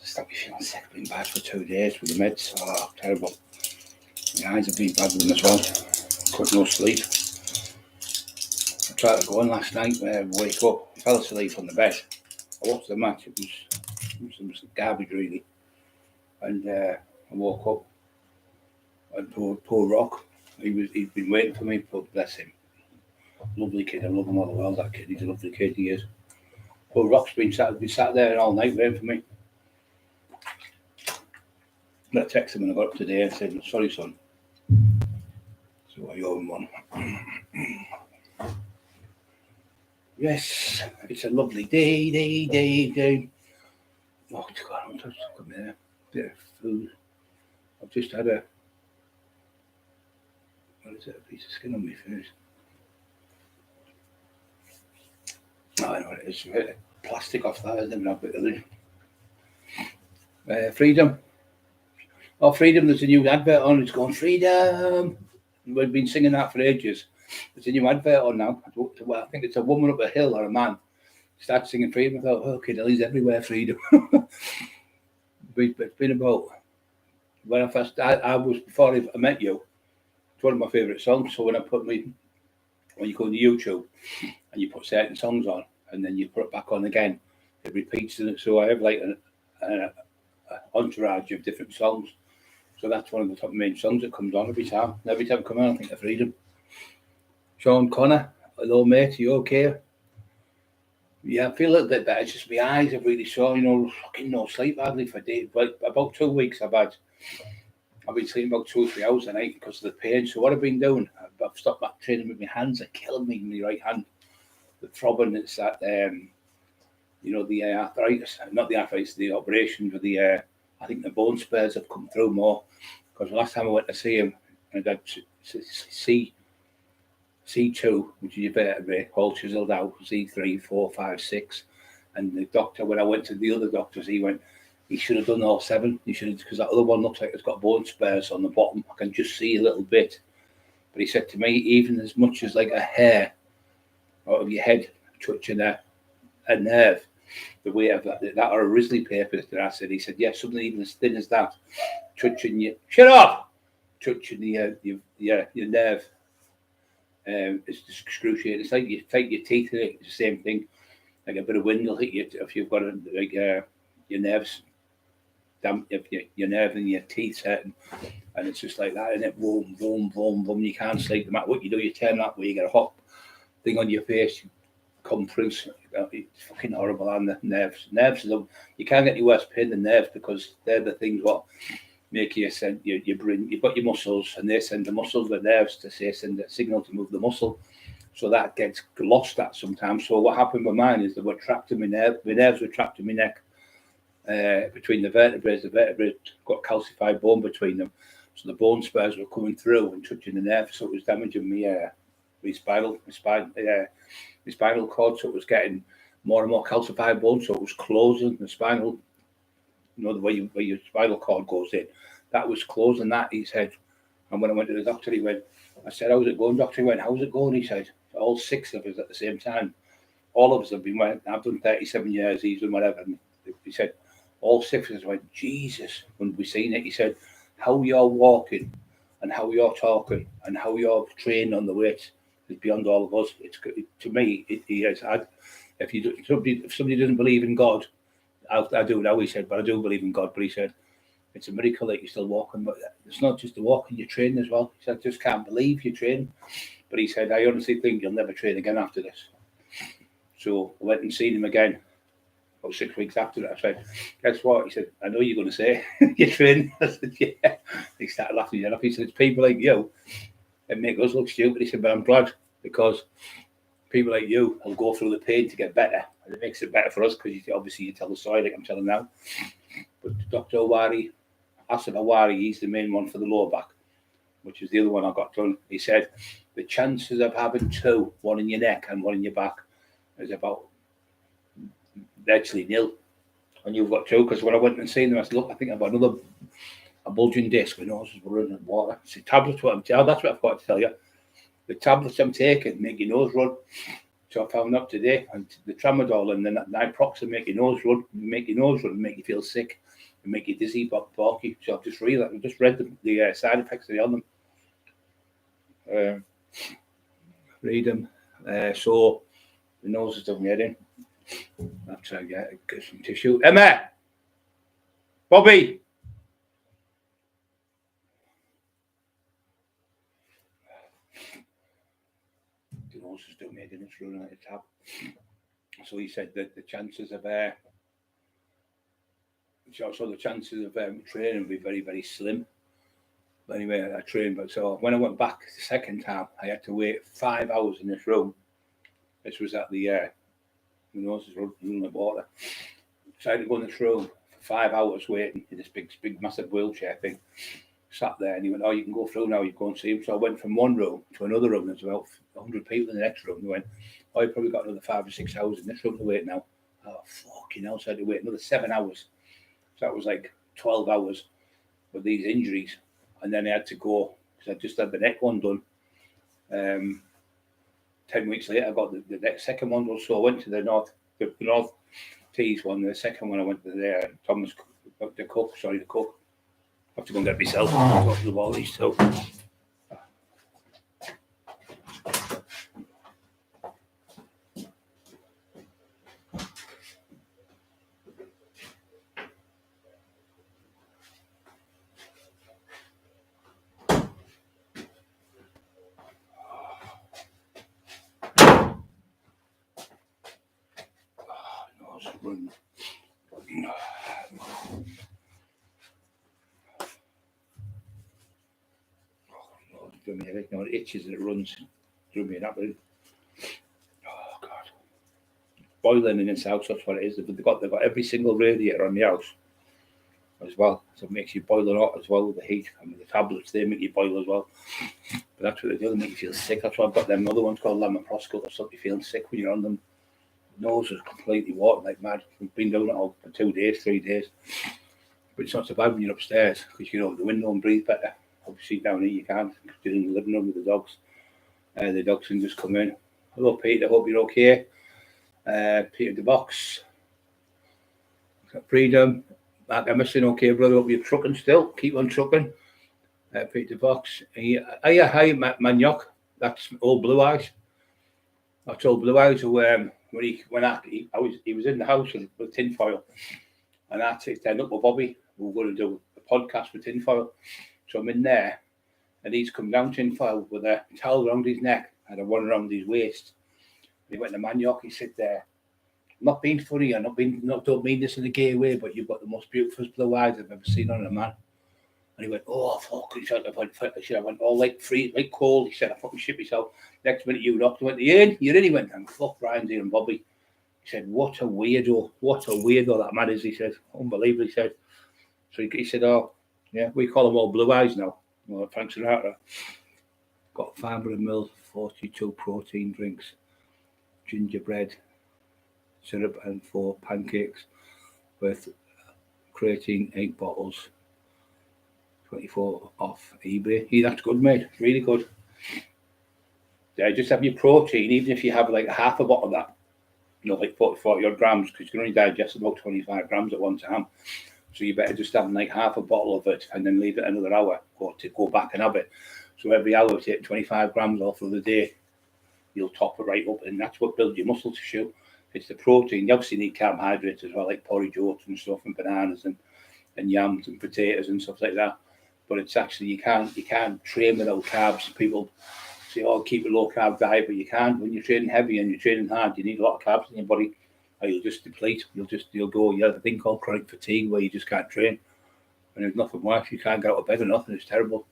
Stop me feeling sick. Been bad for 2 days with the meds. Oh, terrible. My eyes have been bad with them as well. Couldn't no sleep. I tried to go on last night, wake up. I fell asleep on the bed. I watched the match. It was garbage, really. And I woke up. And poor Rock. He'd been waiting for me, but bless him. Lovely kid. I love him all the world, that kid. He's a lovely kid, he is. Poor Rock's been sat there all night waiting for me. I texted him when I got up today and said, sorry, son. So I owe him one. Yes, it's a lovely day. Oh, God, I'm just come there. Bit of food. I've just had a piece of skin on my face. Oh, I know what it is. Plastic off that, isn't it? A bit of it. Freedom. Oh, Freedom, there's a new advert on. It's going, Freedom. We've been singing that for ages. There's a new advert on now. I think it's a woman up a hill or a man. Started singing Freedom. I thought, oh, okay, he's everywhere, Freedom. It's been about, when I was, before I met you, it's one of my favourite songs. So when you go to YouTube and you put certain songs on and then you put it back on again, it repeats it. So I have like an entourage of different songs. So that's one of the top main songs that comes on every time. Every time I come on, I think of Freedom. Sean Connor, hello mate, you okay? Yeah, I feel a little bit better. It's just my eyes are really sore, fucking no sleep hardly for days. But about 2 weeks I've been sleeping about 2 or 3 hours a night because of the pain. So what I've been doing, I've stopped back training with my hands. Are killing me in my right hand. The throbbing, it's that, the arthritis, not the arthritis, the operation with the, I think the bone spurs have come through more. Because last time I went to see him, I got C2, which is your vertebrae, all chiseled out, C3, 4, 5, 6. And the doctor, when I went to the other doctors, he should have done all 7. He should have, because that other one looks like it's got bone spurs on the bottom. I can just see a little bit. But he said to me, even as much as like a hair out of your head touching a nerve, the way of that or a Risley paper that I said, he said, yeah, something even as thin as that, touching you, shut up, touching your nerve. It's just excruciating. It's like you take your teeth in it. It's the same thing. Like a bit of wind will hit you if you've got your nerves. If your nerve and your teeth hurting, and it's just like that, and it boom, boom, boom, boom. You can't sleep. No matter what you do, you turn that way. You get a hot thing on your face. You come through. It's fucking horrible. And the nerves, you can't get any worse pain than nerves because they're the things what make you send your brain. You've got your muscles, and they send the muscles, the nerves to send a signal to move the muscle. So that gets lost that sometimes. So what happened with mine is they were trapped in my nerve. My nerves were trapped in my neck. Between the vertebrae got calcified bone between them, so the bone spurs were coming through and touching the nerve, so it was damaging my spinal cord, so it was getting more and more calcified bone, so it was closing the spinal, the way your spinal cord goes in, that was closing that, he said. And when I went to the doctor, I said, how's it going, doctor? He went, how's it going? He said, all 6 of us at the same time, all of us have been, I've done 37 years, he's done whatever, and he said, all 6 of us went, Jesus, when we seen it, he said, how you're walking and how you're talking and how you're trained on the weights is beyond all of us. It's to me, if somebody doesn't believe in God, I do now, he said, but I do believe in God. But he said, it's a miracle that you're still walking, but it's not just the walking, you train as well. He said, I just can't believe you train. But he said, I honestly think you'll never train again after this. So I went and seen him again. About 6 weeks after that, I said, guess what? He said, I know you're going to say, you're trained. I said, yeah. He started laughing it off. He said, it's people like you that make us look stupid. He said, but I'm glad because people like you will go through the pain to get better. And it makes it better for us because obviously you tell the story like I'm telling now. But Dr. Owari, Asif Awari, he's the main one for the lower back, which is the other one I got done. He said, the chances of having 2, one in your neck and one in your back, is about actually nil, and you've got 2. Because when I went and seen them, I said, look, I think I've got a bulging disc. My nose is running water. See, tablets, that's what I've got to tell you. The tablets I'm taking make your nose run. So I found out today, and the tramadol and the naproxen make your nose run, and make you feel sick, and make you dizzy, balky. So I've just read the side effects that are on them. Read them. So the nose is doesn't get in. I'll try to get some tissue. Emma, Bobby. The nose is doing it, and it's running out of tap. So he said that the chances of the chances of training would be very, very slim. But anyway, I trained. But so when I went back the second time, I had to wait 5 hours in this room. This was at the nose is running the water. So I had to go in this room for 5 hours waiting in this big, massive wheelchair thing. Sat there, and he went, "Oh, you can go through now. You go and see him." So I went from one room to another room. There's about 100 people in the next room. He went, "Oh, you probably got another 5 or 6 hours in this room to wait now." Oh, fucking hell! So I had to wait another 7 hours. So that was like 12 hours with these injuries, and then I had to go because I just had the neck one done. 10 weeks later, I got the next second one done. So I went to the North Tees one. The second one, I went to the cook. I have to go and get myself talk to the wall these two. It itches and it runs through me and that. Oh God! Boiling in this house, that's what it is. They've got every single radiator on the house as well, so it makes you boiling hot as well with the heat. I mean, the tablets they make you boil as well. But that's what they do. They make you feel sick. That's why I've got them other ones called lamoproscope. That stop you feeling sick when you're on them. Nose is completely water like mad. We've been doing it all for 2 days, 3 days. But it's not so bad when you're upstairs because you can open the window and breathe better. Obviously down here you can't because you're in the living room with the dogs. The dogs can just come in. Hello Peter, hope you're okay. Peter the Box. Freedom. Mark Emerson, okay brother, hope you're trucking still. Keep on trucking. Peter the Box. Hi Maniok. That's old Blue Eyes. That's old Blue Eyes who he was in the house with tinfoil. And I turned up with Bobby. We were going to do a podcast with tinfoil. So I'm in there, and he's come down tinfoil with a towel around his neck and a one around his waist. And he went to Maniok. He said, "I'm not being funny. Don't mean this in a gay way, but you've got the most beautiful blue eyes I've ever seen on a man." And he went, "Oh fuck!" He said, "I went all like cold." He said, "I fucking shit myself." Next minute, you knocked. I went, "You're in." He went, "And fuck Ryan's here and Bobby." He said, "What a weirdo that man is." He said, "Unbelievable." He said. So he said, "Oh, yeah, we call them all blue eyes now." Well, thanks for that. Got 500 ml, 42 protein drinks, gingerbread, syrup, and 4 pancakes with creatine 8 bottles. 24 off eBay. Yeah, that's good, mate. Really good. Yeah, just have your protein, even if you have like half a bottle of that, like 40 odd grams, because you can only digest about 25 grams at one time. So you better just have like half a bottle of it and then leave it another hour or to go back and have it. So every hour, take 25 grams off of the day, you'll top it right up, and that's what builds your muscle tissue. It's the protein. You obviously need carbohydrates as well, like porridge oats and stuff, and bananas and yams and potatoes and stuff like that. But it's actually you can't train without carbs. People say, "Oh, keep a low carb diet," but you can't. When you're training heavy and you're training hard, you need a lot of carbs in your body. Or you'll just deplete. You'll go. You have a thing called chronic fatigue where you just can't train, and there's nothing worse. You can't get out of bed or nothing. It's terrible.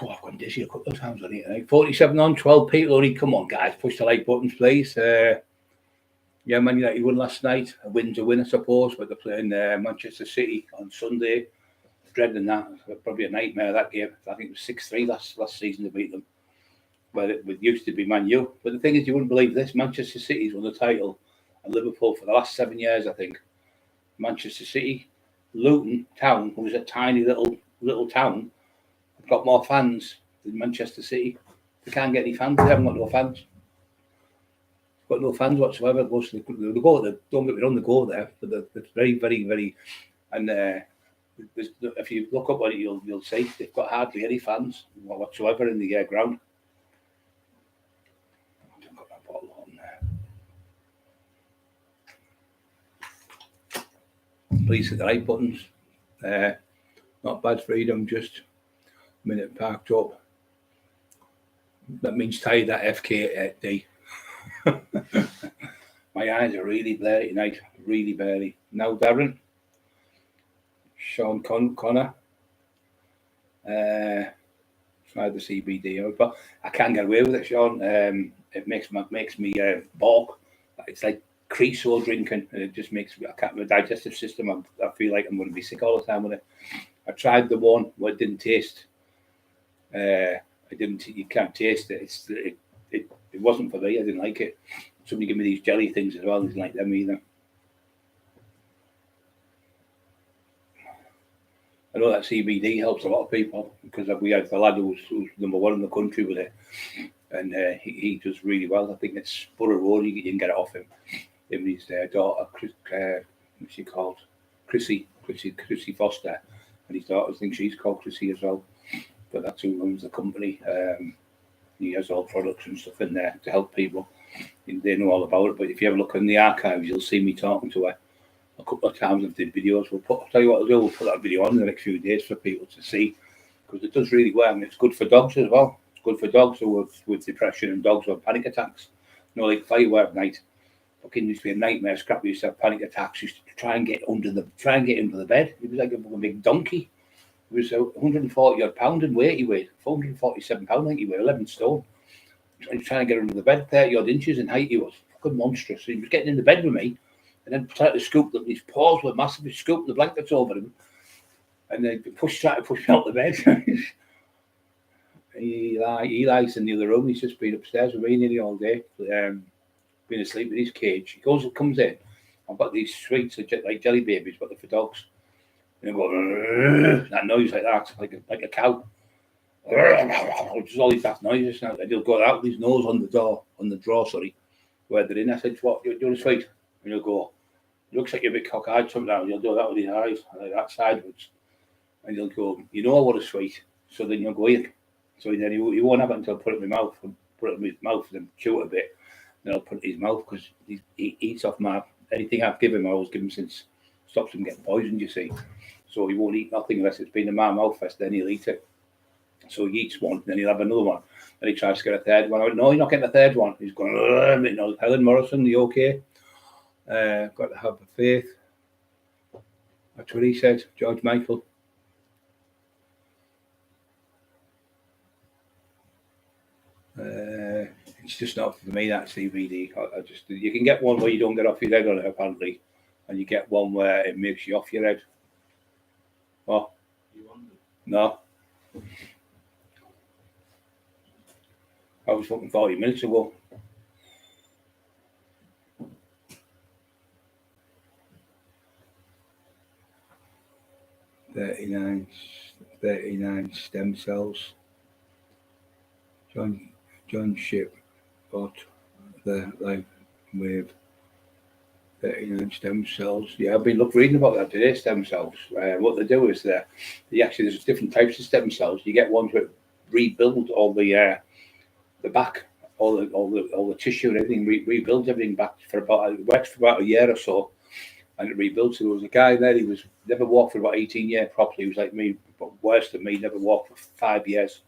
Oh, I've gone dizzy a couple of times on it tonight. 47 on, 12 people only. Come on, guys, push the like buttons, please. Yeah, Man United won last night. A win's a win, I suppose, but they're playing Manchester City on Sunday. Dreading that. Probably a nightmare, that game. I think it was 6-3 last season to beat them. Well, it used to be Man U. But the thing is, you wouldn't believe this. Manchester City's won the title, and Liverpool for the last 7 years, I think. Manchester City, Luton Town, who was a tiny little town, have got more fans than Manchester City. They can't get any fans. They haven't got no fans. got no fans whatsoever. Most of the go there, don't get me wrong, they go there, but it's very, very, very, and if you look up on it, you'll see they've got hardly any fans whatsoever in the ground. I've got that bottle on there. Please hit the right buttons. Not bad freedom, just a minute parked up. That means tie that FK8D. My eyes are really blurry tonight, really blurry. Now, Darren, Sean Connor, tried the CBD oil, but I can't get away with it, Sean. It makes me balk. It's like creosote drinking, and it just makes me. I can't. My digestive system. I feel like I'm going to be sick all the time with it. I tried the one where it didn't taste. You can't taste it. It wasn't for me. I didn't like it. Somebody give me these jelly things as well. I didn't like them either. I know that CBD helps a lot of people because we had the lad who's number one in the country with it, and he does really well. I think it's Borough Road. You can get it off him. Him and his daughter, what's she called? Chrissy Foster, and his daughter, I think she's called Chrissy as well. But that's who runs the company. He has all products and stuff in there to help people. They know all about it. But if you ever look in the archives, you'll see me talking to her a couple of times. I've did videos. I'll tell you what I'll do. We'll put that video on in the next few days for people to see because it does really well, and it's good for dogs as well. It's good for dogs with depression and dogs with panic attacks. You know, like firework night. Fucking used to be a nightmare. Scrap used to have panic attacks. Used to try and get into the bed. It was like a big donkey. It was 140 odd pound in weight. He weighed 447 pound. I think he weighed 11 stone. He was trying to get under the bed, 30 odd inches in height. He was fucking monstrous. He was getting in the bed with me, and then trying to scoop them. His paws were massive. Scooping the blankets over him, and then trying to push me out the bed. Eli's in the other room. He's just been upstairs with me nearly all day, been asleep in his cage. He comes in. I've got these sweets like jelly babies, but they're for dogs. And he'll go that noise like that, like a cow. Just all these daft noises now. And he'll go out with his nose on the drawer, where they're in. I said, "What? You want a sweet?" And he'll go. He looks like you're a bit cockeyed sometimes. He'll do that with his eyes, like that sideways. And he'll go, "You know what a sweet?" So then you'll go in. So then he won't have it until I put it in my mouth. Put it in his mouth, and then chew it a bit. Then I'll put it in his mouth because he eats off anything I've given him. I always give him since stops him getting poisoned. You see. So he won't eat nothing unless it's been in my mouth first, then he'll eat it. So he eats one, then he'll have another one. Then he tries to get a third one. I went, "No, you're not getting a third one." He's going, Helen Morrison, you okay? Got to have faith. That's what he said, George Michael. It's just not for me, that CBD. You can get one where you don't get off your head on it, apparently. And you get one where it makes you off your head. Oh, no. I was fucking 40 minutes ago. $39 stem cells. John Ship got the life wave. 39 stem cells. Yeah, I've been reading about that today. Stem cells. What they do is there's different types of stem cells. You get ones that rebuild all the back, all the tissue and everything. Rebuilds everything back it works for about a year or so, and it rebuilds. So there was a guy there. He was never walked for about 18 years properly. He was like me, but worse than me. Never walked for 5 years.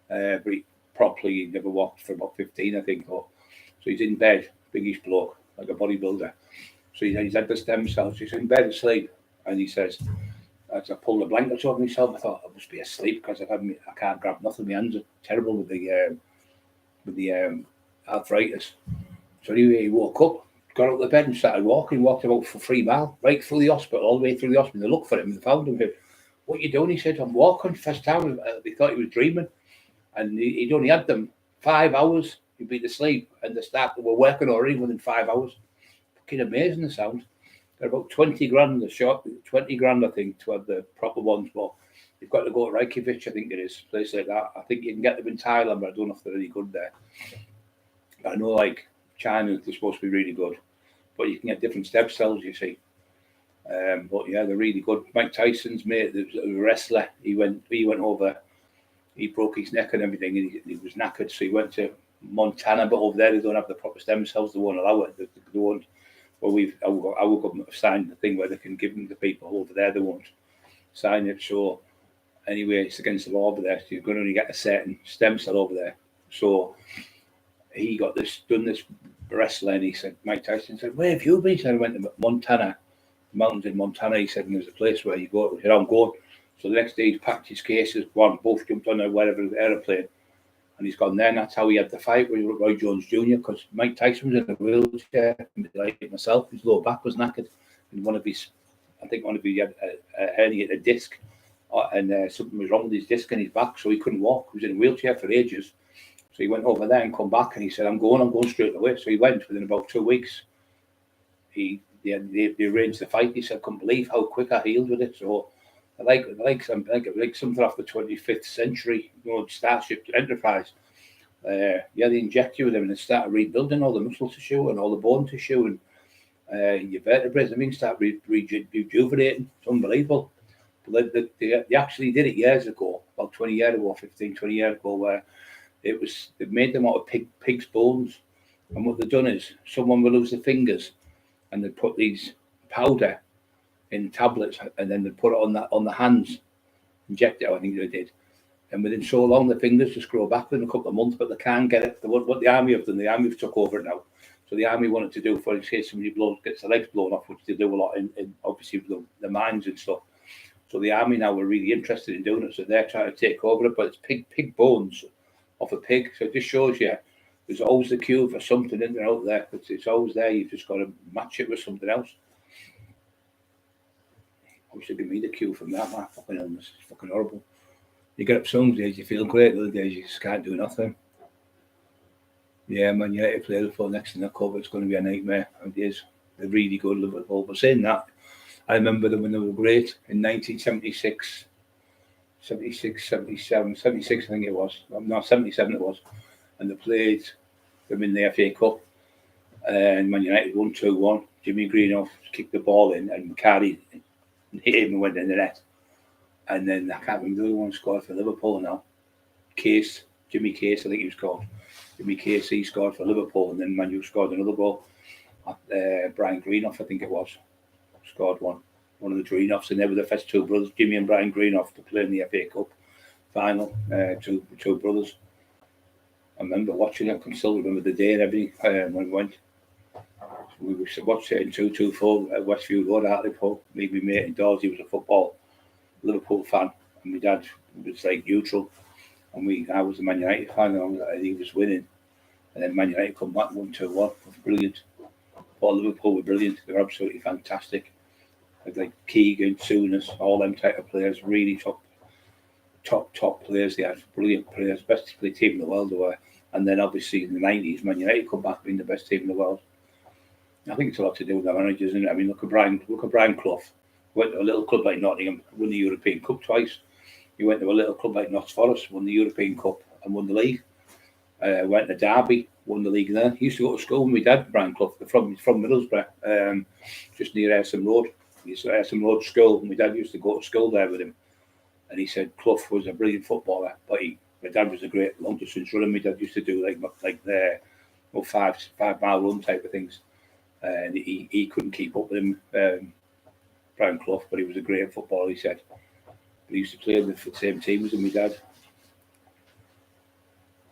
But he never walked for about 15, I think. So he's in bed, biggish bloke, like a bodybuilder. So he's had the stem cells. He's in bed asleep, and he says, as I pulled the blankets over myself, I thought I must be asleep because I can't grab nothing. My hands are terrible with the arthritis. So anyway, he woke up, got out of the bed, and started walking. Walked about for 3 miles, right through the hospital, all the way through the hospital. They looked for him, they found him. "What are you doing?" He said, "I'm walking." First time they thought he was dreaming, and he'd only had them 5 hours. He'd been asleep, and the staff were working already within 5 hours. Fucking amazing, the sound. They're about 20 grand in the shop, 20 grand, I think, to have the proper ones. But you've got to go to Reykjavik, I think it is, place like that. I think you can get them in Thailand, but I don't know if they're any good there. But I know, like, China, they're supposed to be really good, but you can get different stem cells, you see. But yeah, they're really good. Mike Tyson's mate, there was a wrestler. He went over. He broke his neck and everything, and he was knackered. So he went to Montana, but over there they don't have the proper stem cells. They won't allow it. They won't. Well, our government have signed the thing where they can give them to people over there. They won't sign it. So anyway, it's against the law over there. So you're going to only get a certain stem cell over there. So he got this wrestler, and he said, Mike Tyson said, "Where have you been?" He said, "I went to Montana, mountains in Montana." He said, "And there's a place where you go." He said, "I'm going." So the next day he packed his cases, both jumped on a whatever aeroplane, and he's gone there. And that's how he had the fight with Roy Jones Jr. Because Mike Tyson was in a wheelchair, like myself. His lower back was knackered, and I think he had a herniated disc, and something was wrong with his disc in his back, so he couldn't walk. He was in a wheelchair for ages. So he went over there and come back, and he said, I'm going straight away." So he went within about 2 weeks. They arranged the fight. He said, "Couldn't believe how quick I healed with it." So I like something off the 25th century, Starship Enterprise. They inject you with them and they start rebuilding all the muscle tissue and all the bone tissue and your vertebrae. I mean, start rejuvenating. It's unbelievable. But they actually did it years ago, about 20 years ago, where they made them out of pig's bones. And what they've done is someone will lose their fingers and they put these powder in tablets, and then they put it on the hands, inject it. I think they did, and within so long the fingers just grow back within a couple of months. But they can't get it. What the army have done, the army have took over it now. So the army wanted to do, for in case somebody gets their legs blown off, which they do a lot in obviously the mines and stuff. So the army now are really interested in doing it. So they're trying to take over it, but it's pig bones off a pig. So it just shows you there's always a cure for something in there out there. It's always there. You've just got to match it with something else. I wish they'd give me the cue from that, man. Fucking illness. It's fucking horrible. You get up some days, you feel great. Other days, you just can't do nothing. Yeah, Man United play Liverpool next in the cup. It's going to be a nightmare. It is. They're really good, Liverpool. But saying that, I remember them when they were great in 1976, 76, 77, 76, I think it was. No, 77 it was. And they played them in the FA Cup. And Man United won 2-1. Jimmy Greenough kicked the ball in and carried it. Hit him and went in the net. And then I can't remember who one scored for Liverpool now. Jimmy Case, I think he was called. Jimmy Case, he scored for Liverpool, and then Man U scored another goal. Brian Greenough, I think it was, scored one of the Greenoffs, and they were the first two brothers, Jimmy and Brian Greenoff, to play in the FA Cup final. Two brothers. I remember watching it. I can still remember the day and everything when we went. We watched it in 224 at Westview Road, Hartlepool. Me, my mate, and Dawes, he was a Liverpool fan, and my dad was like neutral, and I was a Man United fan, and he was winning, and then Man United come back 1-2-1. It was brilliant. But Liverpool were brilliant. They were absolutely fantastic. Like Keegan, Souness, all them type of players, really top players. They had brilliant players, best team in the world they were. And then obviously in the 90s, Man United come back being the best team in the world. I think it's a lot to do with the managers, isn't it? I mean, look at Brian Clough. Went to a little club like Nottingham, won the European Cup twice. He went to a little club like Notts Forest, won the European Cup and won the league. Went to Derby, won the league there. He used to go to school with my dad, Brian Clough. He's from Middlesbrough, just near Ayrsham Road. He's at Ayrsham Road School. My dad used to go to school there with him. And he said Clough was a brilliant footballer, but my dad was a great long distance runner. My dad used to do like the 5-mile run type of things. And he couldn't keep up with him, Brian Clough, but he was a great footballer, he said. But he used to play in the same team as my dad.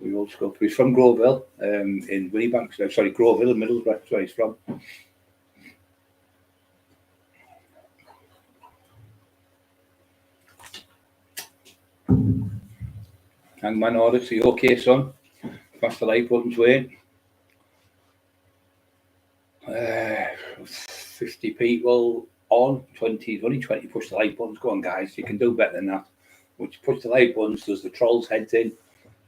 We old school. He's from Groveville, in Winniebank. Groveville in Middlesbrough. That's where he's from. Hangman order. So you okay, son? Smash the like buttons, Wayne. 50 people on, 20, only 20 push the like buttons. Go on, guys, you can do better than that. Once you push the like buttons, there's the trolls' heads in.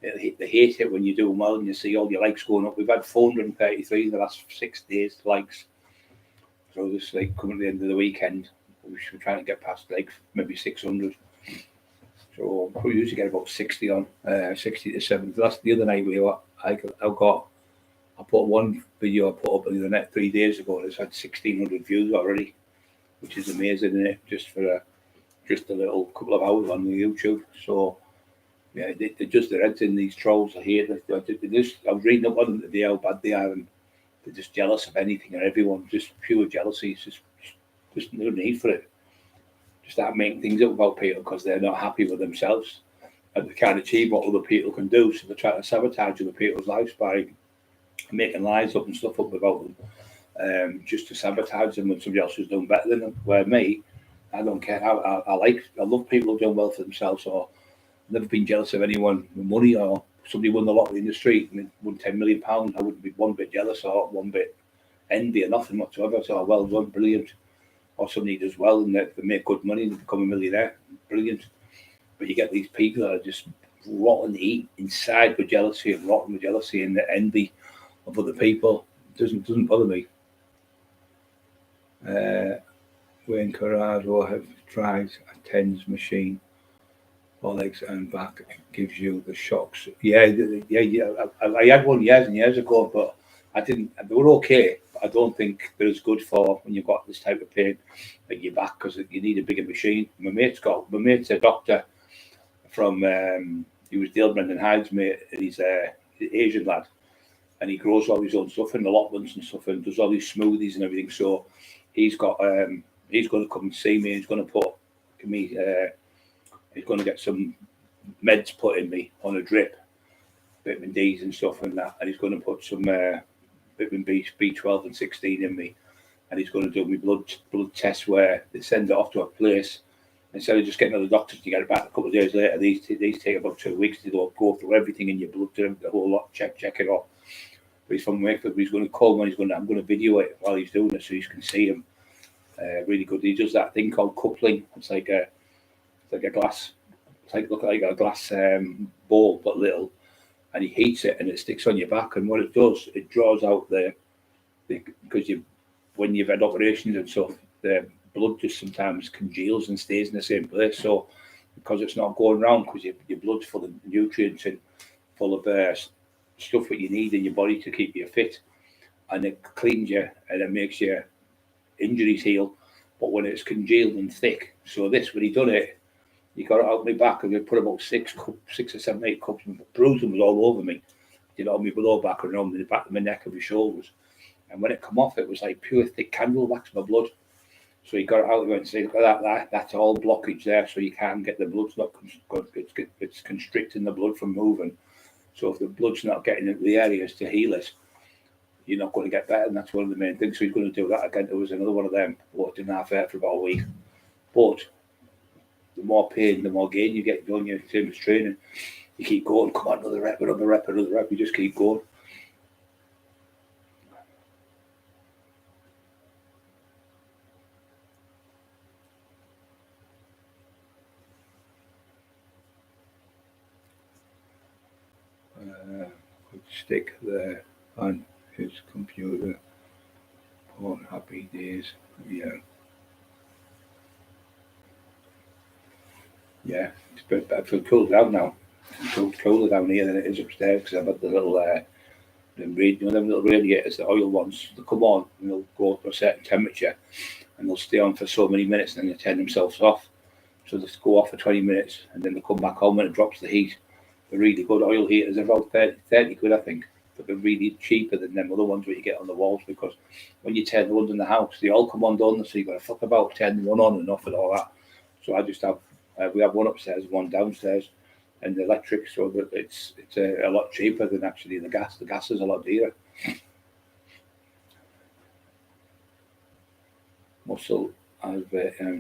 They hate it when you do well and you see all your likes going up. We've had 433 in the last 6 days likes. So this like coming at the end of the weekend, we're trying to get past like maybe 600. So we usually get about 60 on, 60 to 70. That's the other night I got I put one video I put up the net 3 days ago, and it's had 1,600 views already, which is amazing, isn't it? Just for just a little couple of hours on YouTube. So yeah, they're just the heads in these trolls. I hate it. I was reading up on them today how bad they are, and they're just jealous of anything and everyone. Just pure jealousy. It's just no need for it. Just start making things up about people because they're not happy with themselves and they can't achieve what other people can do. So they're trying to sabotage other people's lives by making lies up and stuff up about them, just to sabotage them when somebody else is doing better than them. Where me, I don't care. I love people who are doing well for themselves. Or I've never been jealous of anyone with money, or somebody won the lottery in the street and won £10 million. I wouldn't be one bit jealous or one bit envy or nothing whatsoever. So well done, brilliant. Or somebody does well and they make good money and become a millionaire, brilliant. But you get these people that are just rotten to eat inside with jealousy and rotten with jealousy and the envy of other people. It doesn't bother me. Wayne Corrado have tried a TENS machine for legs and back. It gives you the shocks. Yeah. I had one years and years ago, but I didn't. They were okay. But I don't think they're as good for when you've got this type of pain at your back because you need a bigger machine. My mate's a doctor from. He was Dale Brendan Hyde's mate. He's an Asian lad, and he grows all his own stuff in allotments and stuff, and does all these smoothies and everything. So he's got. He's going to come and see me. He's going to put me. He's going to get some meds put in me on a drip, vitamin D's and stuff and that, and he's going to put some vitamin B12 and 16 in me, and he's going to do my blood test where they send it off to a place instead of just getting other doctors to get it back a couple of days later. These take about 2 weeks to go through everything in your blood, the whole lot, check it off. But he's from Wakefield. He's going to call me. I'm going to video it while he's doing it so you can see him. Really good. He does that thing called coupling. It's like a glass. It's like a glass bowl but little, and he heats it and it sticks on your back. And what it does, it draws out because when you've had operations and stuff, the blood just sometimes congeals and stays in the same place. So because it's not going around, because your blood's full of nutrients and full of stuff that you need in your body to keep you fit, and it cleans you and it makes your injuries heal. But when it's congealed and thick, so when he done it, he got it out my back and we put about 6 or 7, 8 cups, and bruising was all over me. Did it on my below back and on the back of my neck and my shoulders. And when it come off, it was like pure thick candle wax, my blood. So he got it out and went and said, look at that, that's all blockage there, so you can't get the blood's not it's constricting the blood from moving. So if the blood's not getting into the areas to heal it, you're not going to get better, and that's one of the main things. So he's going to do that again. There was another one of them, walked in half air for about a week. But the more pain, the more gain you get doing your same as training. You keep going, come on, another rep, you just keep going. Could stick there on his computer. Poor happy days. Yeah, it's I feel cool down now. It's cooler down here than it is upstairs because I've had the little them little radiators, the oil ones. They come on and they'll go up to a certain temperature and they'll stay on for so many minutes and then they turn themselves off. So they go off for 20 minutes and then they come back on when it drops the heat. They're really good oil heaters. They're about 30 quid, I think. But they're really cheaper than them other ones that you get on the walls because when you turn the ones in the house, they all come on done. So you've got to fuck about turning one on and off and all that. So I just have, we have one upstairs, one downstairs, and the electric. So that it's a lot cheaper than actually the gas. The gas is a lot dearer. Muscle, I'm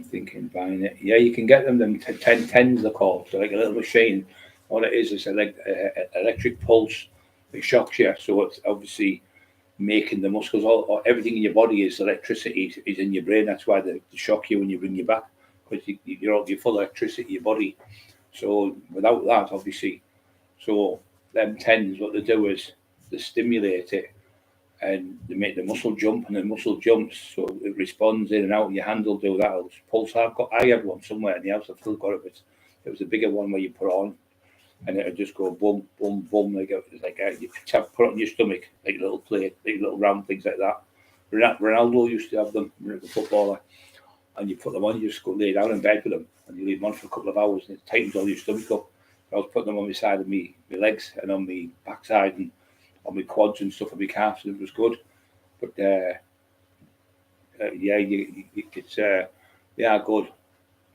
thinking buying it. Yeah, you can get them 10s they're called. So like a little machine. All it is like electric pulse. It shocks you, so it's obviously making the muscles, or everything in your body is electricity is in your brain. That's why they shock you when you bring you back, because you're full of electricity in your body. So without that, obviously, so them 10s, what they do is they stimulate it and they make the muscle jump, and the muscle jumps, so it responds in and out. And your hand will do that. It'll pulse. I have one somewhere in the house. I've still got it. But it was a bigger one where you put on. and it'd just go boom, boom, boom, like you put it on your stomach, like a little plate, like little round things like that. Ronaldo used to have them when he was a footballer, and you put them on, you just go lay down in bed with them, and you leave them on for a couple of hours, and it tightens all your stomach up. I was putting them on the side of my legs and on my backside and on my quads and stuff, and my calves, and it was good. But yeah, it's they are good.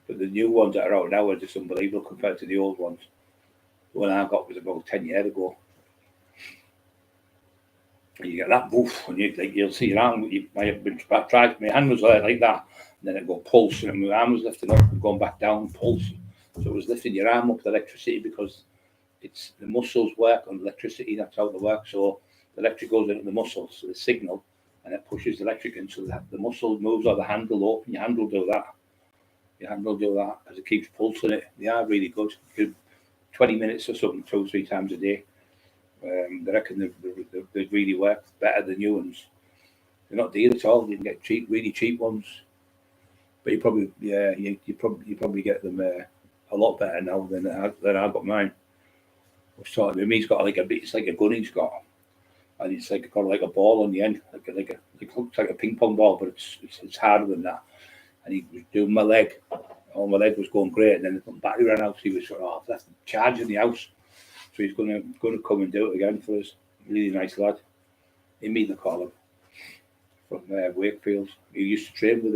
But the new ones that are out now are just unbelievable compared to the old ones. The one I got was about 10 years ago. And you get that woof, and you'll see your arm. My hand was like that, and then it go pulse, and my arm was lifting up and going back down, pulse. So it was lifting your arm up with electricity because it's the muscles work on electricity. That's how they work. So the electric goes into the muscles, so the signal, and it pushes the electric in, so that the muscle moves or the handle open. Your hand will do that. Your hand will do that because it keeps pulsing it. They are really good. 20 minutes or something, 2 or 3 times a day. They reckon they really work better than new ones. They're not dear at all. You can get really cheap ones, but you probably get them a lot better now than I got mine. I was talking to him. He's got it's like a gun he's got, and it's got like a ball on the end, it looks like a ping pong ball, but it's harder than that. And he was doing my leg. Oh, my leg was going great, and then the battery ran out. So he was sort of left charge in the house. So he's going to come and do it again for us. Really nice lad. He made the call him from Wakefield. He used to train with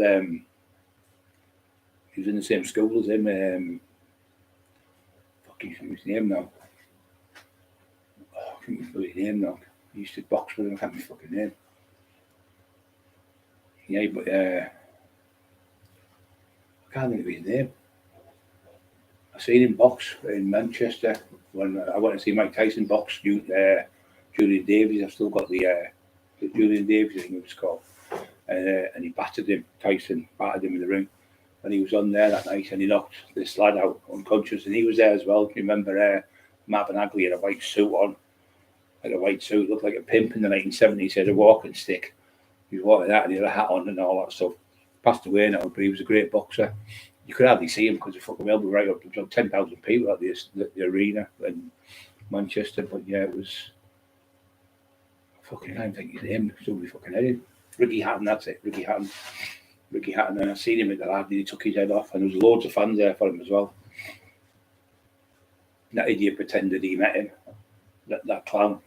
he was in the same school as him. Fucking his name now. I can't remember his name now. He used to box with him. I can't remember his fucking name. Yeah, but I can't think of his name. I seen him box in Manchester when I went to see Mike Tyson box. Julian Davies. I've still got the Julian Davies, I think it was called. And he battered him. Tyson battered him in the ring, and he was on there that night, and he knocked this lad out unconscious, and he was there as well. You remember Marvin Hagley had a white suit on, like a white suit, looked like a pimp in the 1970s. He had a walking stick. He was walking that, and he had a hat on and all that stuff. Passed away now, but he was a great boxer. You could hardly see him because the fucking elbow right up to 10,000 people at the arena in Manchester. But yeah, it was fucking, I don't think his name, somebody fucking headed. Ricky Hatton, that's it, Ricky Hatton. And I seen him at the lad, he took his head off, and there was loads of fans there for him as well. That idiot pretended he met him, that clown.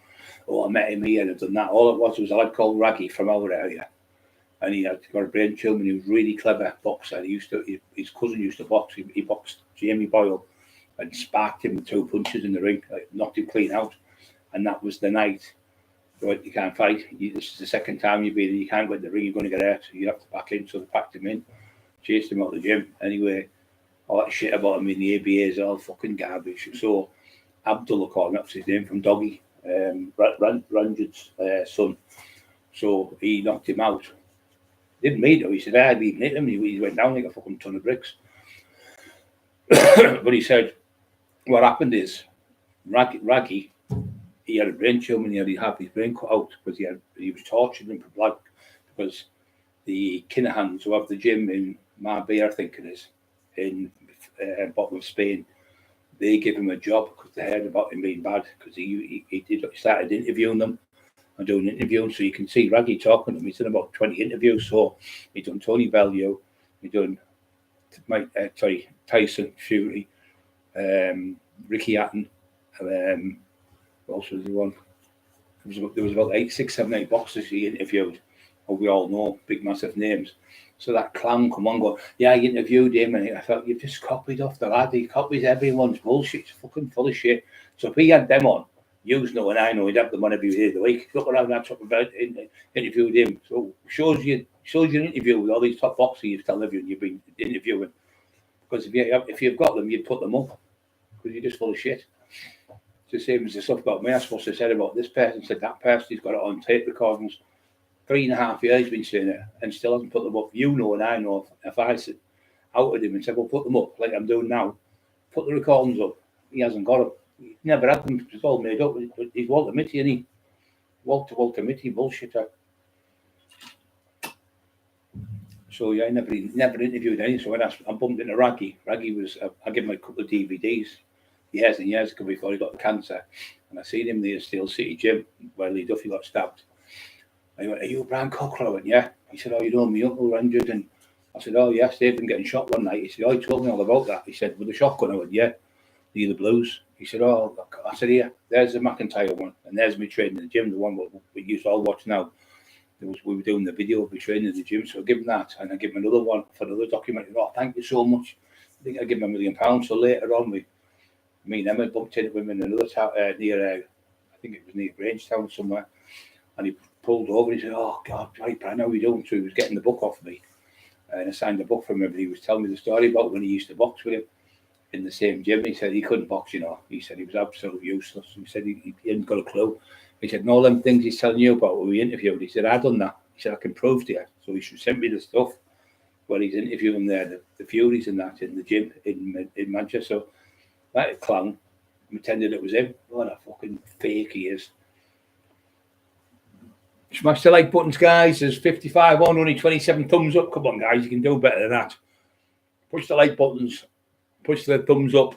Oh, I met him here and I've done that. All it was a lad called Raggy from our area. And he had got a brain tumor, and he was really clever boxer. His cousin used to box. He boxed Jamie Boyle and sparked him with 2 punches in the ring, knocked him clean out. And that was the night. You can't fight. This is the second time you've been. You can't go in the ring. You're going to get hurt. So you have to back in. So they packed him in, chased him out of the gym. Anyway, all that shit about him in the ABA is all fucking garbage. So Abdullah called him, that's his name, from Doggy, Ranjit's son. So he knocked him out. Didn't meet him. He said, I didn't hit him. He went down like a fucking ton of bricks. But he said, what happened is, Raggy, he had a brain tumor, and he had his brain cut out because he was tortured and blood, because the Kinahans who have the gym in Marbella, I think it is, in bottom of Spain, they gave him a job because they heard about him being bad, because he started interviewing them and doing interviews. So you can see Raggy talking to him. He's done about 20 interviews. So he done Tony Bellew, he done Tyson Fury, Ricky Hatton, what else was the one? There was about 6, 7, 8 boxers he interviewed, who we all know, big massive names. So that clown come on, go, yeah, I interviewed him, and I thought, you've just copied off the lad. He copies everyone's bullshit. It's fucking full of shit. So if he had them on, you know and I know, he'd have them on every day of the week. Look around that talking about interviewed him. So shows you an interview with all these top boxers you've television you've been interviewing. Because if you've got them, you'd put them up, because you're just full of shit. It's the same as the stuff about me. I supposed to say about this person, said that person, he's got it on tape recordings. 3.5 years he's been saying it and still hasn't put them up. You know and I know, if I said out at him and said, well, put them up like I'm doing now, put the recordings up, he hasn't got them. He never had them. It's all made up. He's Walter Mitty, and he Walter Mitty bullshitter. So yeah, I never interviewed any. So when I bumped into Raggy was, I gave him a couple of DVDs. years and years ago before he got cancer. And I seen him in the Steel City gym where Lee Duffy got stabbed. I went, "Are you Brian Cockerill?" I went, "Yeah." He said, "Oh, you know, my uncle were injured." And I said, "Oh, yes, they've been getting shot one night." He said, "Oh, he told me all about that." He said, "With a shotgun?" I went, "Yeah." The Blues. He said, "Oh, look." I said, "Here, there's the McIntyre one, and there's me training in the gym, the one we used to all watch now. We were doing the video of me training in the gym, so I give him that, and I give him another one for another documentary. Oh, thank you so much. I think I give him £1 million. So later on, me and Emma bumped into him in another town near, I think it was near Grangetown somewhere, and he pulled over. And he said, "Oh God, right, Brian, how are you doing?" So he was getting the book off me, and I signed the book from him. And he was telling me the story about when he used to box with him in the same gym. He said he couldn't box, you know. He said he was absolutely useless. He said he hadn't got a clue. He said, "And all them things he's telling you about when we interviewed," he said, "I done that." He said, "I can prove to you." So he should send me the stuff where he's interviewing there, the Furies and that in the gym in Manchester. So that clown pretended it was him. What a fucking fake he is. Smash the like buttons, guys. There's 55 on, only 27 thumbs up. Come on, guys, you can do better than that. Push the like buttons. Push the thumbs up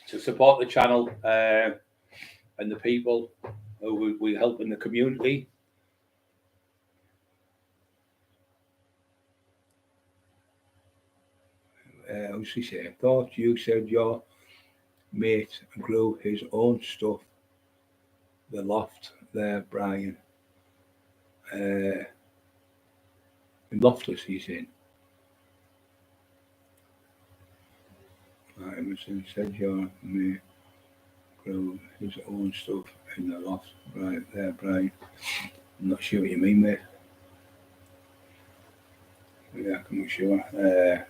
to support the channel and the people who we help in the community. What's he say? I thought you said your mate grew his own stuff. The loft there, Brian. In Loftus, he's in. Emerson said your mate grew his own stuff in the loft right there, Brian. I'm not sure what you mean, mate. Yeah, I'm not sure.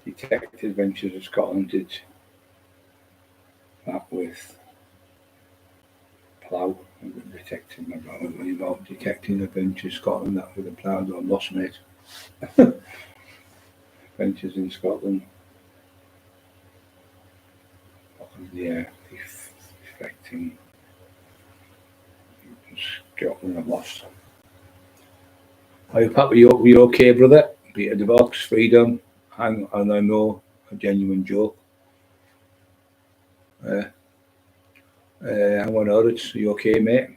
Detective Adventures of Scotland did that with Plough. Detective Adventures Scotland, that with a Plough. No, lost, mate. Adventures in Scotland. Yeah, affecting Scotland. I've lost. Are you happy? Were you okay, brother? Peter the Box, Freedom, and I know a genuine joke. Hang on, Oritz, are you okay, mate?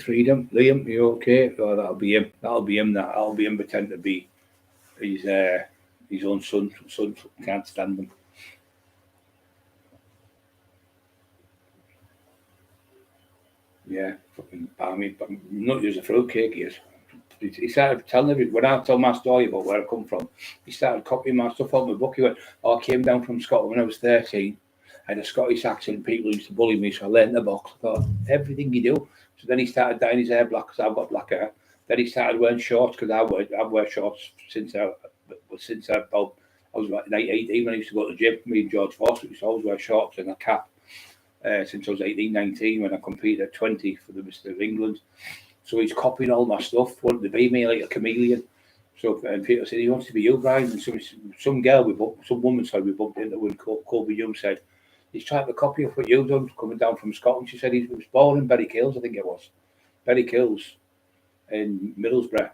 Freedom, Liam, you okay? Oh, that'll be him. That'll be him pretending to be his own son. Son can't stand him. Yeah, fucking balmy, but not use a fruitcake, he is. He started telling everyone, when I told my story about where I come from, he started copying my stuff out of my book. He went, "Oh, I came down from Scotland when I was 13. I had a Scottish accent. People used to bully me, so I learned the box." I thought, everything you do. So then he started dyeing his hair black because I've got black hair. Then he started wearing shorts because I've wear shorts since I was like 18 when I used to go to the gym. Me and George Foster used to always wear shorts and a cap since I was 18, 19 when I competed at 20 for the Mr. of England. So he's copying all my stuff, wanted to be me like a chameleon. So and Peter said he wants to be you, Brian. And some woman we bumped into when Kobe Young said he's trying to copy of what you've done coming down from Scotland. She said he was born in Berry Kills, I think it was. Berry Kills in Middlesbrough.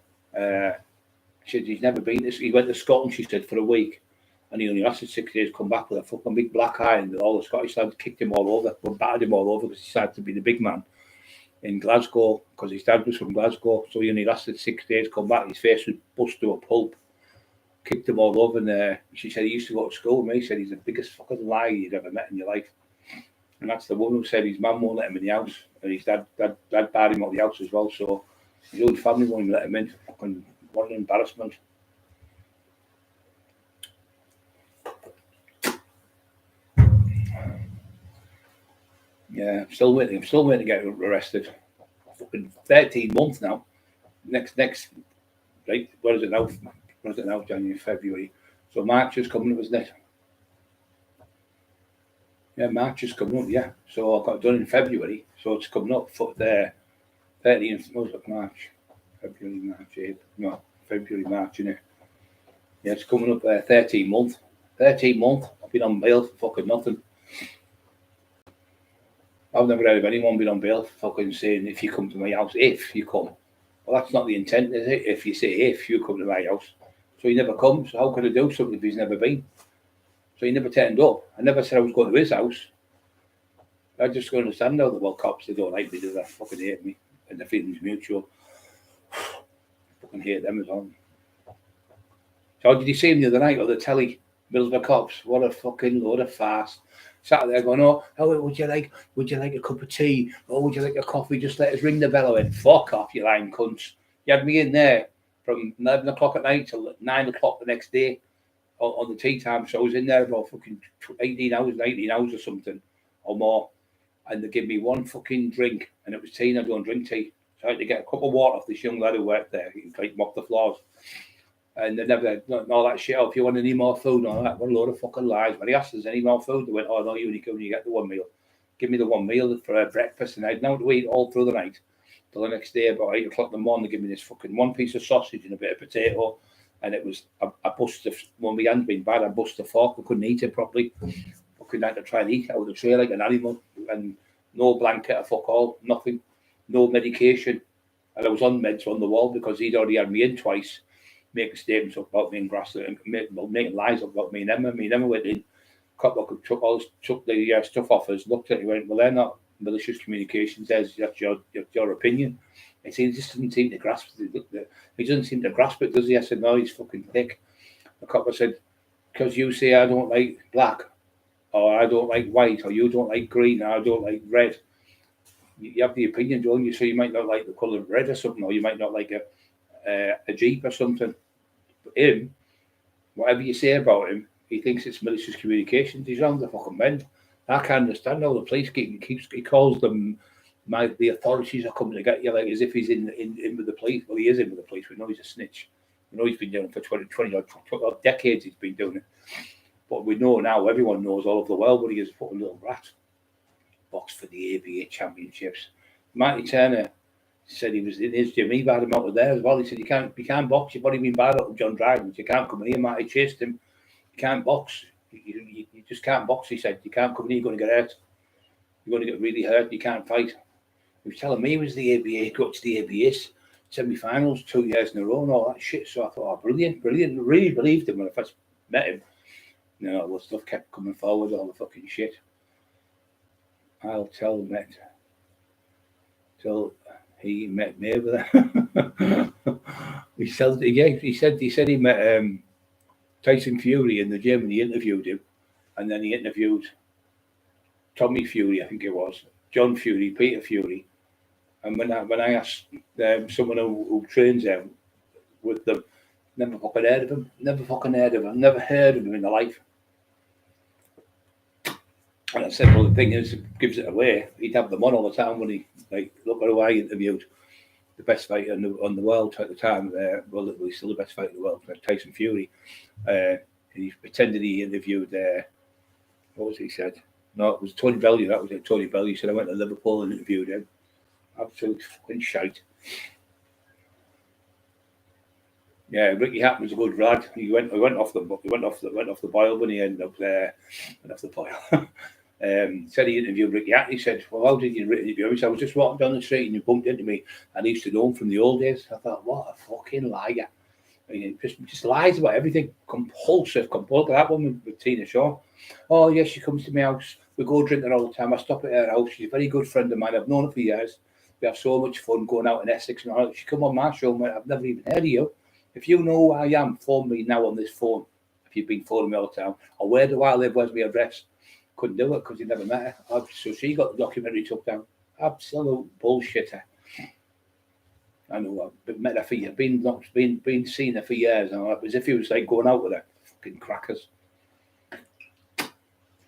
She said he's never been to, he went to Scotland, she said, for a week. And he only lasted 6 days, come back with a fucking big black eye, and all the Scottish lads kicked him all over, battered him all over because he started to be the big man in Glasgow because his dad was from Glasgow. So he only lasted 6 days, come back, his face was bust to a pulp, kicked him all over. And she said he used to go to school with me. He said he's the biggest fucking liar you'd ever met in your life. And that's the woman who said his mum won't let him in the house, and his dad barred him out of the house as well. So his own family won't even let him in. Fucking what an embarrassment. Yeah, I'm still waiting to get arrested. Fucking 13 months now. Next, right? What is it now? January, February. So March is coming up, isn't it? Yeah, March is coming up. Yeah. So I got it done in February. So it's coming up for the 13th. What was it? March, February, March, April. No, February, March, isn't it? Yeah, it's coming up 13 months. 13 months. I've been on bail for fucking nothing. I've never heard of anyone being on bail for fucking saying if you come to my house, if you come. Well, that's not the intent, is it? If you say if you come to my house, So he never comes. So how could I do something if he's never been? So he never turned up. I never said I was going to his house. I just don't understand now that, well, cops, they don't like me, do they? Fucking hate me. And the feeling's mutual. Fucking hate them as well. So did you see him the other night on the telly? Middlesbrough cops. What a fucking load of farce. Sat there going, oh, would you like a cup of tea? Or would you like a coffee? Just let us ring the bell. I went, fuck off, you lying cunts. You had me in there from 11 o'clock at night till 9 o'clock the next day on the tea time. So I was in there about fucking 18 hours, 19 hours or something or more. And they gave me one fucking drink, and it was tea, and I don't drink tea. So I had to get a cup of water off this young lad who worked there. He like mop the floors. And they never, all that shit. Oh, if you want any more food and all that, what a load of fucking lies. When he asked us any more food, they went, oh, no, you only come when you get the one meal. Give me the one meal for breakfast, and I had now to eat all through the night. Till the next day, about 8 o'clock in the morning, they give me this fucking one piece of sausage and a bit of potato. And it was, I busted, when my hand been bad, I busted a fork. I couldn't eat it properly. Fucking had to try and eat out of the tray like an animal. And no blanket or fuck all, nothing. No medication. And I was on meds on the wall because he'd already had me in twice, making statements about me and Grassler, making lies about me and Emma. Me and Emma went in, took the stuff off us, looked at it, went, well, they're not malicious communications, that's your opinion. And he just doesn't seem to grasp it. He doesn't seem to grasp it, does he? I said, no, he's fucking thick. The copper said, because you say I don't like black, or I don't like white, or you don't like green, or I don't like red. You have the opinion, don't you? So you might not like the colour of red or something, or you might not like a Jeep or something. But him, whatever you say about him, he thinks it's malicious communications. He's on the fucking mend. I can't understand how the police he calls them, the authorities are coming to get you, like as if he's in with the police. Well, he is in with the police. We know he's a snitch. We know he's been doing it for 20 odd decades. He's been doing it. But we know now, everyone knows all over the world what he is, a fucking little rat. Boxed for the ABA championships. Marty Turner said he was in his gym. He had him out of there as well. He said, you can't box. You've already been bad up with John Dryden. You can't come in here. Marty chased him. You can't box. You just can't box, he said. You can't come in here. You're going to get hurt. You're going to get really hurt. You can't fight. He was telling me he was the ABA, got to the ABS semi-finals 2 years in a row and all that shit. So I thought, oh, brilliant. Really believed him when I first met him. You know, all the stuff kept coming forward, all the fucking shit. I'll tell Met till he met Mayweather. he said he met Tyson Fury in the gym and he interviewed him, and then he interviewed Tommy Fury, I think it was, John Fury, Peter Fury. And when I asked someone who trains them with them, never fucking heard of him, never heard of him in their life. And I said, well, the thing is, it gives it away. He'd have them on all the time when he, like, look at who I interviewed, the best fighter on the world at the time. Well, he's still the best fighter in the world, Tyson Fury. And he pretended he interviewed, what was it he said? No, it was Tony Bellew. That was it, Tony Bellew. He said, I went to Liverpool and interviewed him. Absolute fucking shite. Yeah, Ricky Hatton was a good lad. He went off the boil when he ended up there. Went off the boil. Said he interviewed Ricky Hatton. He said, well, how did you interview him? He said, I was just walking down the street and you bumped into me. And I used to know him from the old days. I thought, what a fucking liar. I mean, just lies about everything. Compulsive. That woman with Tina Shaw. Oh, yes, she comes to my house. We go drinking all the time. I stop at her house. She's a very good friend of mine. I've known her for years. We have so much fun going out in Essex and all. She come on my show, mate. I've never even heard of you. If you know who I am, phone me now on this phone. If you've been phoning me all the time. Or where do I live? Where's my address? Couldn't do it because you never met her. So she got the documentary took down. Absolute bullshitter. I know. I've met her for years. Been seeing her for years. And it was as if he was like going out with her. Fucking crackers.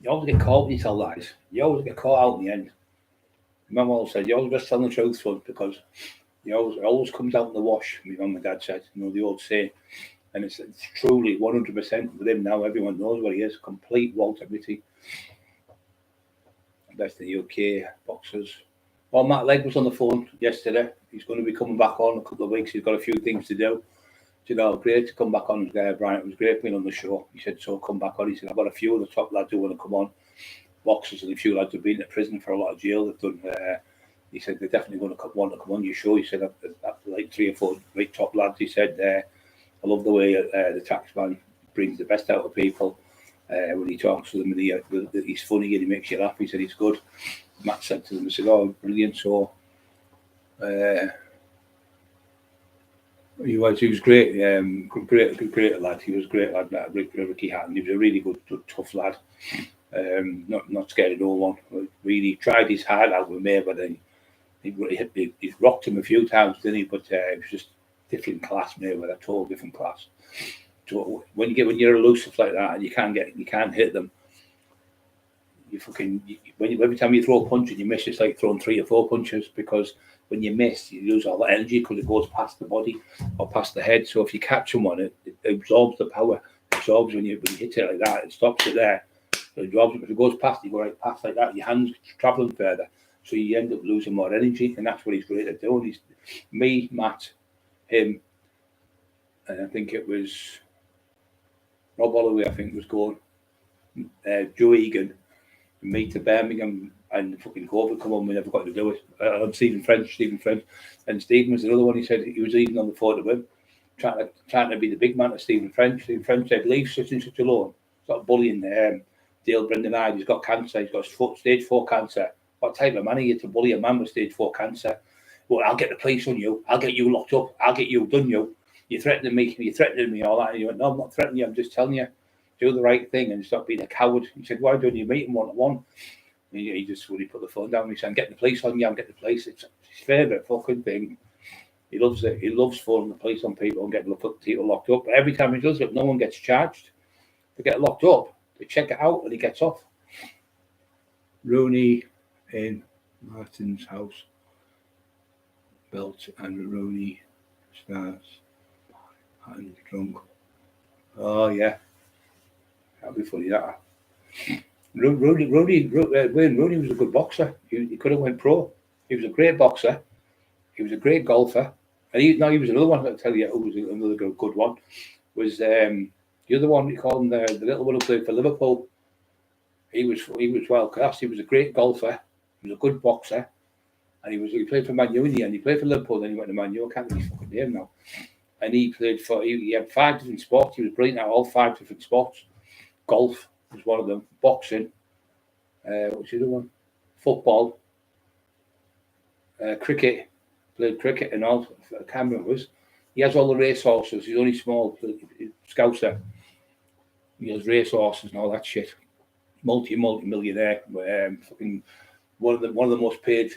You always get caught when you tell lies. You always get caught out in the end. Mum always said, you always best tell the truth, son, because it always comes out in the wash, my mum and dad said, you know, the old saying. And it's truly 100% with him now. Everyone knows what he is. Complete Walter Mitty. Best in the UK, boxers. Well, Matt Legg was on the phone yesterday. He's going to be coming back on in a couple of weeks. He's got a few things to do. You know, great to come back on, Brian. It was great being on the show. He said, so come back on. He said, I've got a few of the top lads who want to come on. Boxers and a few lads who've been in prison for a lot of jail. They've done. He said they're definitely going to want to come on your show. He said after like 3 or 4 great top lads. He said I love the way the taxman brings the best out of people when he talks to them, and he's funny and he makes you laugh. He said he's good. Matt said to them, I said, oh, brilliant. So he was great, great lad. He was a great lad, Ricky Hatton. He was a really good, tough lad. Not scared of no one. Really tried his heart out with me, but then he rocked him a few times, didn't he? But it was just different class, mate, with a total different class. So when you're elusive like that and you can't hit them, every time you throw a punch and you miss, it's like throwing 3 or 4 punches, because when you miss, you lose all that energy because it goes past the body or past the head. So if you catch someone, it absorbs the power. It absorbs when you hit it like that. It stops it there. So it absorbs it. If it goes past, you go right past like that. Your hands traveling further, so you end up losing more energy, and that's what he's great at doing. He's me, Matt, him, and I think it was Rob Holloway. I think was going. Joe Egan, me to Birmingham, and fucking COVID come on. We never got to do it. I'm Stephen French, and Stephen was another one. He said he was even on the phone to him, trying to be the big man to Stephen French. Stephen French said, "Leave such and such alone." Stop bullying Dale Brendan Hyde. He's got cancer. He's got stage 4 cancer. What type of man are you to bully a man with stage 4 cancer? Well, I'll get the police on you. I'll get you locked up. I'll get you done. You're threatening me. You're threatening me. All that. And he went, no, I'm not threatening you. I'm just telling you, do the right thing and stop being a coward. He said, why don't you meet him one-on-one? He just, when he put the phone down, he said, I'm getting the police on you. I'm getting the police. It's his favourite fucking thing. He loves it. He loves phoning the police on people and getting people locked up. But every time he does it, no one gets charged. They get locked up. They check it out and he gets off. Rooney in Martin's house. Belt and Rooney starts and drunk. Oh yeah, that'd be funny. That Rooney was a good boxer. He could have went pro. He was a great boxer. He was a great golfer. And he was another one. I'll tell you who was another good one. Was the other one? You call him the little one who played for Liverpool. He was well classed. He was a great golfer. He was a good boxer. And he played for Man U in the end. He played for Liverpool, then he went to Man U. I can't think of his fucking name now. And he played he had 5 different sports. He was brilliant at all 5 different sports. Golf was one of them. Boxing. What's the other one? Football. Cricket. Played cricket and all. I can't remember what it was. He has all the race horses. He's only small. Scouser. He has race horses and all that shit. Multi-millionaire. Fucking one of the most paid.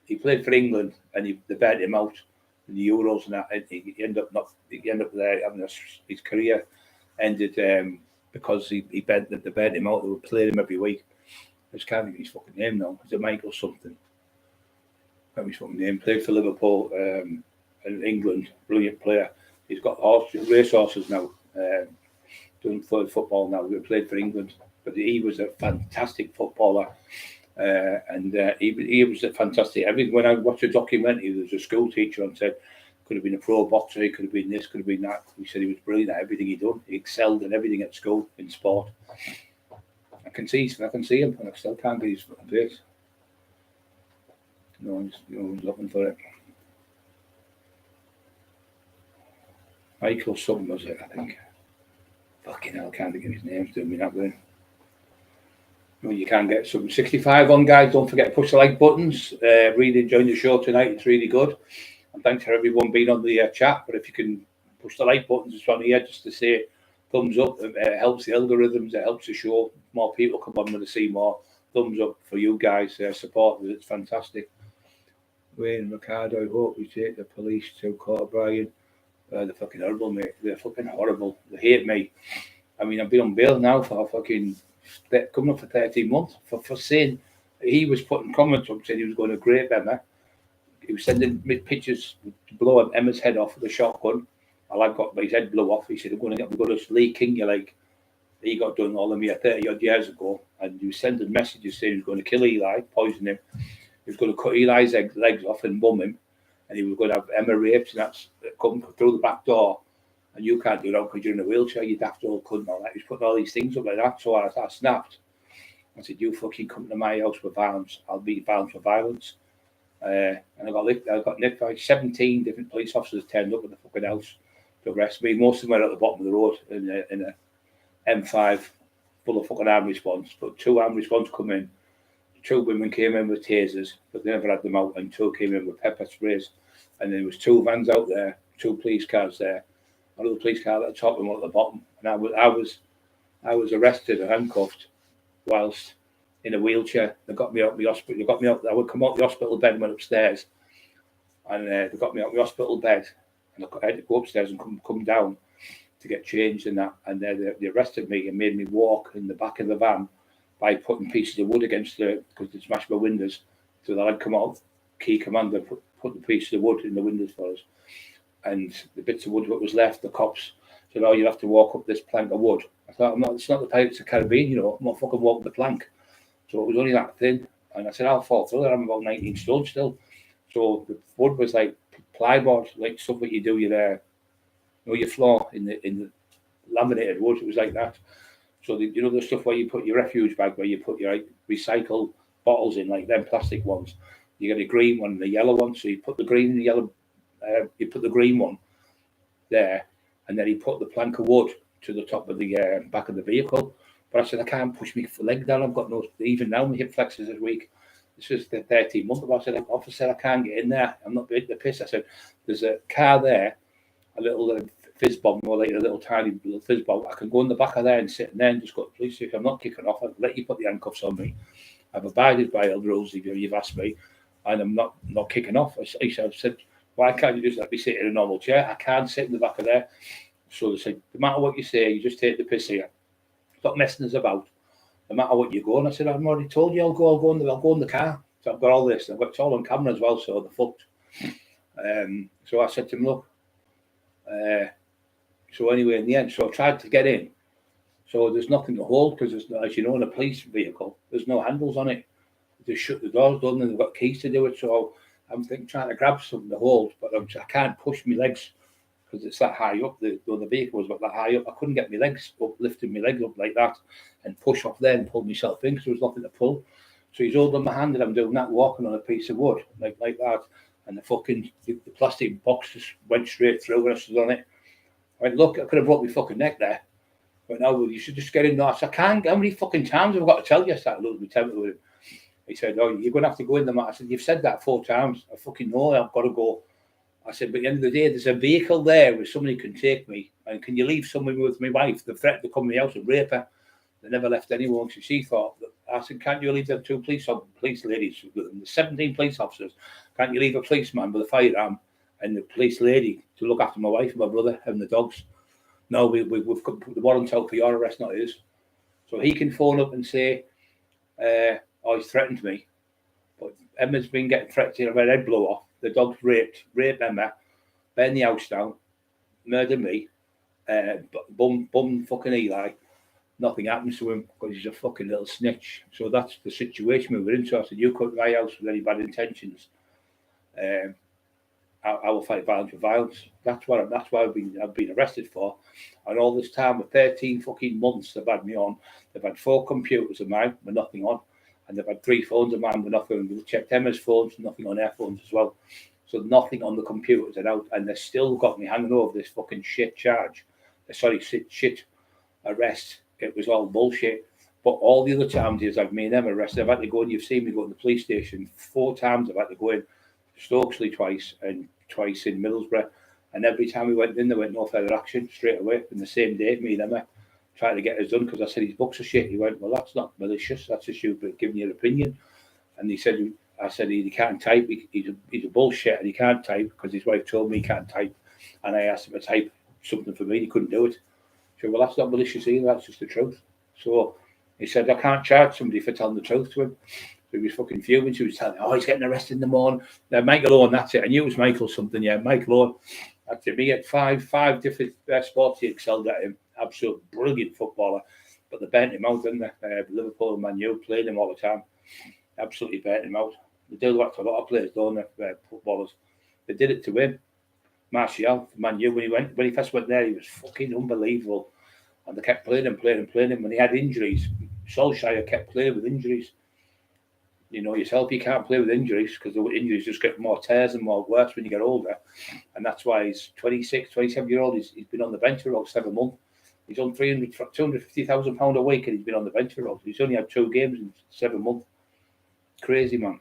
He played for England and they bet him out in the Euros and that. And he ended up there having his career ended because they bet him out. They would play him every week. I just can't think of his fucking name now. Is it Michael something? I can't think of his fucking name. Played for Liverpool and England. Brilliant player. He's got race horses now. Doing football now. He played for England, but he was a fantastic footballer. He was a fantastic. When I watched a documentary, there was a school teacher and said, could have been a pro boxer, he could have been this, could have been that. He said he was brilliant at everything he done. He excelled in everything at school, in sport. I can see him, and I still can't get his face. No one's looking for it. Michael something was it, I think. Fucking hell, I can't think of his name. It's doing me that way. Well, you can get some 65 on, guys. Don't forget to push the like buttons. Really enjoying the show tonight. It's really good. And thanks for everyone being on the chat. But if you can push the like buttons, it's on here just to say thumbs up. It helps the algorithms. It helps the show. More people come on when they see more. Thumbs up for you guys. Support it. It's fantastic. Wayne Ricardo, I hope we take the police to court, Brian. They're fucking horrible, mate. They're fucking horrible. They hate me. I mean, I've been on bail now for fucking coming up for 13 months for saying he was putting comments up saying he was going to Great Emma. He was sending me pictures to blow Emma's head off with a shotgun. My lad got his head blew off. He said, we're going to Lee King, you like. He got done all of me 30 odd years ago, and he was sending messages saying he was going to kill Eli, poison him. He was going to cut Eli's legs off and mum him, and he was going to have Emma raped, and that's come through the back door. And you can't do that because you're in a wheelchair, you daft old cunt and all that. He's putting all these things up like that. So I snapped. I said, you fucking come to my house with violence. I'll be violence for violence. And I got nicked by 17 different police officers turned up at the fucking house to arrest me. Most of them were at the bottom of the road in a M5 full of fucking armed response. But 2 armed response come in. 2 women came in with tasers, but they never had them out, and 2 came in with pepper sprays. And there was 2 vans out there, 2 police cars there, another police car at the top and one at the bottom. And I was arrested and handcuffed whilst in a wheelchair. They got me out of the hospital. They got me out. I would come out the hospital bed and went upstairs, and they got me out of the hospital bed, and I had to go upstairs and come down to get changed and that. And they arrested me and made me walk in the back of the van by putting pieces of wood against because they smashed my windows. So that I'd come out, key commander put the pieces of wood in the windows for us, and the bits of wood that was left, the cops said, "Oh, you have to walk up this plank of wood." I thought, it's not the Pirates of the Caribbean, I'm not fucking walking the plank. So it was only that thin. And I said, "I'll fall through it. I'm about 19 stone still." So the wood was like plyboard, like stuff that you do your floor in the laminated wood. It was like that. So the stuff where you put your refuge bag, where you put your recycled bottles in, like them plastic ones. You get a green one and a yellow one. So you put the green and the yellow, you put the green one there, and then you put the plank of wood to the top of the back of the vehicle. But I said, I can't push my leg down. I've got no, even now my hip flexors this week. This is the 13th month. I said, "Officer, I can't get in there. I'm not the piss." I said, "There's a car there, a little fizz bomb, or like a little tiny little fizz bomb. I can go in the back of there and sit in there and just go to the police station. I'm not kicking off. I'll let you put the handcuffs on me. I've abided by all the rules you've asked me, and I'm not kicking off." I said, "Why can't you just let me sit in a normal chair? I can't sit in the back of there." So they said, "No matter what you say, you just take the piss here. Stop messing us about. No matter what you go." And I said, "I've already told you I'll go in the car. So I've got all this. I've got it all on camera as well, so they're fucked." So I said to him, "Look." So anyway, in the end, so I tried to get in. So there's nothing to hold because there's, as you know, in a police vehicle, there's no handles on it. They shut the doors down and they've got keys to do it. So I'm trying to grab something to hold, but I can't push my legs because it's that high up. The vehicle was about that high up. I couldn't get my legs up, lifting my legs up like that and push off there and pull myself in because there was nothing to pull. So he's holding my hand and I'm doing that, walking on a piece of wood like that. And the plastic box just went straight through when I stood on it. I went, "Look, I could have broke my fucking neck there." But no, you should just get in there. I said, "I can't. How many fucking times have I got to tell you?" I started losing my temper with him. He said, "Oh, you're going to have to go in there." I said, "You've said that 4 times. I fucking know I've got to go." I said, "But at the end of the day, there's a vehicle there where somebody can take me. And can you leave someone with my wife? They threatened to come to my house and rape her. They never left anyone." So she thought, I said, "Can't you leave the 2 police ladies, the 17 police officers? Can't you leave a policeman with a firearm and the police lady to look after my wife and my brother and the dogs?" "No, we've put the warrant out for your arrest, not his." So he can phone up and say, "Oh, he's threatened me." But Emma's been getting threatened, her head blow off. The dog's raped Emma, burn the house down, murder me, bum fucking Eli. Nothing happens to him because he's a fucking little snitch. So that's the situation we were in. So I said, "You come to my house with any bad intentions, I will fight violence with violence." That's what I've been arrested for. And all this time, with 13 fucking months they've had me on. They've had 4 computers of mine with nothing on, and they've had 3 phones of mine with nothing. They've checked Emma's phones, nothing on their phones as well. So nothing on the computers and out, and they still got me hanging over this fucking shit charge. Shit arrest. It was all bullshit. But all the other times I've made them arrested, I've had to go, and you've seen me go to the police station 4 times. I've had to go in Stokesley twice and twice in Middlesbrough. And every time we went in, there went no further action straight away. In the same day, me and Emma trying to get us done because I said his books are shit. He went, "Well, that's not malicious. That's just you giving your opinion." And I said he can't type. He's a bullshit and he can't type because his wife told me he can't type. And I asked him to type something for me. He couldn't do it. She said, "Well, that's not malicious either. That's just the truth." So he said, "I can't charge somebody for telling the truth to him." So he was fucking fuming. She was telling him, "Oh, he's getting arrested in the morning." Now, Michael Owen, that's it. I knew it was Michael something, yeah. Michael Owen. That's it. We had five different sports he excelled at him. Absolute brilliant footballer. But they burnt him out, didn't they? Liverpool and Man U played him all the time. Absolutely burnt him out. They do that to a lot of players, don't they? Footballers. They did it to him. Martial, Man U, when he first went there, he was fucking unbelievable. And they kept playing him. When he had injuries, Solskjaer kept playing with injuries. You know yourself, you can't play with injuries because the injuries just get more tears and more worse when you get older. And that's why he's 26, 27-year-old. He's been on the bench for about 7 months. He's on £250,000 a week and he's been on the bench for about. He's only had 2 games in 7 months. Crazy, man.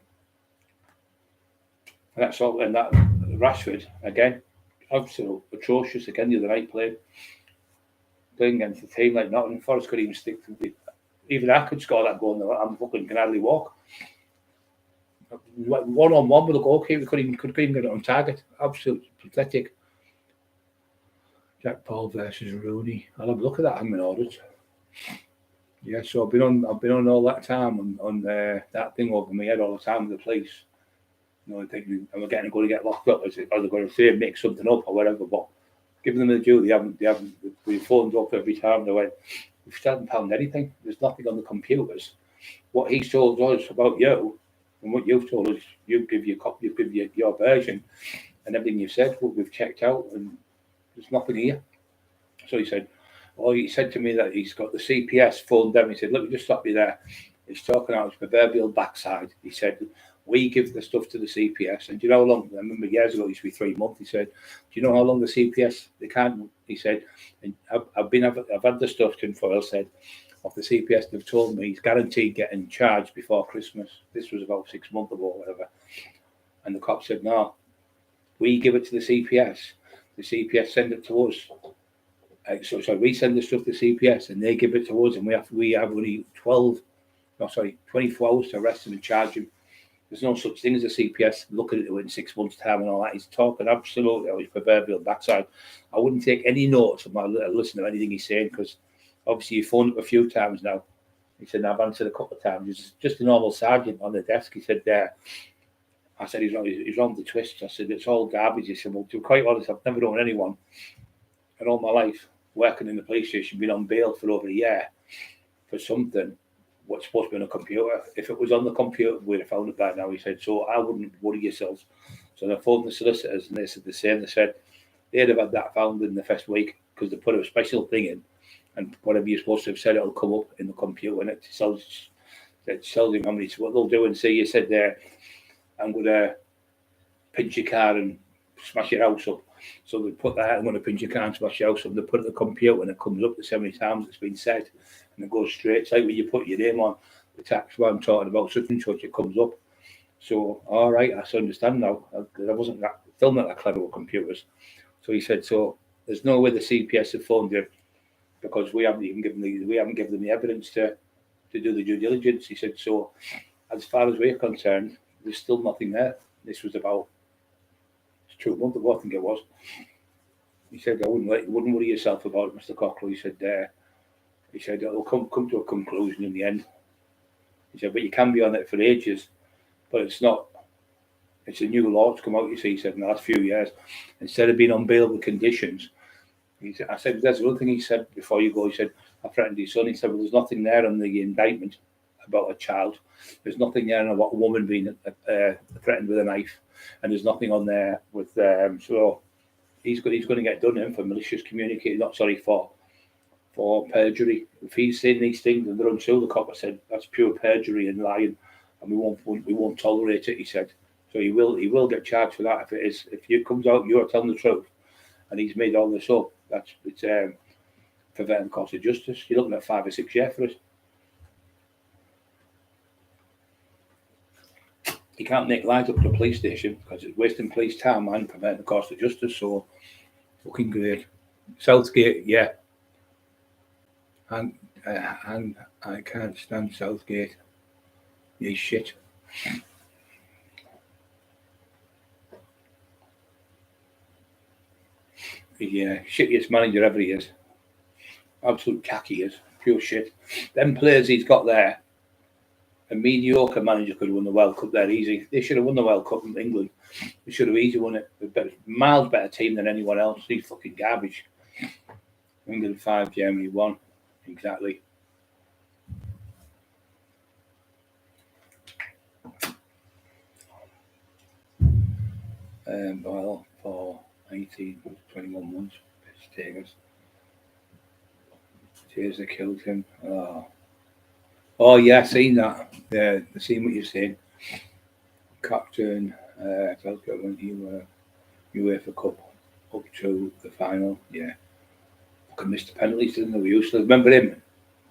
And that's all. And that Rashford, again, absolute atrocious. Again, the other night playing against a team like Nottingham Forest could even stick to the. Even I could score that goal. I'm fucking can hardly walk. 1-on-1 with the goalkeeper, couldn't even get it on target. Absolutely pathetic. Jack Paul versus Rooney. I'll have a look at that. I'm in orders. Yeah, so I've been on all that time on that thing over my head all the time with the police. You know, thinking, am I going to get locked up? Are they going to say make something up or whatever? But giving them the due, they haven't. We phoned up every time. They went, we still haven't found anything. There's nothing on the computers. What he's told us about you and what you've told us, you give your version and everything you've said. What we've checked out and there's nothing here. So he said to me that he's got the CPS phoned them. He said, "Let me just stop you there." He's talking out his proverbial backside. He said, "We give the stuff to the CPS, and do you know how long? I remember years ago it used to be 3 months." He said, "Do you know how long the CPS they can't?" He said, and "I've had the stuff." Tinfoil said, "Of the CPS, they've told me he's guaranteed getting charged before Christmas." This was about 6 months ago, or whatever. And the cop said, "No, we give it to the CPS. The CPS send it to us." So we send the stuff to CPS and they give it to us, and we have only 24 hours to arrest him and charge him. There's no such thing as a CPS looking at it in 6 months' time and all that. He's talking absolutely out his proverbial backside. I wouldn't take any notes of listen to anything he's saying because obviously you phoned up a few times now. He said, "I've answered a couple of times. It's just a normal sergeant on the desk." He said, I said, he's on the twist. I said, "It's all garbage." He said, "Well, to be quite honest, I've never known anyone in all my life working in the police station been on bail for over a year for something what's supposed to be on a computer. If it was on the computer, we'd have found it by now." He said, "So I wouldn't worry yourselves." So they phoned the solicitors and they said the same. They said they'd have had that found in the first week because they put a special thing in and whatever you're supposed to have said, it'll come up in the computer and it tells him how many. So what they'll do and say, you said there, "I'm going to pinch your car and smash your house up." So they put that, "I'm going to pinch your car and smash your house up." They put it in the computer and it comes up to so many times it's been said and it goes straight. It's like when you put your name on the tax what I'm talking about, such and such, it comes up. So, all right, I understand now. I wasn't still not that clever with computers. So he said, "So there's no way the CPS have phoned you because we haven't given them the evidence to do the due diligence." He said, "So as far as we're concerned, there's still nothing there." This was about 2 months ago, I think it was. He said, "I wouldn't worry yourself about it, Mr. Cockerill." He said it'll come to a conclusion in the end. He said, "But you can be on it for ages, but it's not. It's a new law to come out." You see, he said, in the last few years, instead of being on bail with conditions. I said, "There's one thing." He said, "Before you go," he said, "I threatened his son." He said, "Well, there's nothing there on the indictment about a child. There's nothing there about a woman being threatened with a knife, and there's nothing on there with so he's going to get done in for malicious communication. Not sorry for perjury. If he's saying these things and they're untrue," the cop said, "that's pure perjury and lying, and we won't tolerate it." He said, "So he will get charged for that if it comes out you're telling the truth, and he's made all this up. It's preventing the course of justice. You're looking at 5 or 6 years for it." You can't make lines up to a police station because it's wasting police time and preventing the course of justice. So, fucking great. Southgate, yeah. And I can't stand Southgate. He's shit. Yeah, shittiest manager ever he is. Absolute cacky is. Pure shit. Them players he's got there, a mediocre manager could have won the World Cup there easy. They should have won the World Cup in England. They should have easily won it. They're miles better team than anyone else. He's fucking garbage. England 5, Germany 1. Exactly. Well, for 18, 21 months. Piss takers. Tears that killed him. Oh. Oh yeah, I seen that. Yeah, I seen what you're saying. Captain, when UEFA Cup up to the final. Yeah, fucking missed the penalties, didn't they? We used to remember him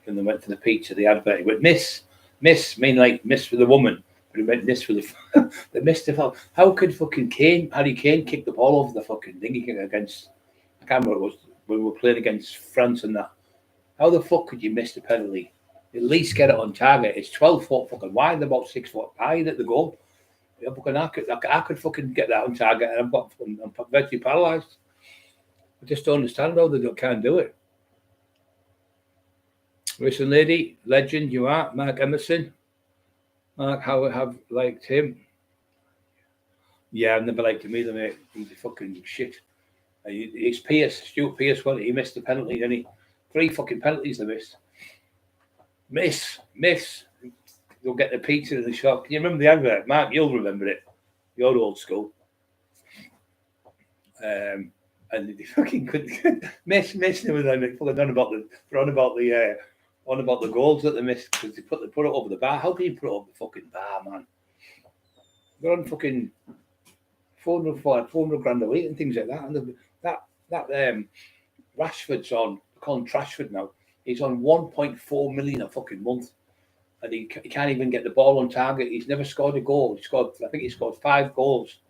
when they went to the pizza. The advert, he went miss, mean like miss for the woman, but he went miss for the. They missed the foul. How could fucking Harry Kane, kick the ball over the fucking thing against? I can't remember what it was when we were playing against France and that. How the fuck could you miss the penalty? At least get it on target. It's 12 foot fucking wide, about 6 foot high at the goal. Yeah, fucking I could fucking get that on target, and I'm virtually paralysed. I just don't understand how they can't do it. Listen, lady, legend you are, Mark Emerson. Mark, how I have liked him. Yeah, I've never liked him either, mate. He's a fucking shit. It's Pierce, Stuart Pierce, wasn't he? He missed the penalty, and he 3 fucking penalties they missed. Miss. They'll get the pizza in the shop. Can you remember the advert? Mark, you'll remember it. You're old school. And they fucking couldn't miss. They were fucking on about the goals that they missed because they put it over the bar. How can you put it over the fucking bar, man? They're on fucking 400 grand a week and things like that. And that Rashford's on. They call him Trashford now. He's on 1.4 million a fucking month, and he can't even get the ball on target. He's never scored a goal. I think he scored 5 goals,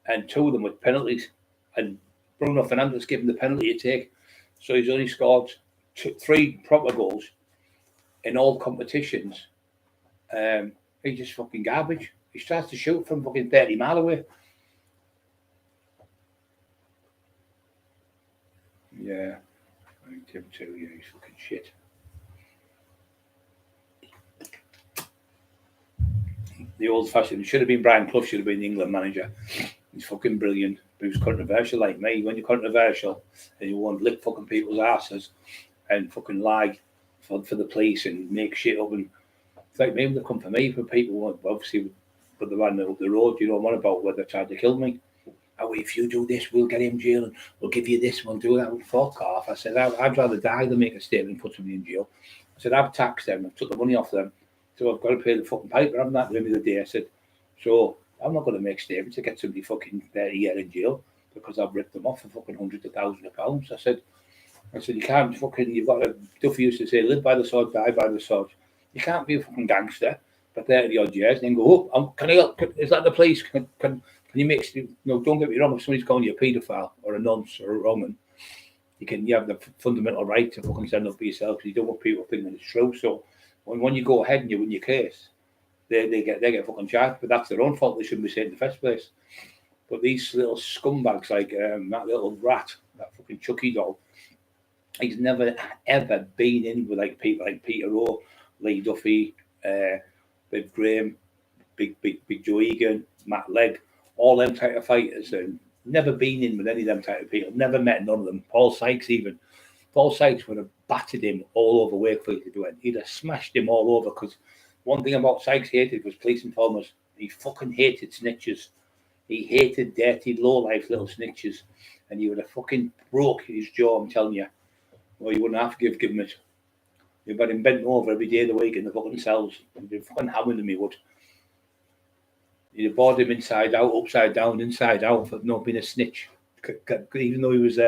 and 2 of them with penalties. And Bruno Fernandes gave him the penalty to take, so he's only scored 3 proper goals in all competitions. He's just fucking garbage. He starts to shoot from fucking 30 miles away. Yeah, I think him too. Yeah, he's fucking shit. The old-fashioned should have been Brian Clough. Should have been the England manager. He's fucking brilliant, but he was controversial like me. When you're controversial and you want to lick fucking people's asses and fucking lie for the police and make shit up, and it's like maybe they come for me for people obviously, but they ran up the road. You know what about where they tried to kill me. Oh, if you do this, we'll get him in jail and we'll give you this, we'll do that. Well, fuck off. I said, I'd rather die than make a statement and put somebody in jail. I said, I've taxed them, I've took the money off them, so I've got to pay the fucking piper. I haven't that at the end of the day. I said, so I'm not going to make statements to get somebody fucking 30 years in jail because I've ripped them off for fucking hundreds of thousands of pounds. I said, you can't fucking, you've got to, Duffy used to say, live by the sword, die by the sword. You can't be a fucking gangster for 30 odd years and then go, is that the police? Can you make, don't get me wrong, if somebody's calling you a paedophile or a nonce or a wrong'un, you have the fundamental right to fucking stand up for yourself because you don't want people thinking it's true. So when you go ahead and you win your case, they get fucking charged, but that's their own fault. They shouldn't be saying in the first place. But these little scumbags like that little rat, that fucking Chucky doll, he's never ever been in with like people like Peter O, Lee Duffy, Big Graham, Big Joe Egan, Matt Legg, all them type of fighters, and never been in with any of them type of people. Never met none of them. Paul Sykes even. Paul Sykes would have battered him all over Wakefield if he went. He'd have smashed him all over because one thing about Sykes hated was police informers. He fucking hated snitches. He hated dirty, low-life little snitches. And he would have fucking broke his jaw, I'm telling you. Well, you wouldn't have to give him it. You'd have him bent over every day of the week in the fucking cells. He'd be fucking hammering him, he would. You'd have bored him inside out, upside down, inside out for not being a snitch. Even though he was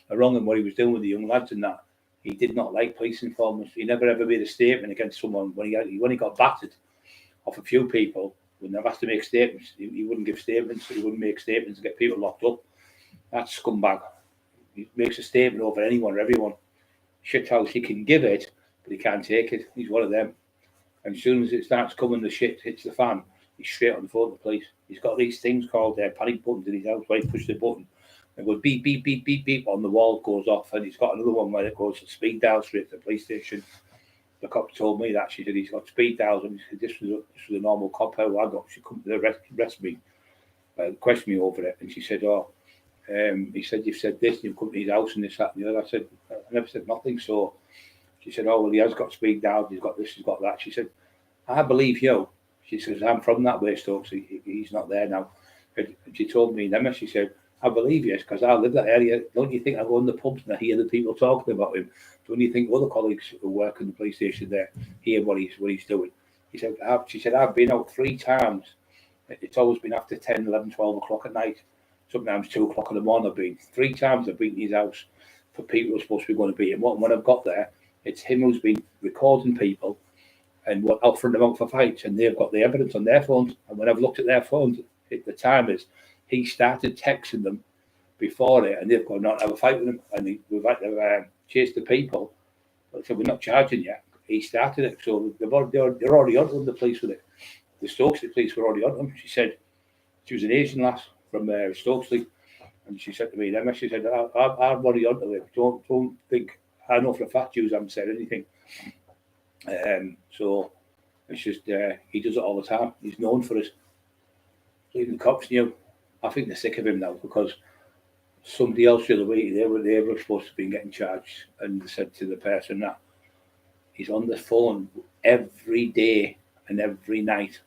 wrong in what he was doing with the young lads and that, he did not like police informers. He never ever made a statement against someone when he got battered off a few people. He never has to make statements. He wouldn't give statements. He wouldn't make statements to get people locked up. That's scumbag. He makes a statement over anyone or everyone. Shithouse, he can give it, but he can't take it. He's one of them. And as soon as it starts coming, the shit hits the fan, he's straight on the phone to the police. He's got these things called panic buttons in his house where he pushes the button. It goes beep, beep, beep, beep, beep on the wall, goes off, and he's got another one where it goes to speed dial straight to the police station. The cop told me that. She said he's got speed dials, and this was a normal cop who I got. She come to arrest me, question me over it, and she said, he said, you've said this, you've come to his house and this, that, and the other. I said, I never said nothing. So she said, oh, well, he has got speed dials, he's got this, he's got that. She said, I believe you. She says, I'm from that way, Stokes. He's not there now. And she told me, she said, I believe you, because I live that area. Don't you think I go in the pubs and I hear the people talking about him? Don't you think other colleagues who work in the police station there hear what he's doing? She said, I've been out 3 times. It's always been after 10, 11, 12 o'clock at night. Sometimes 2 o'clock in the morning. I've been 3 times. I've been in his house for people who are supposed to be going to beat him up. And when I've got there, it's him who's been recording people and what offering them out for fights, and they've got the evidence on their phones. And when I've looked at their phones, the time is he started texting them before it, and they've gone not have a fight with him, and we've had to chase the people. But so we're not charging yet. He started it, so they're already on the police with it. The Stokesley police were already on them. She said she was an Asian lass from Stokesley, and she said to me, "Emma," she said, "I'm already on to it. Don't think I know for a fact you haven't said anything." So it's just he does it all the time. He's known for it. So even the cops knew. I think they're sick of him now because somebody else the other week they were supposed to be getting charged, and they said to the person that he's on the phone every day and every night,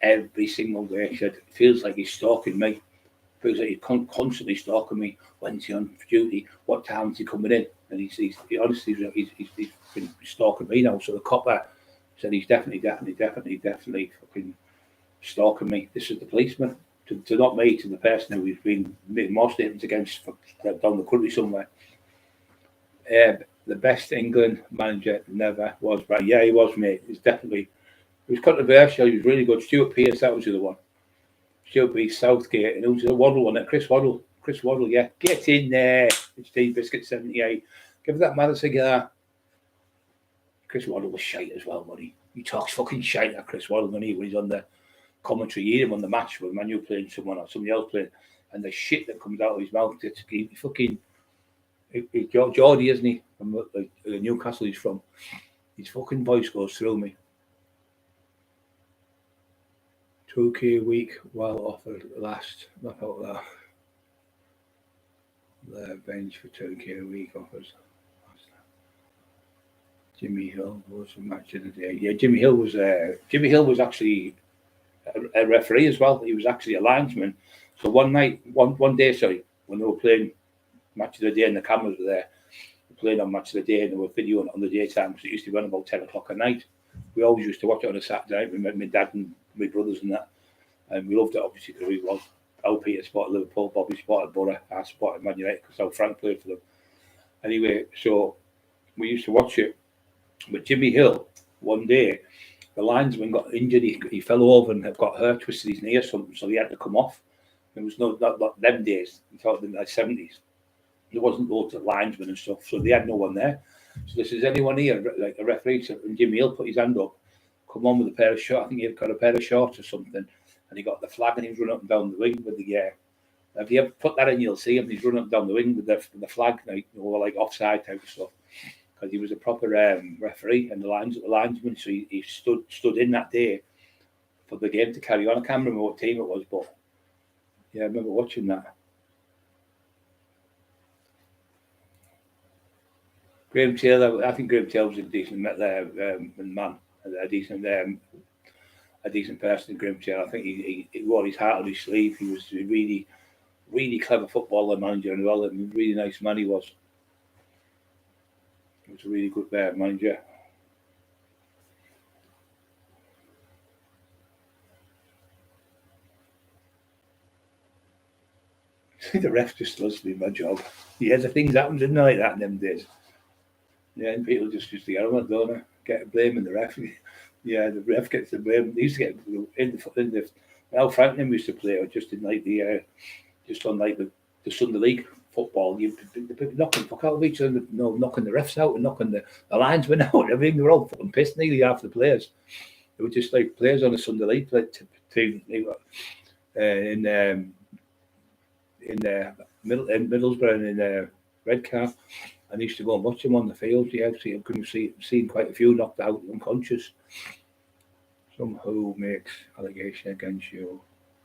every single day. He said it feels like he's stalking me. Feels like he's constantly stalking me. When's he on duty? What time's he coming in? And he's honestly he's been stalking me now. So the copper said he's definitely fucking stalking me. This is the policeman. To not me, to the person who he's been making more statements against down the country somewhere. The best England manager never was, but yeah, he was, mate. It was controversial. He was really good. Stuart Pearce, that was the other one. Stuart Pearce, Southgate, and it was the Waddle one. Chris Waddle, yeah, get in there. It's Steve Biscuit 78. Give that man a cigar. Chris Waddle was shite as well, buddy. He talks fucking shite at Chris Waddle when he's on the commentary. You hear him on the match with Manu playing someone or somebody else playing, and the shit that comes out of his mouth, he's fucking Geordie, isn't he? From Newcastle he's from. His fucking voice goes through me. 2K a week while offered last. Not out there. The bench for 2K a week offers. Jimmy Hill was a match of the day. Yeah, Jimmy Hill was actually a referee as well. He was actually a linesman. So one day, when they were playing match of the day and the cameras were there, they were playing on match of the day and they were videoing on the daytime because it used to run about 10 o'clock at night. We always used to watch it on a Saturday night with my dad and my brothers and that. And we loved it obviously because we was Peter supported Liverpool, Bobby supported Borough, I supported Man United because Frank played for them. Anyway, so we used to watch it. But Jimmy Hill, one day, the linesman got injured. He fell over and got hurt, twisted his knee or something, so he had to come off. There was not them days. We talked in the 70s. There wasn't loads of linesmen and stuff, so they had no one there. So this is anyone here, like a referee, and Jimmy Hill put his hand up, come on with a pair of shorts. I think he had got a pair of shorts or something, and he got the flag and he was running up and down the wing with the if you ever put that in, you'll see him. He's running up and down the wing with the flag, like offside type of stuff. Because he was a proper referee and the linesman, so he stood in that day for the game to carry on. I can't remember what team it was, but yeah, I remember watching that. Graham Taylor, I think Graham Taylor was a decent man, a decent person. Graham Taylor, I think he wore his heart on his sleeve. He was a really, really clever footballer manager and well, a really nice man he was. He was a really good manager. The ref just loves me my job. Yeah, the things happen, didn't they, like that in them days? Yeah, and people just used to get on it, don't they? Get blame in the ref. Yeah, the ref gets the blame. They used to get in the Al Franklin used to play, or just in like just on like the Sunday League football. You'd be knocking the fuck out of each other, knocking the refs out and knocking the linesmen out and everything. They were all fucking pissed, nearly half the players. They were just like players on a Sunday League team in Middlesbrough and in Redcar. I used to go and watch them on the field. Yeah, I could have seen quite a few knocked out unconscious. Some who makes allegation against you,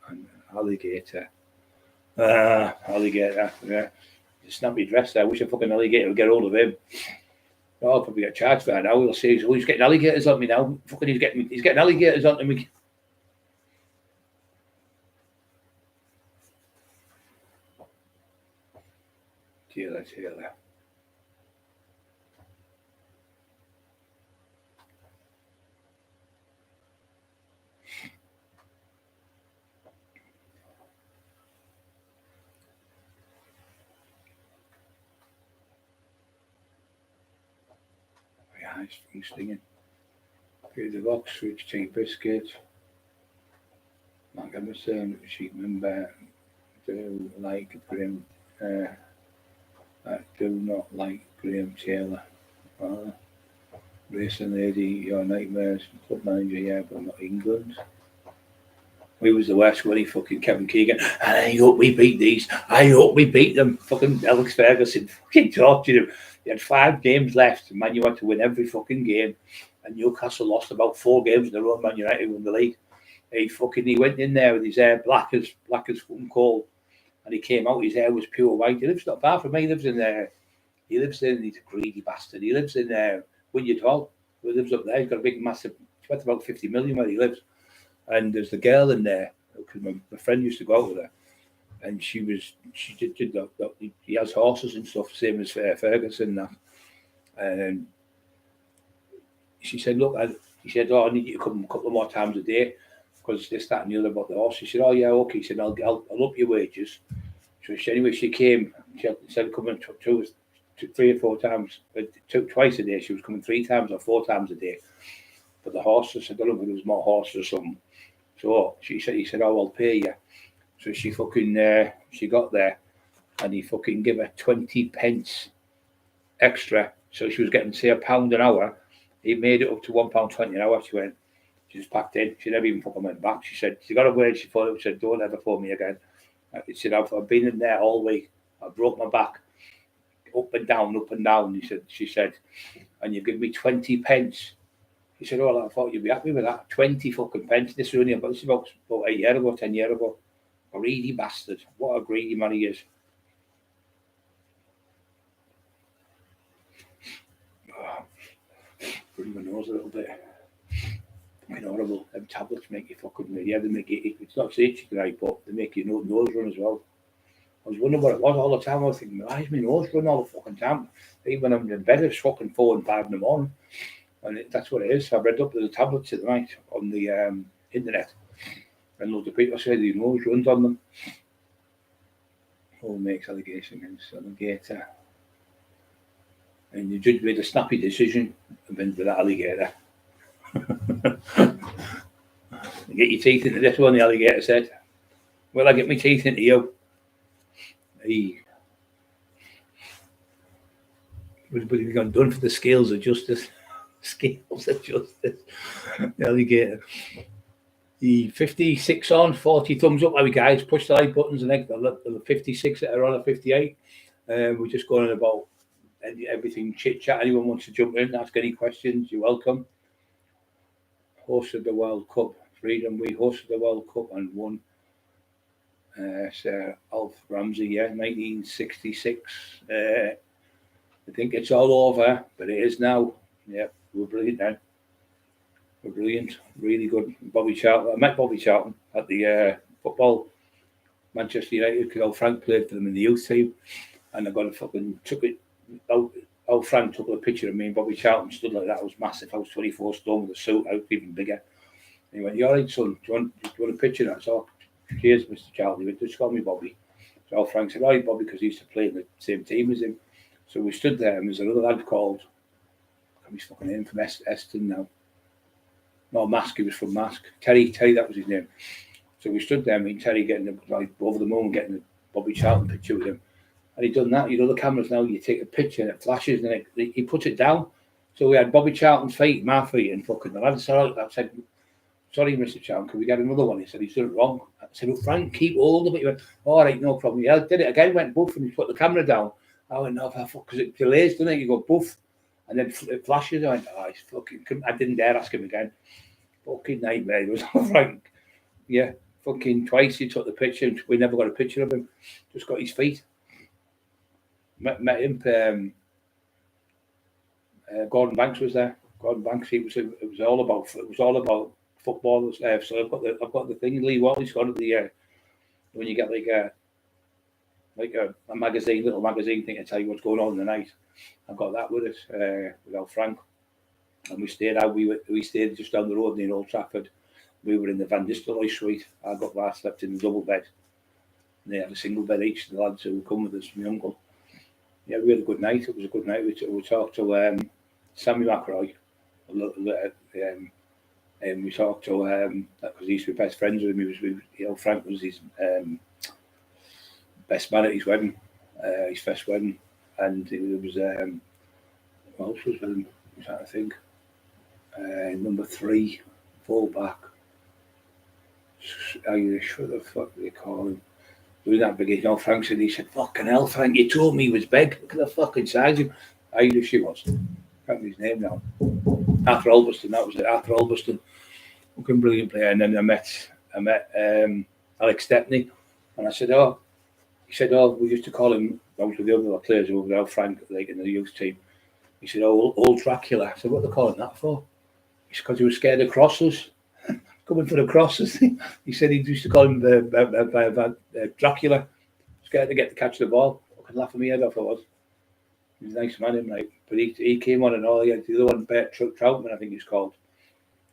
an alligator. Alligator, yeah. Snappy dress there. I wish a fucking alligator would get hold of him. Oh, I'll probably get charged for that now. We'll say, he's getting alligators on me now. Fucking he's getting alligators onto me. Taylor. Yeah, he's stinging. Here's the Oxford tea biscuits. Like I was saying, she remember do like Graham. I do not like Graham Taylor. Racing lady, your nightmares, club manager, yeah, but not England. We was the worst when he fucking Kevin Keegan. And I hope we beat these. I hope we beat them. Fucking Alex Ferguson fucking tortured him. He had 5 games left. Man, you had to win every fucking game. And Newcastle lost about 4 games in a row. Man United won the league. He went in there with his hair black as fucking coal. And he came out, his hair was pure white. He lives not far from me. He lives in there. He's a greedy bastard. He lives in Wynyard Hall. He lives up there. He's got a big, massive, it's worth about 50 million where he lives. And there's the girl in there, because my friend used to go out with her. And she did that. He has horses and stuff, same as Ferguson. That. And she said, look, I need you to come a couple of more times a day, because this, that, and the other about the horse. She said, oh, yeah, okay. He said, I'll up your wages. So anyway, she came, instead of coming 3 or 4 times, twice a day, she was coming 3 times or 4 times a day. But the horses, I don't know if there was more horses or something. So he said, oh, I'll pay you. So she fucking, she got there, and he fucking gave her 20 pence extra. So she was getting, say, £1 an hour. He made it up to £1.20 an hour. She just packed in. She never even fucking went back. She said, she got away. She thought it said, don't ever phone me again. He said, I've been in there all week. I broke my back. Up and down. She said, and you give me 20 pence. He said, oh, I thought you'd be happy with that. 20 fucking pence. This is about 8 years ago, 10 years ago. A greedy bastard. What a greedy man he is. Running my nose a little bit. Fucking horrible. Them tablets make you fucking, yeah, they make you, it's not itchy tonight, but they make your nose run as well. I was wondering what it was all the time. I was thinking, why is my nose run all the fucking time? Even when I'm in bed, it's fucking 4 and 5 in the morning. And that's what it is. I've read up the tablets tonight on the internet. And loads of people say the nose runs on them. Who makes allegation against alligator? And the judge made a snappy decision against that alligator. Get your teeth into this one, the alligator said. Well, I get my teeth into you. But he got done for the scales of justice. Scales of justice. The alligator. The 56 on, 40 thumbs up. How we guys push the like buttons and the 56 that are on a 58. We're just going about everything chit chat. Anyone wants to jump in, ask any questions, you're welcome. Hosted the World Cup. Freedom, we hosted the World Cup and won. Sir Alf Ramsey, 1966. I think it's all over, but it is now. Yeah, we're brilliant now. We're brilliant, really good. Bobby Charlton. I met Bobby Charlton at the football, Manchester United, because old Frank played for them in the youth team, and I got a fucking took it. Old Frank took a picture of me and Bobby Charlton stood like that. I was massive. I was 24 stone with a suit out, even bigger. And he went, "You all right, son? Do you want a picture?" And I said, "Cheers, Mr. Charlton." He went, "Just call me Bobby." So old Frank said, "All right, Bobby," because he used to play in the same team as him. So we stood there, and there's another lad called, he's fucking name from Eston now. No, Mask, he was from Mask. Terry, that was his name. So we stood there, me and Terry getting over the moon, getting the Bobby Charlton picture with him. And he'd done that. The cameras now, you take a picture and it flashes and he puts it down. So we had Bobby Charlton's feet, my feet, and fucking the lad said, "Sorry, Mr. Charlton, can we get another one?" He said, "He's done it wrong." I said, "Well, Frank, keep hold of it." He went, "All right, no problem." Yeah, did it again, went boof, and he put the camera down. I went, "No, because it delays, doesn't it? You go boof, and then it flashes." I went, "Oh, he's fucking," I didn't dare ask him again. Fucking nightmare. It was Frank. Yeah, fucking twice he took the picture, and we never got a picture of him. Just got his feet. Met him. Gordon Banks was there. Gordon Banks. It was all about football. So I've got the thing. Lee Wallace got it. When you get like like a magazine, little magazine thing to tell you what's going on in the night. I got that with us, with Al Frank. And we stayed out. We stayed just down the road near Old Trafford. We were in the Van Nistelrooy suite. I slept in the double bed. And they had a single bed each. The lads who would come with us, my uncle. Yeah, we had a good night. It was a good night. We talked to Sammy McRoy. And we talked to because he used to be best friends with him. Frank was his best man at his wedding, his first wedding, and it was what else was with him? I'm trying to think. Number 3, fullback. Irish, what the fuck do they call him? Doing that big, Frank said, he said, fucking hell, Frank, you told me he was big. Look at the fucking size of him. Irish he was. I can't remember his name now. Arthur Alberston, that was it. Arthur Alberston. Fucking brilliant player. And then I met Alex Stepney, and I said, he said, we used to call him, I was with the other players over there, Frank, like in the youth team. He said, old Dracula. I said, what are they calling that for? He said, because he was scared of crosses. Coming for the crosses. He said he used to call him Dracula. Scared to get to catch the ball. Fucking laughing my head off I was. He was a nice man, him, like. But he came on and all. He had the other one, Bert Troutman, I think he's called.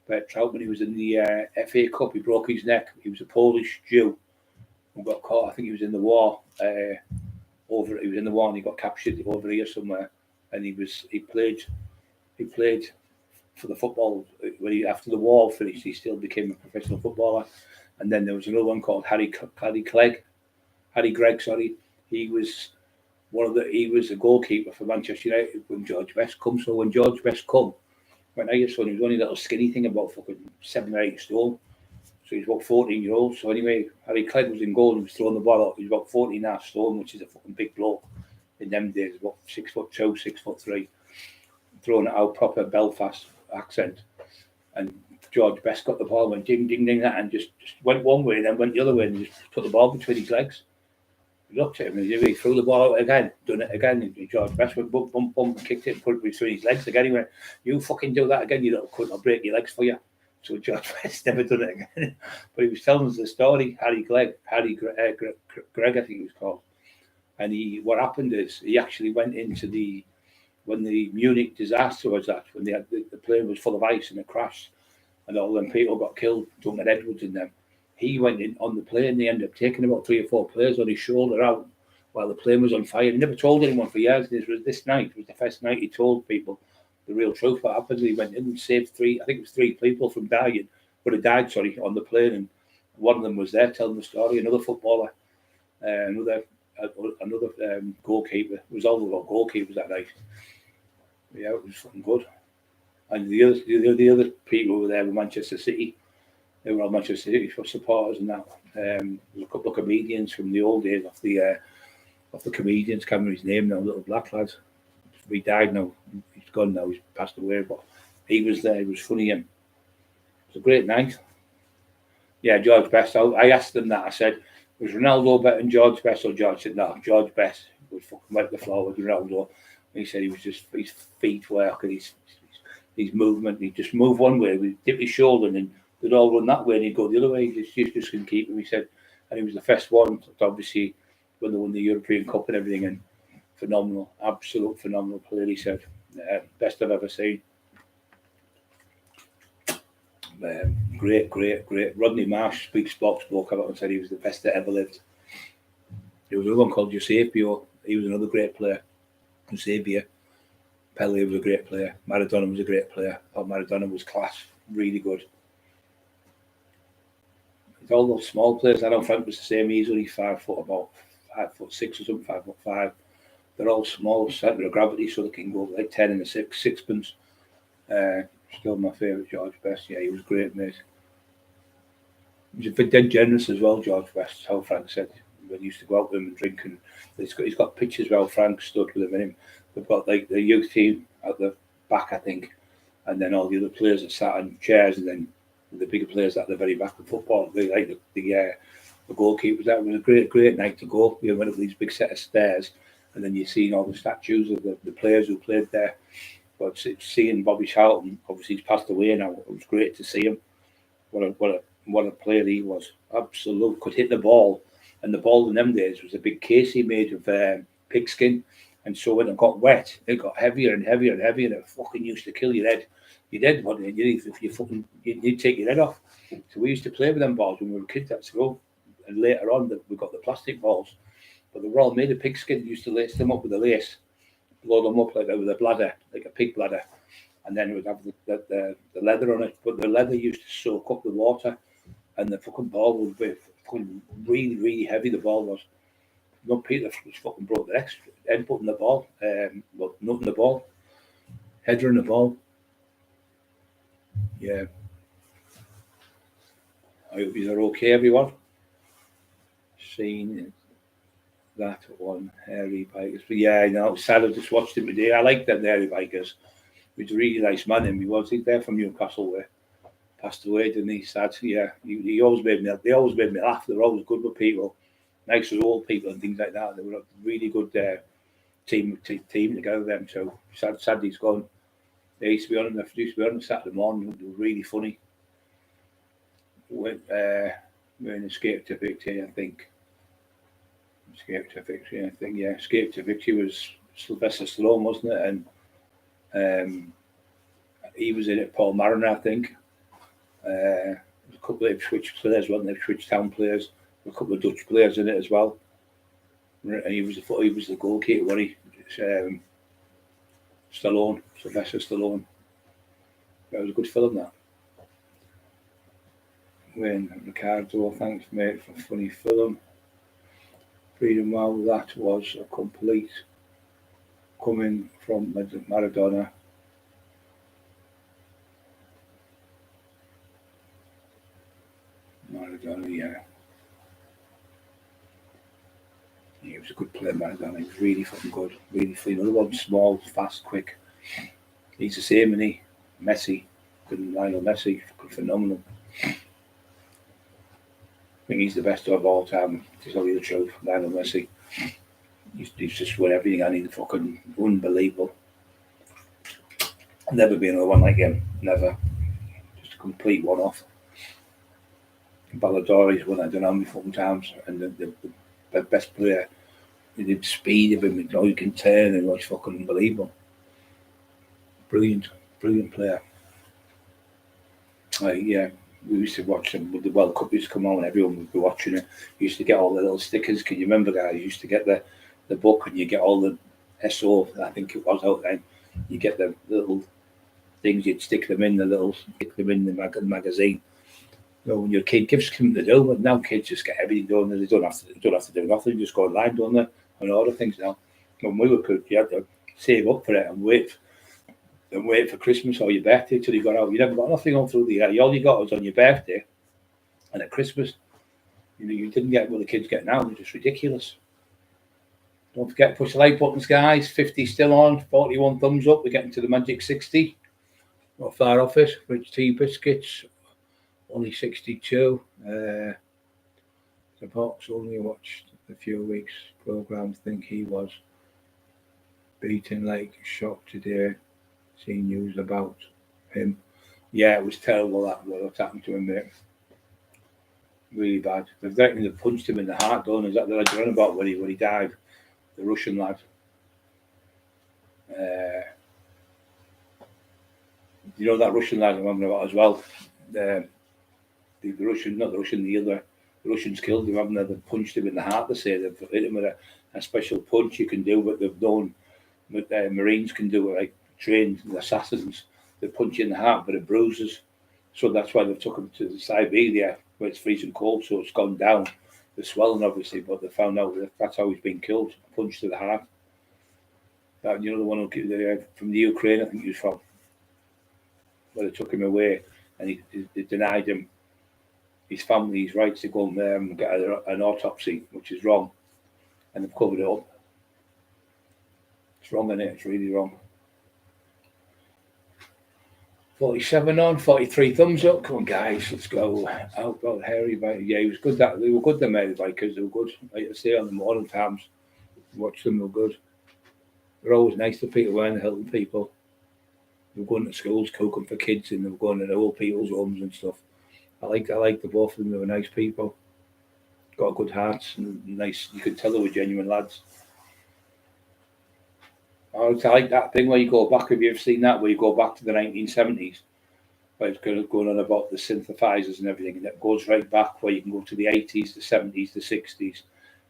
Bert Troutman, he was in the FA Cup. He broke his neck. He was a Polish Jew who got caught. I think he was in the war. He was in the war and he got captured over here somewhere. And he played for the football after the war finished. He still became a professional footballer. And then there was another one called Harry Gregg. He was a goalkeeper for Manchester United when George Best come. So when George Best come, when I saw him, he was only a little skinny thing, about fucking 7 or 8 stone. So he's about 14-year-old. So anyway, Harry Clegg was in goal and was throwing the ball out. He was about 14.5 stone, which is a fucking big bloke in them days. About 6'2", 6'3", throwing it out proper Belfast accent. And George Best got the ball, went ding, ding, ding, that, and just went one way and then went the other way and just put the ball between his legs. He looked at him and he threw the ball out again, done it again. And George Best went bump, bump, bump, and kicked it and put it between his legs again. He went, you fucking do that again, you little cunt, I'll break your legs for you. So George Best never done it again. But he was telling us the story, Harry Gregg, I think he was called. And what happened is he actually went into when the Munich disaster was that, when the plane was full of ice and it crashed and all them people got killed, Duncan Edwards and them. He went in on the plane. They ended up taking about 3 or 4 players on his shoulder out while the plane was on fire. He never told anyone for years. This night was the first night he told people the real truth. What happened? He went in and saved 3 people from dying, but he died, on the plane. And one of them was there telling the story. Another footballer, another goalkeeper. It was all about goalkeepers that night. Yeah, it was fucking good. And the other people were there were Manchester City. They were all Manchester City for supporters and that. There was a couple of comedians from the old days of the comedians. Can't remember his name now. Little black lad. He died now. He's gone now. He's passed away. But he was there. He was funny. And it was a great night. Yeah, George Best. I asked them that. I said, was Ronaldo better than George Best? Or George said, no, George Best was fucking wipe the floor with Ronaldo. And he said he was just his feet work and his movement. He'd just move one way, he'd dip his shoulder, and then they'd all run that way, and he'd go the other way. He just couldn't keep him. He said, and he was the first one, obviously, when they won the European Cup and everything. And phenomenal, absolute phenomenal player. He said, best I've ever seen. Great. Rodney Marsh, big sports bloke, came out and said he was the best that ever lived. There was another one called Eusebio. He was another great player. Eusebio. Pele was a great player. Maradona was a great player. I thought Maradona was class, really good. It's all those small players. I know Frank was the same. He's only 5 foot, about 5'6" or something, 5'5". They're all small, centre of gravity, so they can go like 10 and a sixpence. Still my favourite, George Best. Yeah, he was great, mate. He was a bit dead generous as well, George Best, how Frank said. When he used to go out with him and drink, and he's got pictures where Frank stood with him and him. They've got like the youth team at the back, I think, and then all the other players that sat on chairs, and then the bigger players at the very back of football. They like the goalkeepers. That was a great night to go. We went up these big set of stairs, and then you're seeing all the statues of the players who played there. But seeing Bobby Charlton, obviously he's passed away now. It was great to see him. What a player he was. Absolute, could hit the ball And the ball in them days was a big casey made of pigskin. And so when it got wet, it got heavier and heavier and heavier, and it fucking used to kill your head. Your head, what if you fucking you'd take your head off. So we used to play with them balls when we were kids at school. And later on, we got the plastic balls, but they were all made of pigskin. We used to lace them up with a lace, blow them up like with a bladder, like a pig bladder, and then it would have the leather on it. But the leather used to soak up the water, and the fucking ball would be fucking really, really heavy. The ball was. No, Peter fucking broke the head putting the ball, well, not in the ball, header in the ball. Yeah. I hope you're okay, everyone. Seen that one, hairy bikers. But yeah, you know, sad I just watched him today. I like them hairy bikers. He was a really nice man, and he was. They're from Newcastle, where passed away, didn't he? Sad. Yeah, he always made me. They always made me laugh. They were always good with people, nice with old people and things like that. They were a really good team together. Them. So sad he's gone. They used to be on. They used to be on Saturday morning. They were really funny. Went when Escape to Victory, I think. Escape to Victory, I think. Yeah, Escape to Victory was Sylvester Stallone, wasn't it? And he was in it. Paul Mariner, I think. A couple of Ipswich players, wasn't there? Ipswich Town players. A couple of Dutch players in it as well. And he was the goalkeeper, wasn't he? Stallone, Sylvester Stallone. That was a good film, that. When Ricardo, thanks mate for a funny film. Freedom, well, that was a complete coming from Maradona. Maradona, yeah. He was a good player, Maradona. He was really fucking good. Really funny. Another one, small, fast, quick. He's the same, isn't he? Messi. Lionel Messi. Phenomenal. I think he's the best of all time. To tell you the truth, Lionel Messi. He's just won everything. I need fucking unbelievable. Never be another one like him. Never. Just a complete one-off. Ballador, he's won I don't know how many fucking times, and the best player. The speed of him, he can turn, and it's fucking unbelievable. Brilliant player. Yeah. We used to watch them with the World Cup used to come on and everyone would be watching it. We used to get all the little stickers. Can you remember, guys? You used to get the book and you get all the SO, I think it was out then. You get the little things, you'd stick them in the magazine. You know, when you're a kid, gives something to do, but now kids just get everything done. They don't have to do nothing, just go online, don't they? And all the things now. When we were kids, you had to save up for it and wait for Christmas or your birthday till you got out. You never got nothing on through the year. All you got was on your birthday and at Christmas. You know, you didn't get what the kids get now. They're just ridiculous. Don't forget to push the like buttons, guys. 50 still on, 41 thumbs up. We're getting to the magic 60. Not far off it. Rich tea biscuits, only 62. The box only watched a few weeks program. Think he was beaten like shocked today. Seen news about him. Yeah, it was terrible what happened to him, mate. Really bad. They punched him in the heart, don't they? Is that the lad you're on about when he died? The Russian lad. You know that Russian lad I'm talking about as well. The Russian, not the Russian, the other. The Russians killed him, haven't they? They punched him in the heart. They say they've hit him with a special punch you can do, but they've known Marines can do it, like trained assassins. They punch you in the heart, but it bruises. So that's why they've took him to Siberia, where it's freezing cold, so it's gone down. The swelling, obviously, but they found out that's how he's been killed. Punched to the heart. That, you know, the one who from the Ukraine, I think he was from, where they took him away and they denied him his family's rights to go there and get an autopsy, which is wrong, and they've covered it up. It's wrong, isn't it? It's really wrong. 47 on, 43 thumbs up. Come on, guys, let's go. Out about hairy bike. Yeah, he was good. They were good, the hairy bikers. They were good. Like I say, on the morning times, watch them. They were good. They're always nice to people, weren't they? Helping people. They were going to schools, cooking for kids, and they were going to old people's homes and stuff. I liked the both of them. They were nice people. got a good heart and nice. You could tell they were genuine lads. I like that thing where you go back. Have you ever seen that? Where you go back to the 1970s, where it's going on about the synthesizers and everything, and it goes right back where you can go to the 80s, the 70s, the 60s.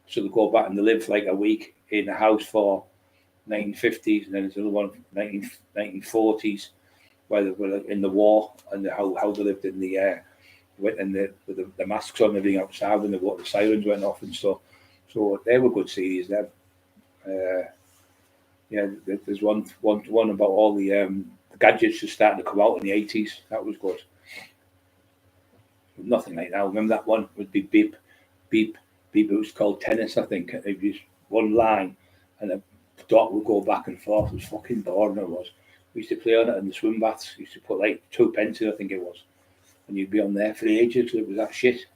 So they go back and they live like a week in a house for 1950s, and then there's another one 1940s where they were in the war and how they lived in the air, and with the masks on and everything outside when the sirens went off and stuff. So they were good series then. Yeah, there's one about all the gadgets just starting to come out in the 80s. That was good. Nothing like now. Remember that one would be beep, beep, beep. It was called tennis, I think. It was one line, and the dot would go back and forth. It was fucking boring. It was. We used to play on it in the swim baths. We used to put like 2 pence in, I think it was, and you'd be on there for ages. It was that shit.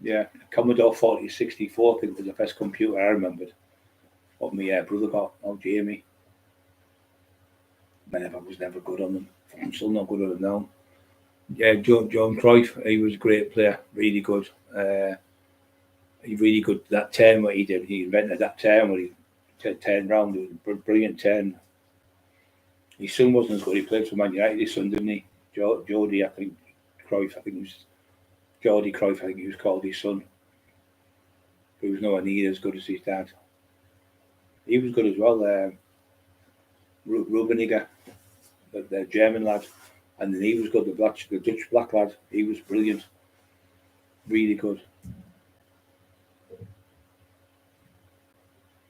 Yeah, Commodore 4064, I think, was the first computer I remembered. What my brother got, Jamie. I was never good on them. I'm still not good on them now. Yeah, John Cruyff, he was a great player, really good. He really good. That turn what he did, he invented that turn where he turned round. It was a brilliant turn. His son wasn't as good. He played for Man United, his son, didn't he? Jody, I think, Cruyff, I think it was Jordy Cruyff, I think he was called, his son. But he was nowhere near as good as his dad. He was good as well. Rubeniger, the German lad, and then he was good. The Dutch black lad, he was brilliant, really good.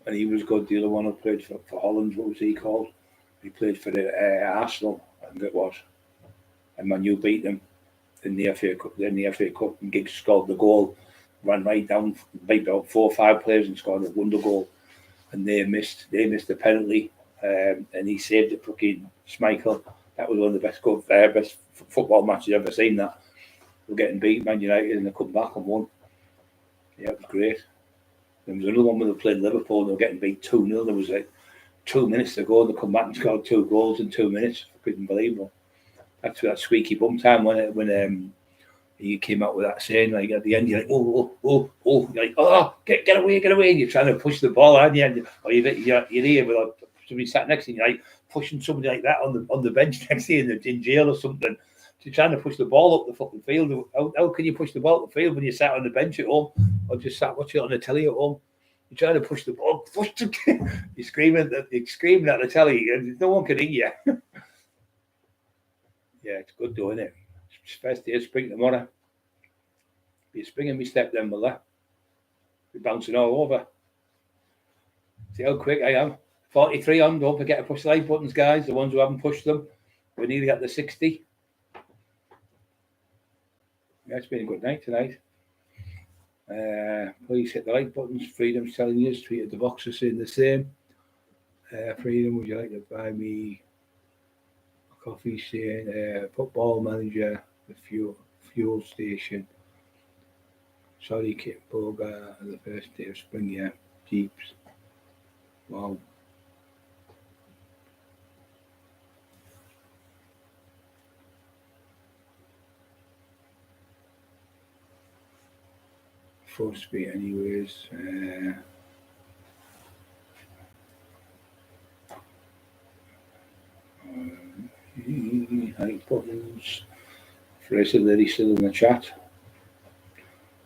And he was good. The other one who played for Holland, what was he called? He played for the Arsenal, I think it was. And Man U beat them in the FA Cup. Then the FA Cup, and Giggs scored the goal, ran right down, beat about 4 or 5 players and scored a wonder goal. And they missed the penalty, and he saved it. Fucking Schmeichel. That was one of the best football matches I've ever seen. That we're getting beat, Man United, and they come back and won. Yeah, it was great. There was another one when they played Liverpool, and they were getting beat 2-0. There was like 2 minutes to go, and they come back and scored 2 goals in 2 minutes. Fucking unbelievable. That's that squeaky bum time when he came out with that saying, like at the end, you're like, oh, you're like, oh, get away, and you're trying to push the ball, aren't you? Or you're here with somebody sat next to you, like pushing somebody like that on the bench next to you in jail or something. You're trying to push the ball up the fucking field. How can you push the ball up the field when you're sat on the bench at home or just sat watching it on the telly at home? You're trying to push the ball. You're screaming at the telly, and no one can hear you. Yeah, it's good doing it. It's first day of spring tomorrow. Be springing me step then, will that? Be bouncing all over. See how quick I am. 43 on. Don't forget to push the like buttons, guys. The ones who haven't pushed them. We're nearly at the 60. Yeah, it's been a good night tonight. Please hit the like buttons. Freedom's telling you. Tweeted the boxer saying the same. Freedom, would you like to buy me a coffee? Saying football manager, the fuel station. Sorry, Kit Boga, the first day of spring, yeah. Jeeps. Wow. Full speed, anyways. Like buttons. Fraser Liddy still in the chat.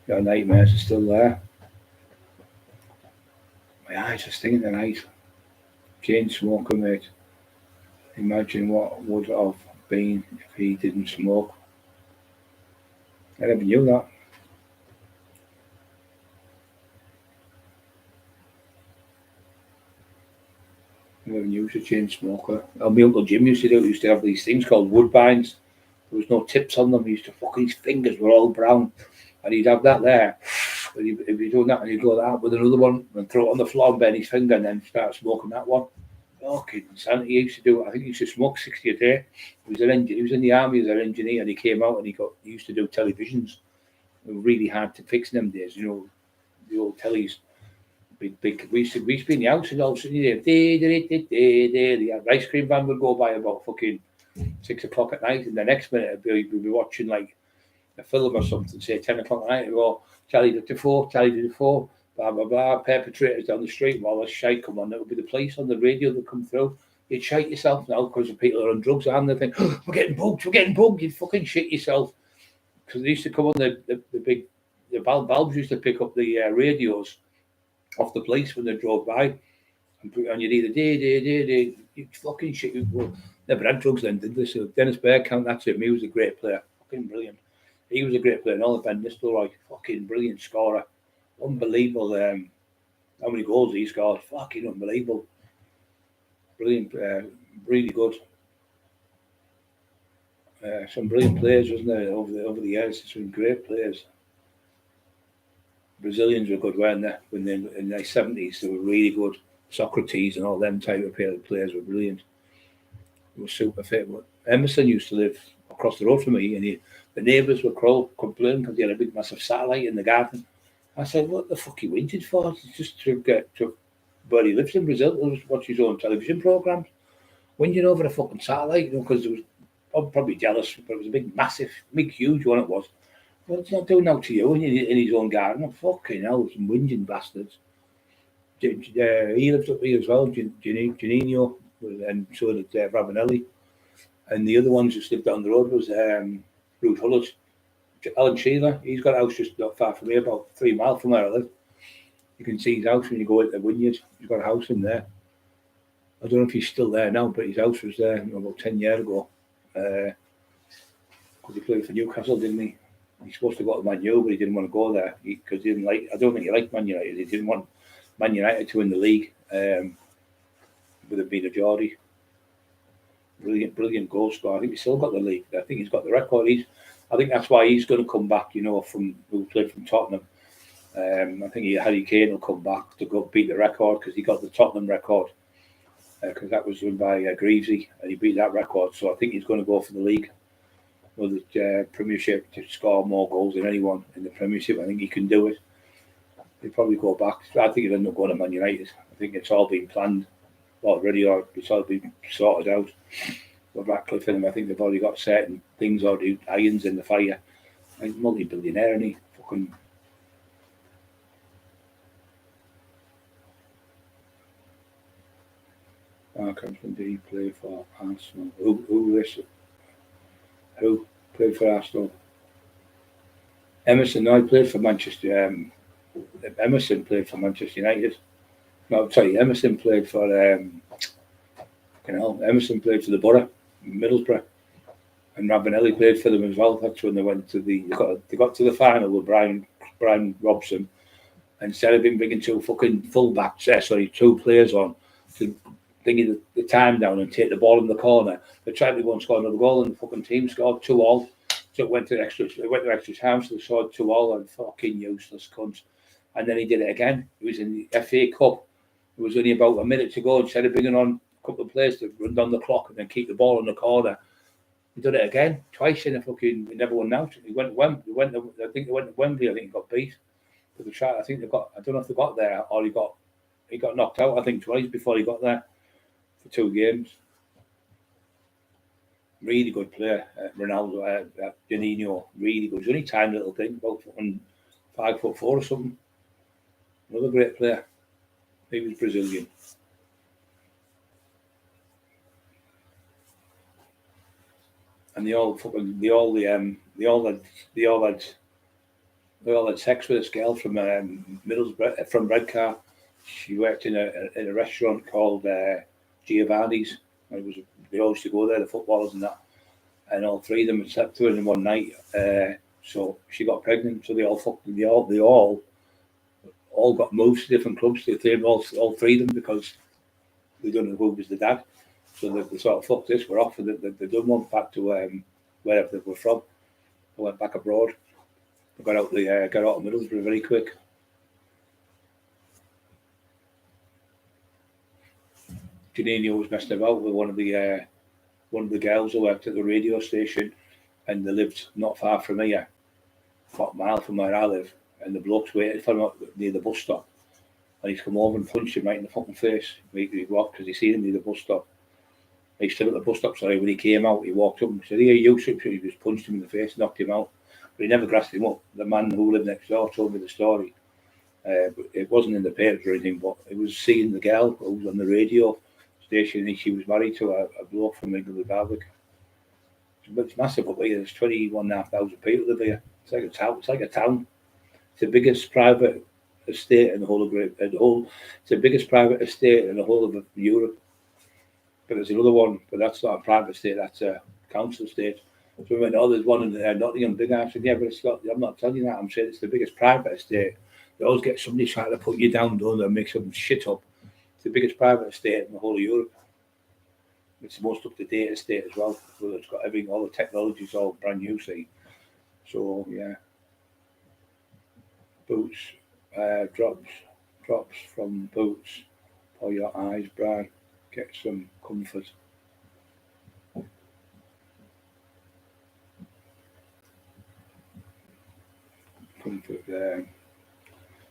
Your nightmares are still there. My eyes are stinging tonight. Chain smoker, mate. Imagine what would have been if he didn't smoke. I never knew that. I never knew he was a chain smoker. My Uncle Jim used to have these things called woodbines. There was no tips on them. He used to fucking, his fingers were all brown. And he'd have that there. And if you're doing that, and he'd go that with another one and throw it on the floor and bend his finger and then start smoking that one. Fucking insanity. He used to do it. I think he used to smoke 60 a day. He was in the army as an engineer, and he came out and he used to do televisions. They were really hard to fix in them days, the old tellies. Big. We used to be in the house and all of a sudden the ice cream van would go by about fucking 6 o'clock at night, and the next minute we'd be watching like a film or something, say 10 o'clock at night, or Charlie did the 4, blah, blah, blah, perpetrators down the street, while this shite come on, it would be the police on the radio that come through. You'd shite yourself now because the people are on drugs and they think, oh, we're getting bugged, you'd fucking shit yourself. Because they used to come on the big, the bulbs used to pick up the radios off the police when they drove by and put it on your either day, you fucking shit. Well, never had drugs then, did they? So Dennis Bergkamp, that's it. He was a great player, fucking brilliant. He was a great player, and all the Ben Nistelrooy, fucking brilliant scorer, unbelievable. How many goals he scored, fucking unbelievable, brilliant, really good. Some brilliant players, wasn't there, over the years? Some great players. Brazilians were good, weren't they? When they in the 70s, they were really good. Socrates and all them type of players were brilliant. They were super fit. But Emerson used to live across the road from me, and the neighbours were complaining because he had a big, massive satellite in the garden. I said, "What the fuck are you whinging for? It's just to get to where he lives in Brazil, to watch his own television programmes. Whinging over a fucking satellite, because there was. I'm probably jealous, but it was a big, massive, huge one it was. Well, it's not doing that to you in his own garden. Oh, fucking hell, some whinging bastards." He lived up here as well, Janino, and so did Ravanelli. And the other ones just lived down the road was Ruth Hullers. Alan Shearer, he's got a house just not far from here, about 3 miles from where I live. You can see his house when you go into the vineyard. He's got a house in there. I don't know if he's still there now, but his house was there about 10 years ago. Because he played for Newcastle, didn't he? He's supposed to go to Man U, but he didn't want to go there because he didn't like. I don't think he liked Man United. He didn't want Man United to win the league. With it being a Geordie, brilliant goal scorer. I think he's still got the league. I think he's got the record. I think that's why he's going to come back. From who played from Tottenham. I think Harry Kane will come back to go beat the record because he got the Tottenham record. Because that was done by Greavesy, and he beat that record. So I think he's going to go for the league, or the Premiership, to score more goals than anyone in the Premiership. I think he can do it. He'll probably go back. I think he'll end up going to Man United. I think it's all been planned already, or it's all been sorted out. With Ratcliffe and him, I think they've already got certain things already, irons in the fire. He's multi-billionaire, and he fucking. Did he play for Arsenal? Who played for Arsenal? Emerson. No, he played for Manchester. Emerson played for Manchester United. No, sorry, Emerson played for. Emerson played for the Borough, Middlesbrough, and Ravanelli played for them as well. That's when they went to they got to the final with Brian Robson. And instead of him bringing two fucking fullbacks, two players on to bring the time down and take the ball in the corner, they tried to go and score another goal, and the fucking team scored 2-2. So it went to extra time, so they scored 2-2, and fucking useless cunts. And then he did it again. It was in the FA Cup. It was only about a minute to go. Instead of bringing on a couple of players to run down the clock and then keep the ball in the corner, he did it again, twice in a fucking. He never won out. He went. I think they went to Wembley. I think he got beat. But the try. I think they got. I don't know if they got there or he got knocked out. I think twice before he got there for 2 games. Really good player, Ronaldo, Janino, really good. He's only a tiny little thing, about 5'4" or something. Another great player. He was Brazilian. And they all had sex with this girl from Middlesbrough, from Redcar. She worked in a restaurant called Giovanni's. They all used to go there, the footballers and that. And all three of them had slept with her in one night. So she got pregnant. So they all got moved to different clubs. They claimed all three of them because they don't know who was the dad. So they sort of fuck this, we're off. And they done one back to wherever they were from. They went back abroad. They got out of Middlesbrough very quick. Janino was messing about with one of the girls who worked at the radio station, and they lived not far from here, about a mile from where I live. And the bloke's waited for him near the bus stop, and he's come over and punched him right in the fucking face. He walked because he seen him near the bus stop. He's still at the bus stop. Sorry, when he came out, he walked up and said, "Here, you!" He just punched him in the face, knocked him out. But he never grassed him up. The man who lived next door told me the story. But it wasn't in the papers or anything, but it was seeing the girl who was on the radio station, and she was married to a bloke from England Barwick. It's massive up here. There's 21,500 people live here. It's like a town. It's like a town. It's the biggest private estate in the whole of It's the biggest private estate in the whole of Europe. But there's another one, but that's not a private estate. That's a council estate. So we went, oh, there's one in Nottingham, big. I said, yeah, but it's not. I'm not telling you that. I'm saying it's the biggest private estate. They always get somebody trying to put you down, don't they, and make some shit up. It's the biggest private estate in the whole of Europe. It's the most up-to-date estate as well. So it's got everything, all the technology's all brand new, see. So, yeah. Boots, drops from boots for your eyes, Brian. Get some comfort.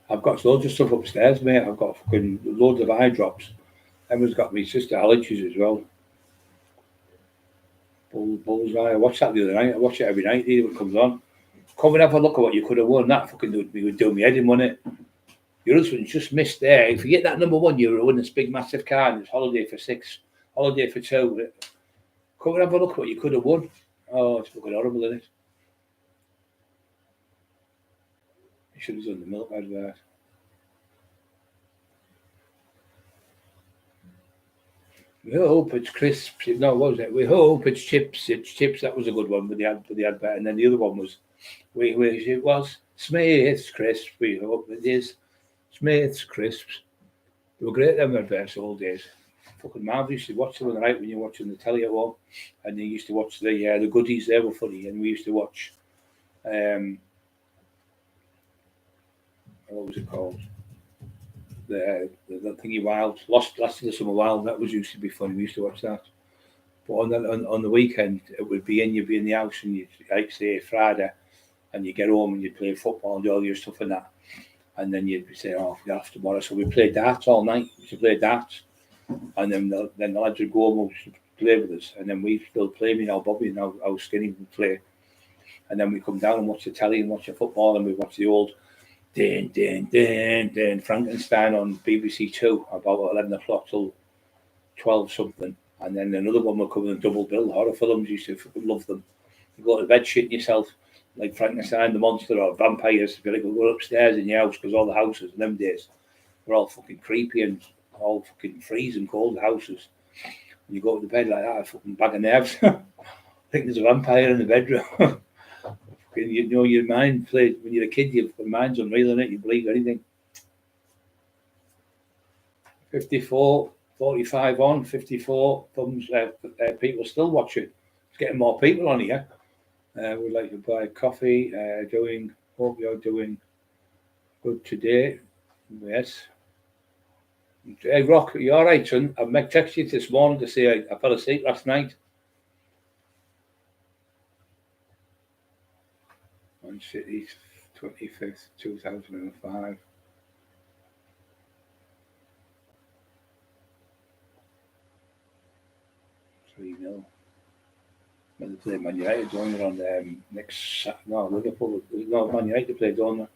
I've got loads of stuff upstairs, mate. I've got fucking loads of eye drops. Emma's got me sister allergies as well. Bullseye. I watched that the other night. I watch it every night when it comes on. Come and have a look at what you could have won. That fucking would do me head in, wouldn't it? Your husband just missed there. If you get that number one, you're winning this big massive car and it's holiday for 6, holiday for 2. Come and have a look at what you could have won. Oh, it's fucking horrible, isn't it? You should have done the milk advert. We hope it's crisps. No, what was it? We hope it's chips. It's chips. That was a good one with the advert. And then the other one was, it was Smith's crisps. We hope it is Smith's crisps. They were great, them adverts all days. Fucking marvellous. You used to watch them on the night when you're watching the telly at home. And you used to watch the goodies. They were funny. And we used to watch, what was it called? The thingy Wild, Last of the Summer Wild. That was used to be fun. We used to watch that. But on the weekend, it would be you'd be in the house, and you'd, like say Friday, and you get home and you'd play football and do all your stuff and that, and then you'd be saying, oh, you're off tomorrow. So we played darts all night. We used to play darts, and then the lads would go home and play with us, and then we still play. Me now, Bobby, and how skinny we play, and then we come down and watch the telly and watch the football, and we watch the old Frankenstein on BBC Two about 11 o'clock till 12 something, and then another one will come in a double bill. Horror films, used to love them. You go to bed shitting yourself like Frankenstein the monster or vampires. You go upstairs in your house because all the houses in them days were all fucking creepy and all fucking freezing cold houses. And you go to bed like that, a fucking bag of nerves. I think there's a vampire in the bedroom. You know, your mind plays when you're a kid. Your mind's unreal, in it. You believe anything. 54, 45 on, 54 thumbs. People still watching. It's getting more people on here. Would like to buy coffee. Hope you're doing good today. Yes. Hey, Rock, are you all right, son? I texted you this morning to say I fell asleep last night. Man City, 25th, 2005. Liverpool. When they play Man United, don't they, on Liverpool. No, Man United play, don't they?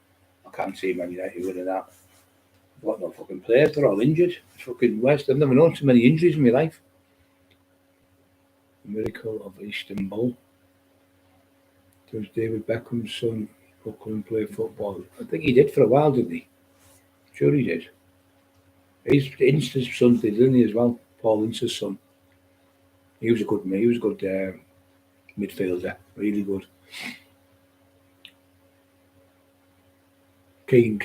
I can't see Man United winning that. I've got no fucking players, they're all injured. Fucking West, I've never known so many injuries in my life. The Miracle of Istanbul. Does David Beckham's son come and play football? I think he did for a while, didn't he? Sure he did. Insta's son did, didn't he, as well? Paul Insta's son. He was a good midfielder, really good. Keane,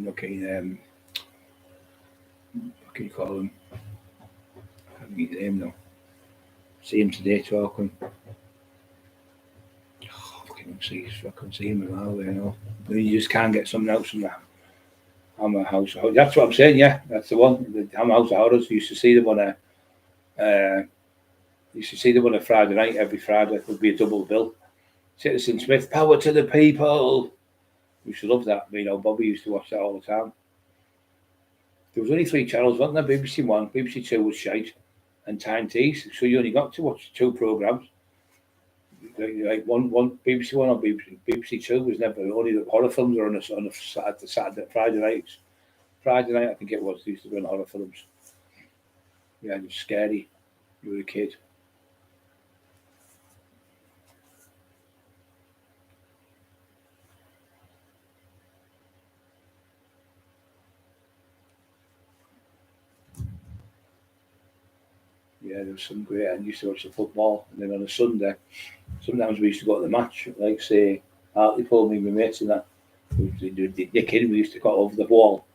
what can you call him? I can't get his name now. See him today talking. I can see him around there, you know. But you just can't get something else from that. Hammer House of Horrors. That's what I'm saying, yeah. That's the one. The Hammer House of Horrors. Used to see them on a Friday night. Every Friday would be a double bill. Citizen Smith, power to the people. We used to love that. You know, Bobby used to watch that all the time. There was only 3 channels, wasn't there? BBC One, BBC Two was shite, and Time Tees. So you only got to watch 2 programmes. like one BBC One or BBC Two was never only the horror films were on a Saturday, Friday nights. Friday night, I think it was. They used to run horror films. Yeah, it was scary. You were a kid. Yeah, there was some great. I used to watch the football, and then on a Sunday, sometimes we used to go to the match. Like say, Hartlepool, me, my mates, and that. The kid we used to go over the wall.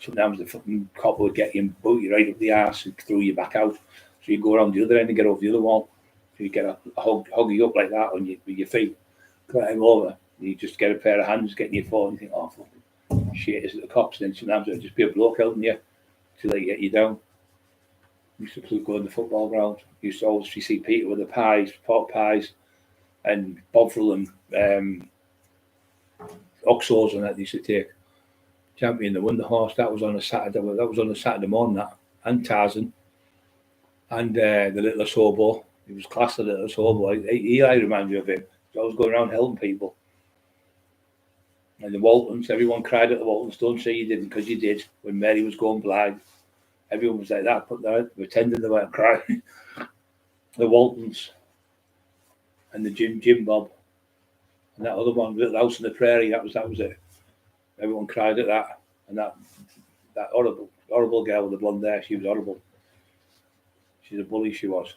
Sometimes the fucking cop would get you and boot you right up the arse and throw you back out. So you go around the other end and get over the other wall. So you get a hug you up like that on with your feet, climb over. You just get a pair of hands getting your foot and you think, oh fuck, shit, is it the cops? And then sometimes it'll just be a bloke helping you till they get you down. Used to go in the football ground. Used to always see Peter with the pies, pork pies, and bovril and oxos and that they used to take. Champion the Wonder Horse, that was on a Saturday. That was on a Saturday morning. That and Tarzan and the Little Hobo. He was classed the Little Hobo. I remind you of him. He was always going around helping people. And the Waltons, everyone cried at the Waltons. Don't say you didn't, because you did. When Mary was going blind, everyone was like that, but they're pretending they weren't crying. The Waltons and the Jim Bob and that other one, Little House on the Prairie. That was it. Everyone cried at that, and that horrible girl with the blonde hair. She was horrible. She's a bully. She was.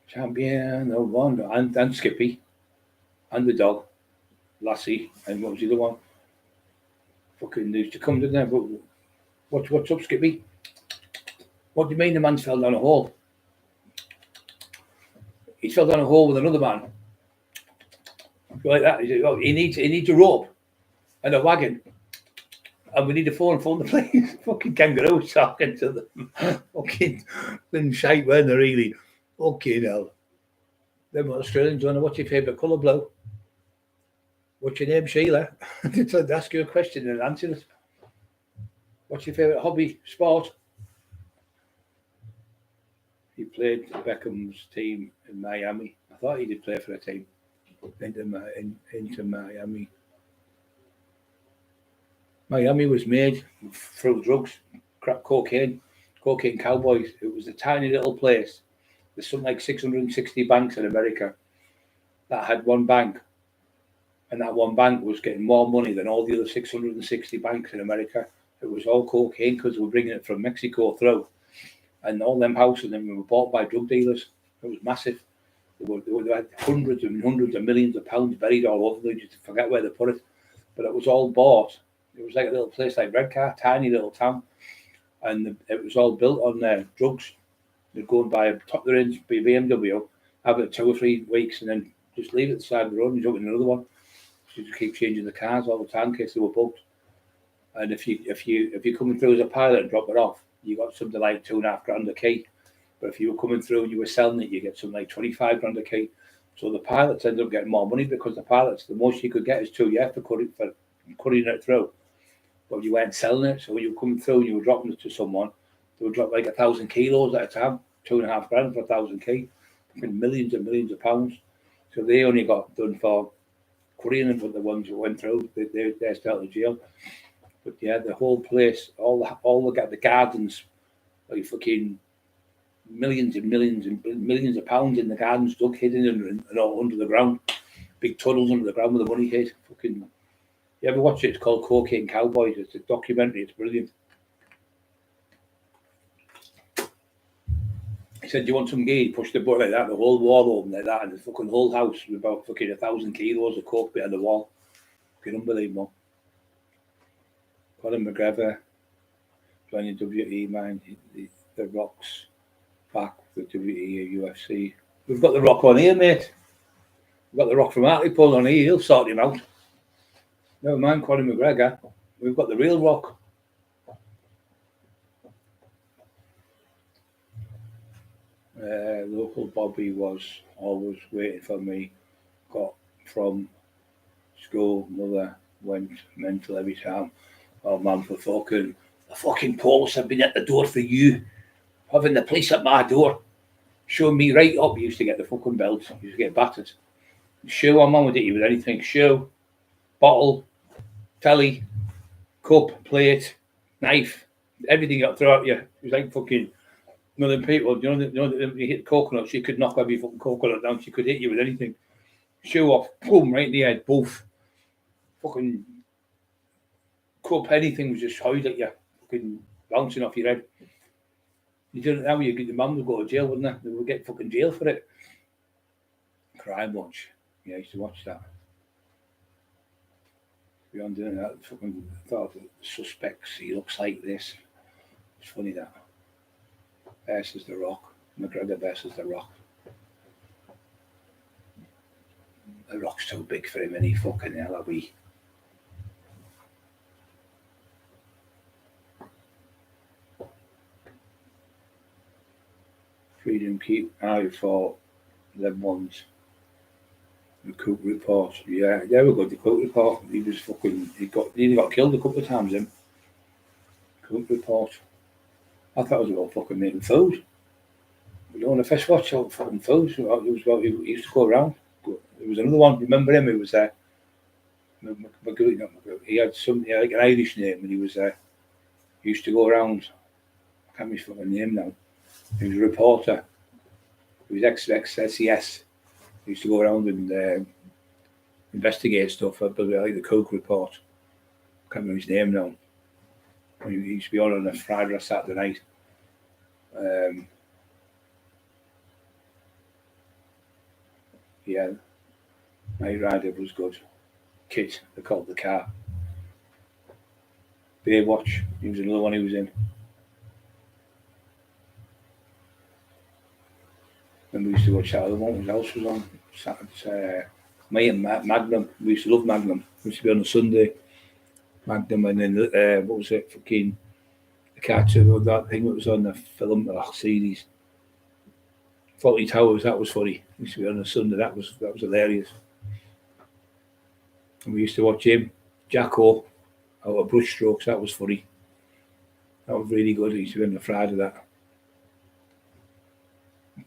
Champion, the one, and Skippy, and the dog, Lassie, and what was the other one? Fucking used to come, didn't they? But what's up, Skippy? What do you mean the man's fell down a hole? He fell down a hole with another man. Like that. He said, oh, he needs a rope and a wagon. And we need to phone the police. Fucking kangaroos talking to them. Fucking shite, weren't they, really? Fucking hell. Them Australians don't know what's your favourite colour, Blue? What's your name, Sheila? I'd ask you a question and answer it. What's your favourite hobby, sport? He played Beckham's team in Miami. I thought he did play for a team into Miami. Miami was made through drugs, crack cocaine cowboys. It was a tiny little place. There's something like 660 banks in America that had one bank. And that one bank was getting more money than all the other 660 banks in America. It was all cocaine because they were bringing it from Mexico through. And all them houses were bought by drug dealers. It was massive. They had hundreds and hundreds of millions of pounds buried all over. They just forget where they put it. But it was all bought. It was like a little place like Redcar, tiny little town. And it was all built on drugs. They'd go and buy a top-of-the-range BMW, have it 2 or 3 weeks, and then just leave it at the side of the road and jump in another one. So you keep changing the cars all the time in case they were bugged. And if you're coming through as a pilot and drop it off, you got something like $2.5 a key. But if you were coming through and you were selling it, you get something like 25 grand a key. So the pilots ended up getting more money because the pilots, the most you could get is 2 years for cutting it through. But you weren't selling it, so when you were coming through and you were dropping it to someone, they would drop like 1,000 kilos at a time, 2.5 grand for 1,000 key, millions and millions of pounds. So they only got done for currying them, but the ones that went through, they're still in jail. But yeah, the whole place, all the gardens, like fucking millions and millions and millions of pounds in the gardens, dug hidden and all under the ground, big tunnels under the ground where the money hid. Fucking, you ever watch it? It's called Cocaine Cowboys. It's a documentary. It's brilliant. He said, "Do you want some gear?" He pushed the button like that, the whole wall open like that, and the fucking whole house was about fucking 1,000 kilos of coke behind the wall. Fucking unbelievable. Colin McGregor joining WWE, man. The Rock's back with WWE, UFC. We've got the Rock on here, mate. We've got the Rock from Hartlepool on here. He'll sort him out. Never mind Colin McGregor. We've got the real Rock. Local Bobby was always waiting for me. Got from school. Mother went mental every time. Oh man, the fucking police have been at the door for you. Having the police at my door. Showing me right up. You used to get the fucking belt. You used to get battered. Shoe, I'm on with it with anything. Shoe, bottle, telly, cup, plate, knife, everything got thrown at you. It was like fucking one of them people. You hit coconuts, she could knock every fucking coconut down. She could hit you with anything. Shoe off, boom, right in the head, boof. Fucking cup, anything was just howled at you, fucking bouncing off your head. You didn't know you get your mum would go to jail, wouldn't they? They would get fucking jail for it. Crime Watch. Yeah, I used to watch that. Beyond doing that, fucking thought the suspects, he looks like this. It's funny that. Versus The Rock. McGregor versus The Rock. The Rock's too big for him, and he fucking hell, are we? Freedom Keep. I thought them ones. The Cook Report. Yeah, they were good. The Cook Report. He was fucking. He got killed a couple of times. Him. Cook Report. I thought it was about fucking making food. You know, when I first watched out fucking food, it was about, he used to go around. There was another one. Remember him? He was there. He had like an Irish name, and he was there. He used to go around. I can't remember his fucking name now. He was a reporter. He was ex-SES. He used to go around and investigate stuff, like the Coke Report. I can't remember his name now. He used to be on a Friday or Saturday night. Yeah, Night Rider was good. Kit, they called the car. Baywatch, he was another one he was in. And we used to watch that other one. What else was on? Saturday. Me and Magnum. We used to love Magnum. We used to be on a Sunday. Magnum, and then what was it? Fucking the cartoon, that thing that was on the film series. Fawlty Towers. That was funny. We used to be on a Sunday. That was hilarious. And we used to watch him, Jacko, out of Brushstrokes. That was funny. That was really good. He used to be on the Friday that.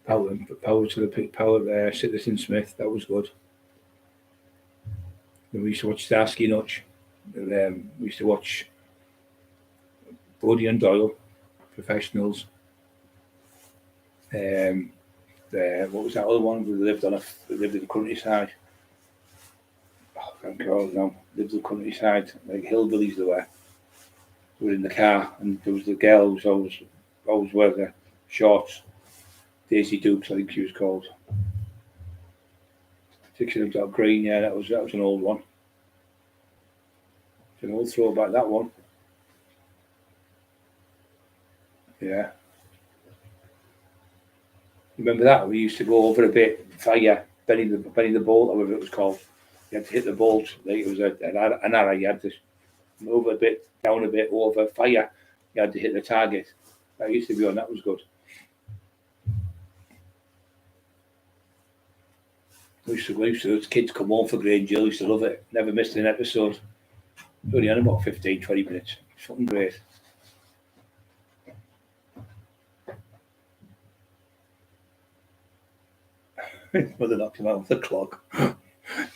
Power to the Citizen Smith. That was good. Then we used to watch Starsky Nutch. We used to watch Bodie and Doyle, Professionals. What was that other one? We lived in the countryside. Oh, I can't recall now. Lived in the countryside, like hillbillies they were. We were in the car, and there was the girl who was always wearing the shorts. Daisy Dukes, I think she was called. Dixie Got Green, yeah, that was an old one. It's an old throwback, that one. Yeah. Remember that? We used to go over a bit, fire, Benny the Bolt, or whatever it was called. You had to hit the bolt, like it was an arrow, you had to move a bit, down a bit, over, fire, you had to hit the target. That used to be on, that was good. Those kids come home for Grange Hill, used to love it. Never missed an episode. It's only on about 15, 20 minutes. It's fucking great. Mother knocked him out with a clock.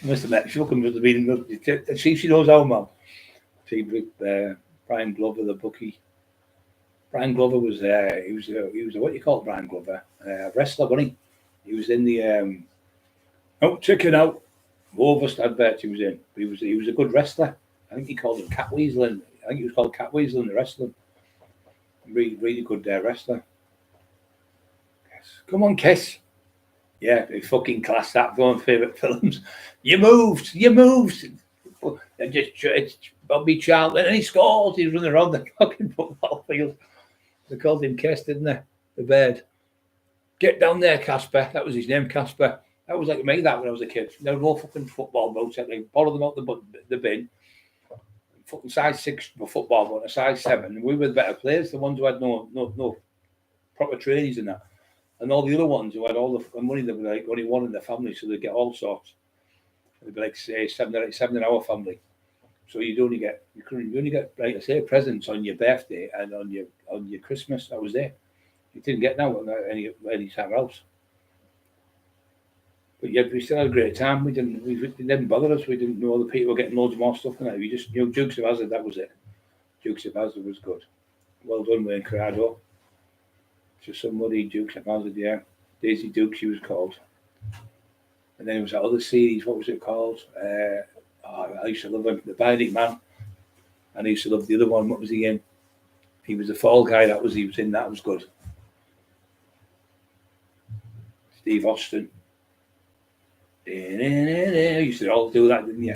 Must have met Shuck and must have been. See, she knows how, Mum. See, Brian Glover, the bookie. Brian Glover was there. He was what do you call it, Brian Glover? Wrestler, wasn't he? He was in the. Chicken out. Overst advert he was in. But he was a good wrestler. I think he called him Cat Weasel. I think he was called Cat Weasel in the wrestling. Really, really good wrestler. Come on, Kiss. Yeah, they fucking class that. One of my favourite films. You moved. It's Bobby Charlton, and he scores. He's running around the fucking football field. They called him Kiss, didn't they? The bird. Get down there, Casper. That was his name, Casper. That was like me that when I was a kid. There were no fucking football boots. They borrowed them out the bin. Fucking size 6 football boot, a size 7. We were the better players, the ones who had no proper trainees in that. And all the other ones who had all the money, that were like only one in the family, so they'd get all sorts. They'd be like, say, 7 in our family. So you only get, like I say, presents on your birthday and on your Christmas. That was it. You didn't get that any time else. But yet we still had a great time. We didn't bother us. We didn't know the people were getting loads more stuff than that. We just Dukes of Hazzard. That was it. Dukes of Hazzard was good. Well done, Wayne Corrado. To somebody, Dukes of Hazzard, yeah. Daisy Duke, she was called. And then there was that other series. What was it called? I used to love him, the Bionic Man. And I used to love the other one. What was he in? He was the Fall Guy. He was in. That was good. Steve Austin. You used to all do that, didn't you?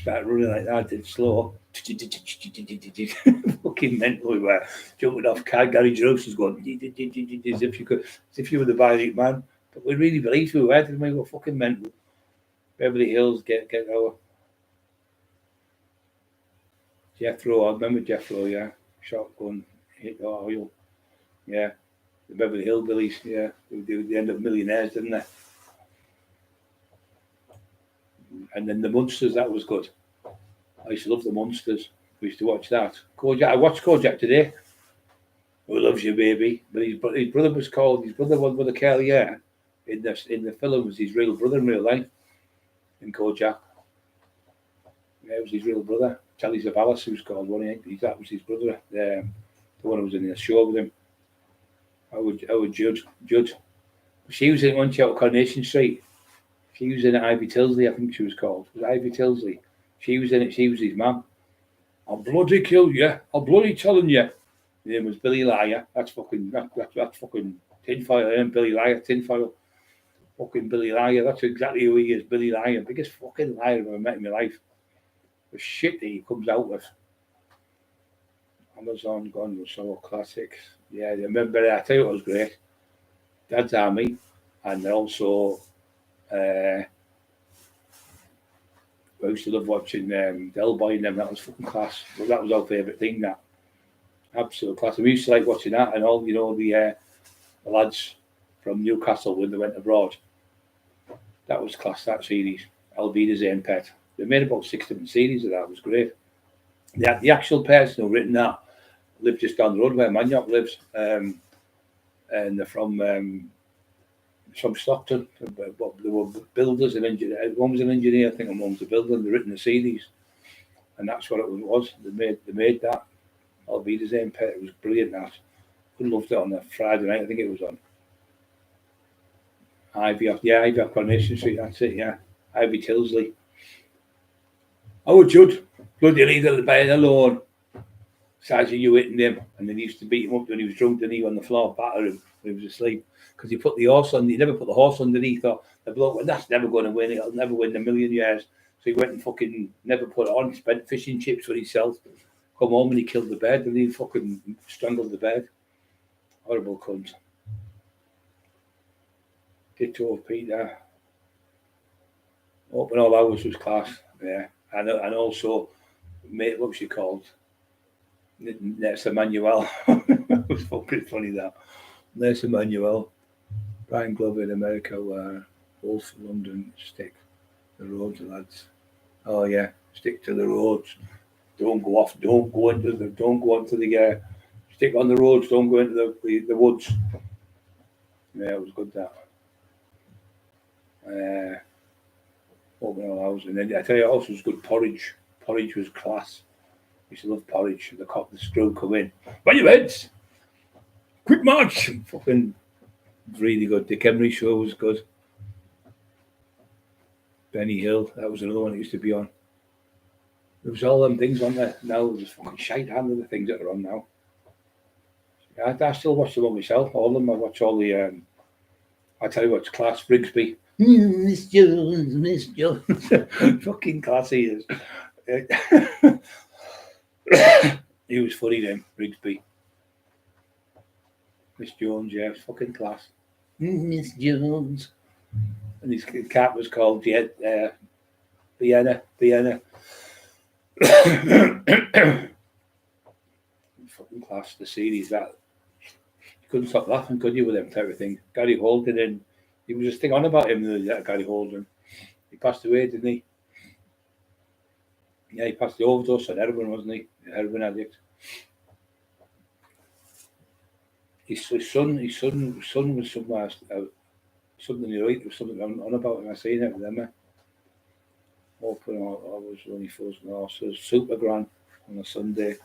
Start running like that, did slow. Fucking mental we were. Jumping off car, Gary Jones was going as if you were the Bionic Man. But we really believed we were, didn't we? We were fucking mental. Beverly Hills, get our Jethro, I remember Jethro, yeah. Shotgun, hit oil. Yeah. The Beverly Hillbillies, yeah. They end up millionaires, didn't they? And then the Munsters, that was good. I used to love the Munsters. We used to watch that. Kojak, I watched Kojak today. Who Loves You, Baby? But his brother was called. His brother was with a curly hair. In the film was his real brother in real life. In Kojak. Yeah, it was his real brother. Telly Savalas, who was called, wasn't he? That was his brother. The one who was in the show with him. Our Judd. She was in one out of Coronation Street. She was in it, Ivy Tilsley, I think she was called. Was it Ivy Tilsley? She was in it. She was his mum. I'll bloody kill you. I'll bloody telling you. His name was Billy Liar. That's fucking tinfoil. Billy Liar, tinfoil. Fucking Billy Liar. That's exactly who he is. Billy Liar. Biggest fucking liar I've ever met in my life. The shit that he comes out with. Amazon Gone was so classics. Yeah, I remember. I tell you what was great. Dad's Army, and then also. I used to love watching Del Boy and them. That was fucking class. Well, that was our favourite thing. That absolute class. We used to like watching that, and all the lads from Newcastle when they went abroad. That was class. That series, Alvida's Ain Pet. They made about 6 different series of that. It was great. The actual person who written that lived just down the road where Maniac lives, and they're from Stockton. They were builders and engineers. One was an engineer, I think, and one was a builder. They written the series, and that's what it was. They made that. Alvida's Ain Pet. It was brilliant. That I loved it on a Friday night. I think it was on Ivy off Coronation Street. That's it. Yeah, Ivy Tilsley. Oh, Judd, bloody leave the bed alone. Besides you hitting him, and then he used to beat him up when he was drunk, and he on the floor, batter him when he was asleep. Because he put the horse on, he never put the horse underneath. Or the bloke went, that's never going to win. It'll never win in a million years. So he went and fucking never put it on. Spent fishing chips for himself. Come home and he killed the bed, and he fucking strangled the bed. Horrible cunt. Ditto of Peter. Open all hours was class. Yeah, and also, mate, what was she called? Nurse Emmanuel. It was fucking funny that. Nurse Emmanuel. Brian Glover in America were Wolf London, stick the roads, lads. Oh yeah, stick to the roads. Don't go off. Don't go onto the. Stick on the roads. Don't go into the woods. Yeah, it was good that. Open all hours, and then I tell you, also was good porridge. Porridge was class. I used to love porridge. The screw come in. When your heads, quick march. Fucking really good. Dick Emery show was good. Benny Hill, that was another one that used to be on. There was all them things on there. Now there's fucking shite hand of the things that are on now. I still watch them on myself, all of them. I watch all the I tell you what's class, Brigsby. Miss Jones. Fucking class he is. He was funny then, Brigsby. Miss Jones, yeah, fucking class. Miss Jones. And his cat was called Vienna. Fucking class, the series that. You couldn't stop laughing, could you, with them type of thing? Gary Holden, and he was just thing on about him, Gary Holden. He passed away, didn't he? Yeah, he passed the overdose on heroin, wasn't he? The heroin addict. his son was somewhere, something you right, there was something on about him. I seen it with them. Open, I was only frozen horses, super grand on a Sunday.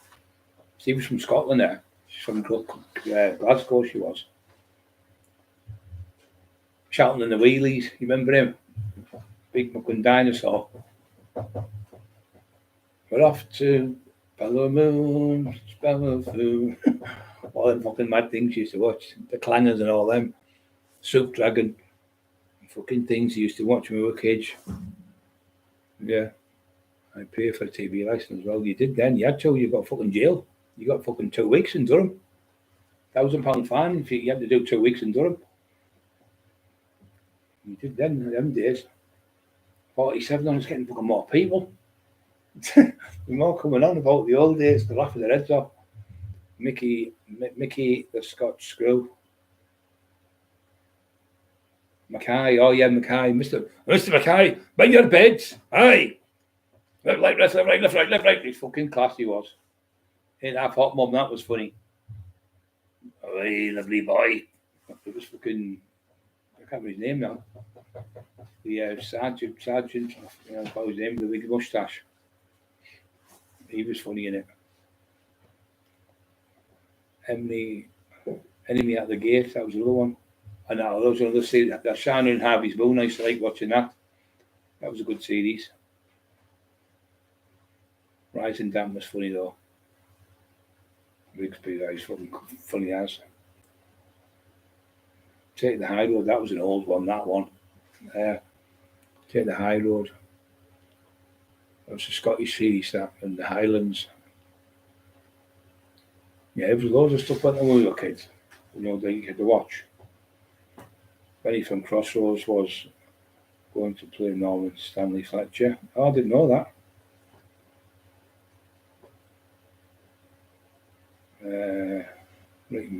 She was from Scotland there. She's from Glasgow, she was. Shouting in the wheelies, you remember him? Big fucking dinosaur. We're off to Ballymoon, Spellerfoon. All them fucking mad things you used to watch. The Clangers and all them. Soup Dragon. Fucking things you used to watch when we were kids. Yeah. I paid for a TV license as well. You did then. You had to. You got fucking jail. You got fucking 2 weeks in Durham. £1,000 fine if you had to do 2 weeks in Durham. You did then, them days. 47, I was getting fucking more people. There's more coming on about the old days to laugh their heads off. Mickey, the Scotch Screw. Mackay, oh yeah, Mackay, Mr. Mackay, bring your beds. Aye. Left, right, left, right, left, right, left, right. He's fucking class he was. Ain't that hot mum, that was funny. Aye, lovely boy. It was fucking, I can't remember his name now. The sergeant, you know, about his name, the big moustache. He was funny in it. Enemy at the Gate, that was another one. And those were another series. That Shannon and Harvey's Moon, I used to like watching that. That was a good series. Rising Dam was funny though. Rigsby, that was fucking funny as. Take the High Road, that was an old one, that one. Take the High Road. That was a Scottish series, that, and the Highlands. Yeah, there was loads of stuff when we were kids, you know, that you had to watch. Benny from Crossroads was going to play Norman Stanley Fletcher. Oh, I didn't know that. Rick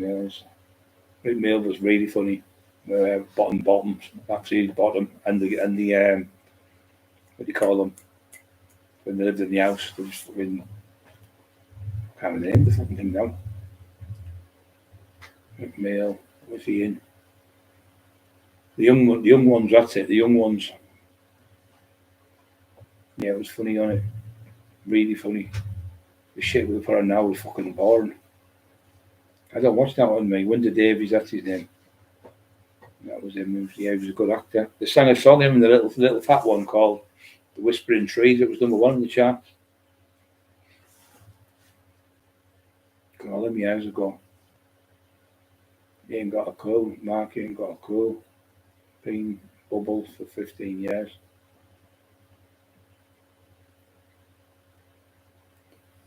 Mail was really funny. Bottom, backseat bottom, and the what do you call them? When they lived in the house, they was fucking, I can't remember the name of the fucking thing now. Rick Mail, what's he in? The young ones, that's it, the young ones. Yeah, it was funny on it. Really funny. The shit we put on now was fucking boring. I don't watch that one, mate. Winter Davies, that's his name. That was him. He was a good actor. They sang a song, him and the little fat one called The Whispering Trees. It was #1 in the charts. All them years ago. He ain't got a clue. Mark ain't got a clue. Been bubbled for 15 years.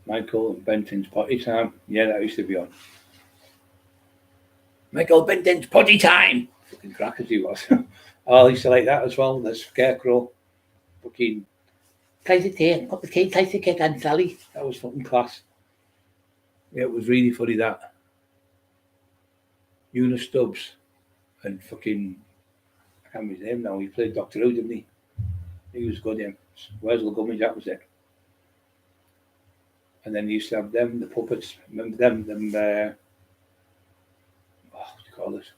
Michael Benton's Potty Time. Yeah, that used to be on. Michael Benton's Potty Time. Fucking crackers he was. I used to like that as well. The Scarecrow. Fucking slice of cake. Put the cake, slice of cake and Sally. That was fucking class. Yeah, it was really funny that. Eunice Stubbs and fucking, I can't remember his name now. He played Doctor Who, didn't he? He was good, him. Where's the Gummidge? That was it. And then you used to have them, the puppets. Remember them, what do you call this?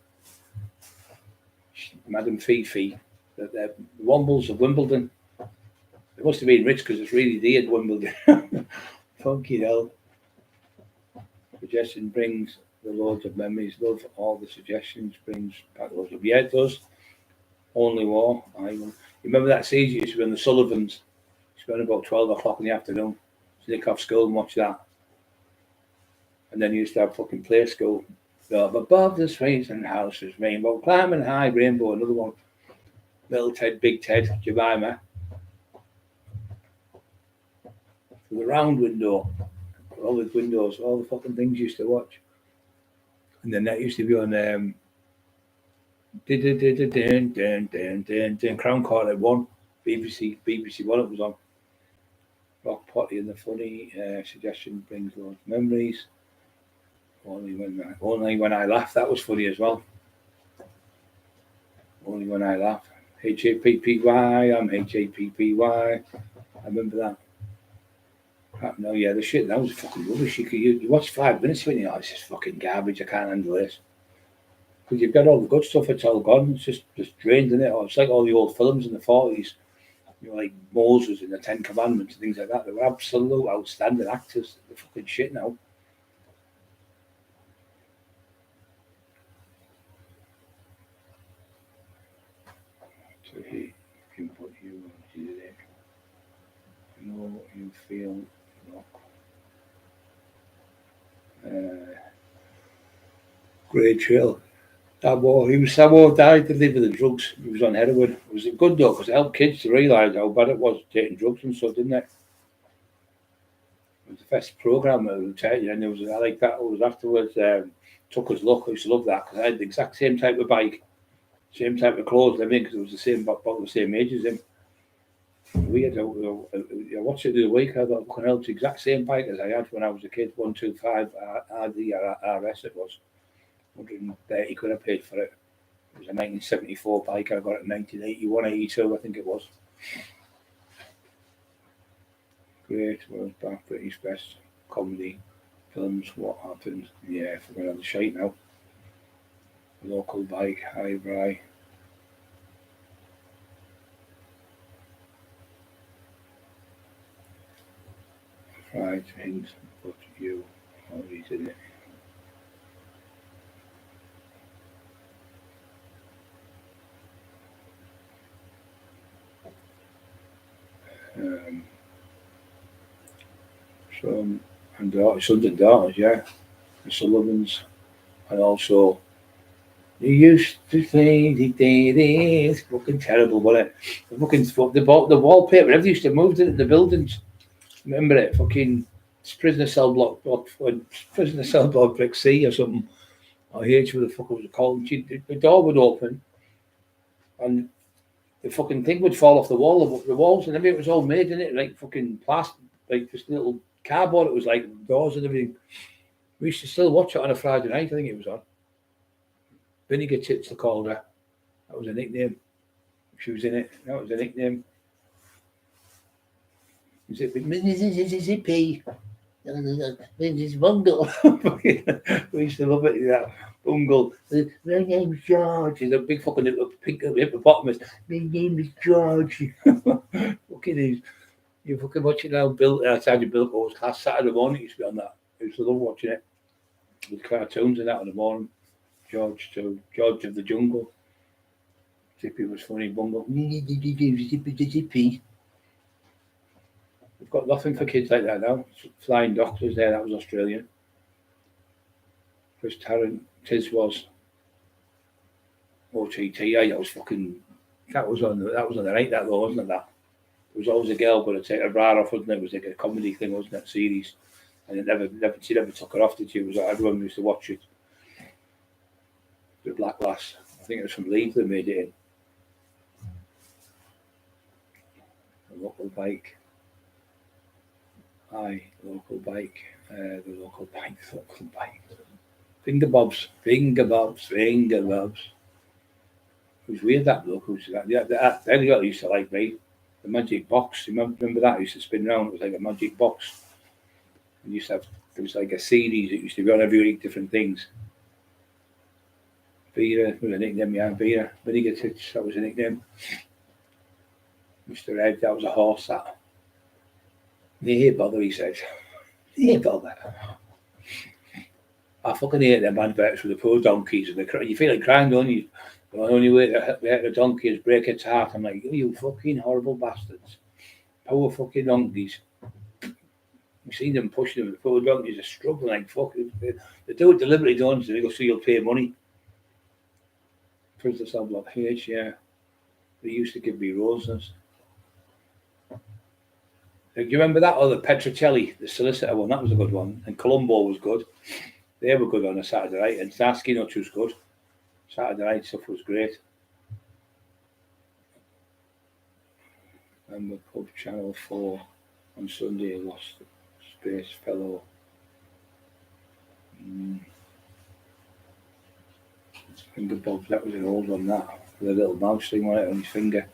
Madam Fifi. The Wombles of Wimbledon. They must have been rich because it's really dear at Wimbledon. Funky hell. Suggestion brings the loads of memories. Love all the suggestions brings back loads of. Yeah, it does. Only War. You remember that series you used to be on the Sullivans? You spent about 12 o'clock in the afternoon. Sneak off school and watch that. And then you used to have fucking play school. Up above the swings and houses, rainbow, climbing high, rainbow, another one. Little Ted, Big Ted, Jemima. The round window. All the windows, all the fucking things you used to watch. And then that used to be on Crown Court at 1. BBC 1 it was on. Rock Potty and the Funny. Suggestion brings loads of memories. Only when I laugh, that was funny as well. Only when I laugh. H-A-P-P-Y, I'm H-A-P-P-Y. I remember that. No, yeah, the shit, that was fucking rubbish. You watch 5 minutes when you're like, this is fucking garbage, I can't handle this. Because you've got all the good stuff, it's all gone. It's just drained in it. Or it's like all the old films in the 40s, like Moses and the Ten Commandments and things like that. They were absolute outstanding actors. They're fucking shit now. So he can put you on today. Know what you feel. Great trail. Sabo died to live with the drugs. He was on heroin. It was good though, because it helped kids to realise how bad it was taking drugs and stuff, didn't it? It was the first programme that would tell you, and it was I like that. It was afterwards. Tucker's Luck. I used to love that because I had the exact same type of bike, same type of clothes. I mean, because it was the same, about the same age as him. Weird. I watched it the other week. I got Cockerill, the exact same bike as I had when I was a kid. 125 RD RS. It was 130 quid I paid for it. It was a 1974 bike. I got it in 1981, 82, I think it was. Great, was back, British best comedy films. What happened? Yeah, we're going to have the shite now. Local bike, highbrow. Fried things, but you already did it. Son and daughters, sons and daughters, yeah. The Sullivans, and also they used to say it's fucking terrible, wasn't it? The wallpaper, everything used to move in the buildings. Remember it? Fucking prisoner cell block prisoner cell block brick C or something. Or H, what the fuck was it called? The door would open and the fucking thing would fall off the walls and everything was all made in it, like fucking plastic, like just little cardboard. It was like doors and everything. We used to still watch it on a Friday night, I think it was on. Vinegar Tits, they called her. That was a nickname. She was in it. That was a nickname. Zippy. This bungle. We used to love it. That bungle. My name's George. He's a big fucking pink hippopotamus. My name is George. Look at these. You fucking watch it now. Bill outside your Bill Goes class Saturday morning. Used to be on that. I used to love watching it with cartoons and that in the morning. George of the Jungle. Zippy was funny. Bungle. Zippy. We've got nothing for kids like that now. Flying Doctors there, that was Australian. Chris Tarrant, Tiz was OTT. That was on the night, that though, wasn't it? That there was always a girl going to take her bra off, wasn't it? It was like a comedy thing, wasn't it? Series, and she never took her off, did she? It was like everyone used to watch it. The Black Lass, I think it was from Leeds that made it in. The local bike. The local bike. Finger bobs. It was weird, that bloke. That girl used to like me. The magic box. Remember that? It used to spin around. It was like a magic box. And there was like a series. It used to be on every week, different things. Vera was a nickname, yeah. Vera. Vinegar Tits, that was a nickname. Mr. Ed, that was a horse, that. Hey, bother, he said. Hey, bother. I fucking hate them adverts with the poor donkeys. And you feel like crying, don't you? The only way to hurt a donkey is break its heart. I'm like, oh, you fucking horrible bastards. Poor fucking donkeys. You see them pushing them. The poor donkeys are struggling like fucking. They do it deliberately, don't they? They go, so you'll pay money. Prisoner Cell Block H, yeah. They used to give me roses. Do you remember that? Or the Petrocelli, the solicitor one? That was a good one. And Columbo was good. They were good on a Saturday night. And Starsky Nuts was good. Saturday night stuff was great. And the pub Channel 4 on Sunday, Lost Space Fellow. Finger Bobs, that was an old one, that. With a little mouse thing on it on his finger.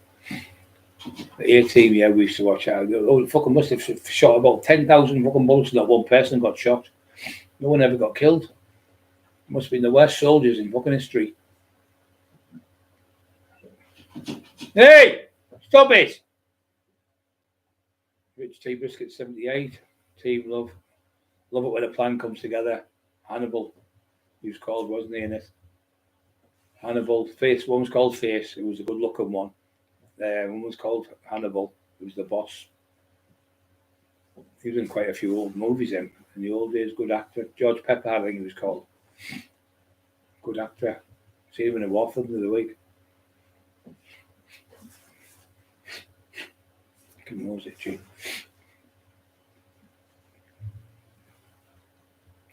The A-Team, yeah, we used to watch out. Oh, fucking must have shot about 10,000 fucking bullets and that one person got shot. No one ever got killed. Must have been the worst soldiers in fucking history. Hey, stop it! Rich Tea Biscuit 78. Team Love. Love it when a plan comes together. Hannibal, he was called, wasn't he, in it? Hannibal. Face. One was called Face. It was a good looking one. One was called Hannibal. He was the boss. He was in quite a few old movies in the old days. Good actor. George Pepper, I think he was called. Good actor. See him in a Watford the other week. Can nose it, gee.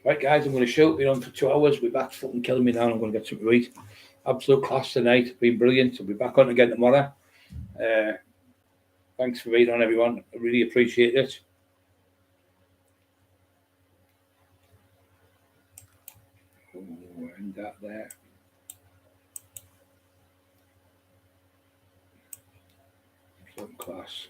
Right, guys, I'm going to shoot. We're on for 2 hours. We're back fucking killing me now. I'm going to get something to eat. Absolute class tonight. Been brilliant. I'll be back on again tomorrow. Thanks for being on, everyone. I really appreciate it. Oh, and that there. Some class.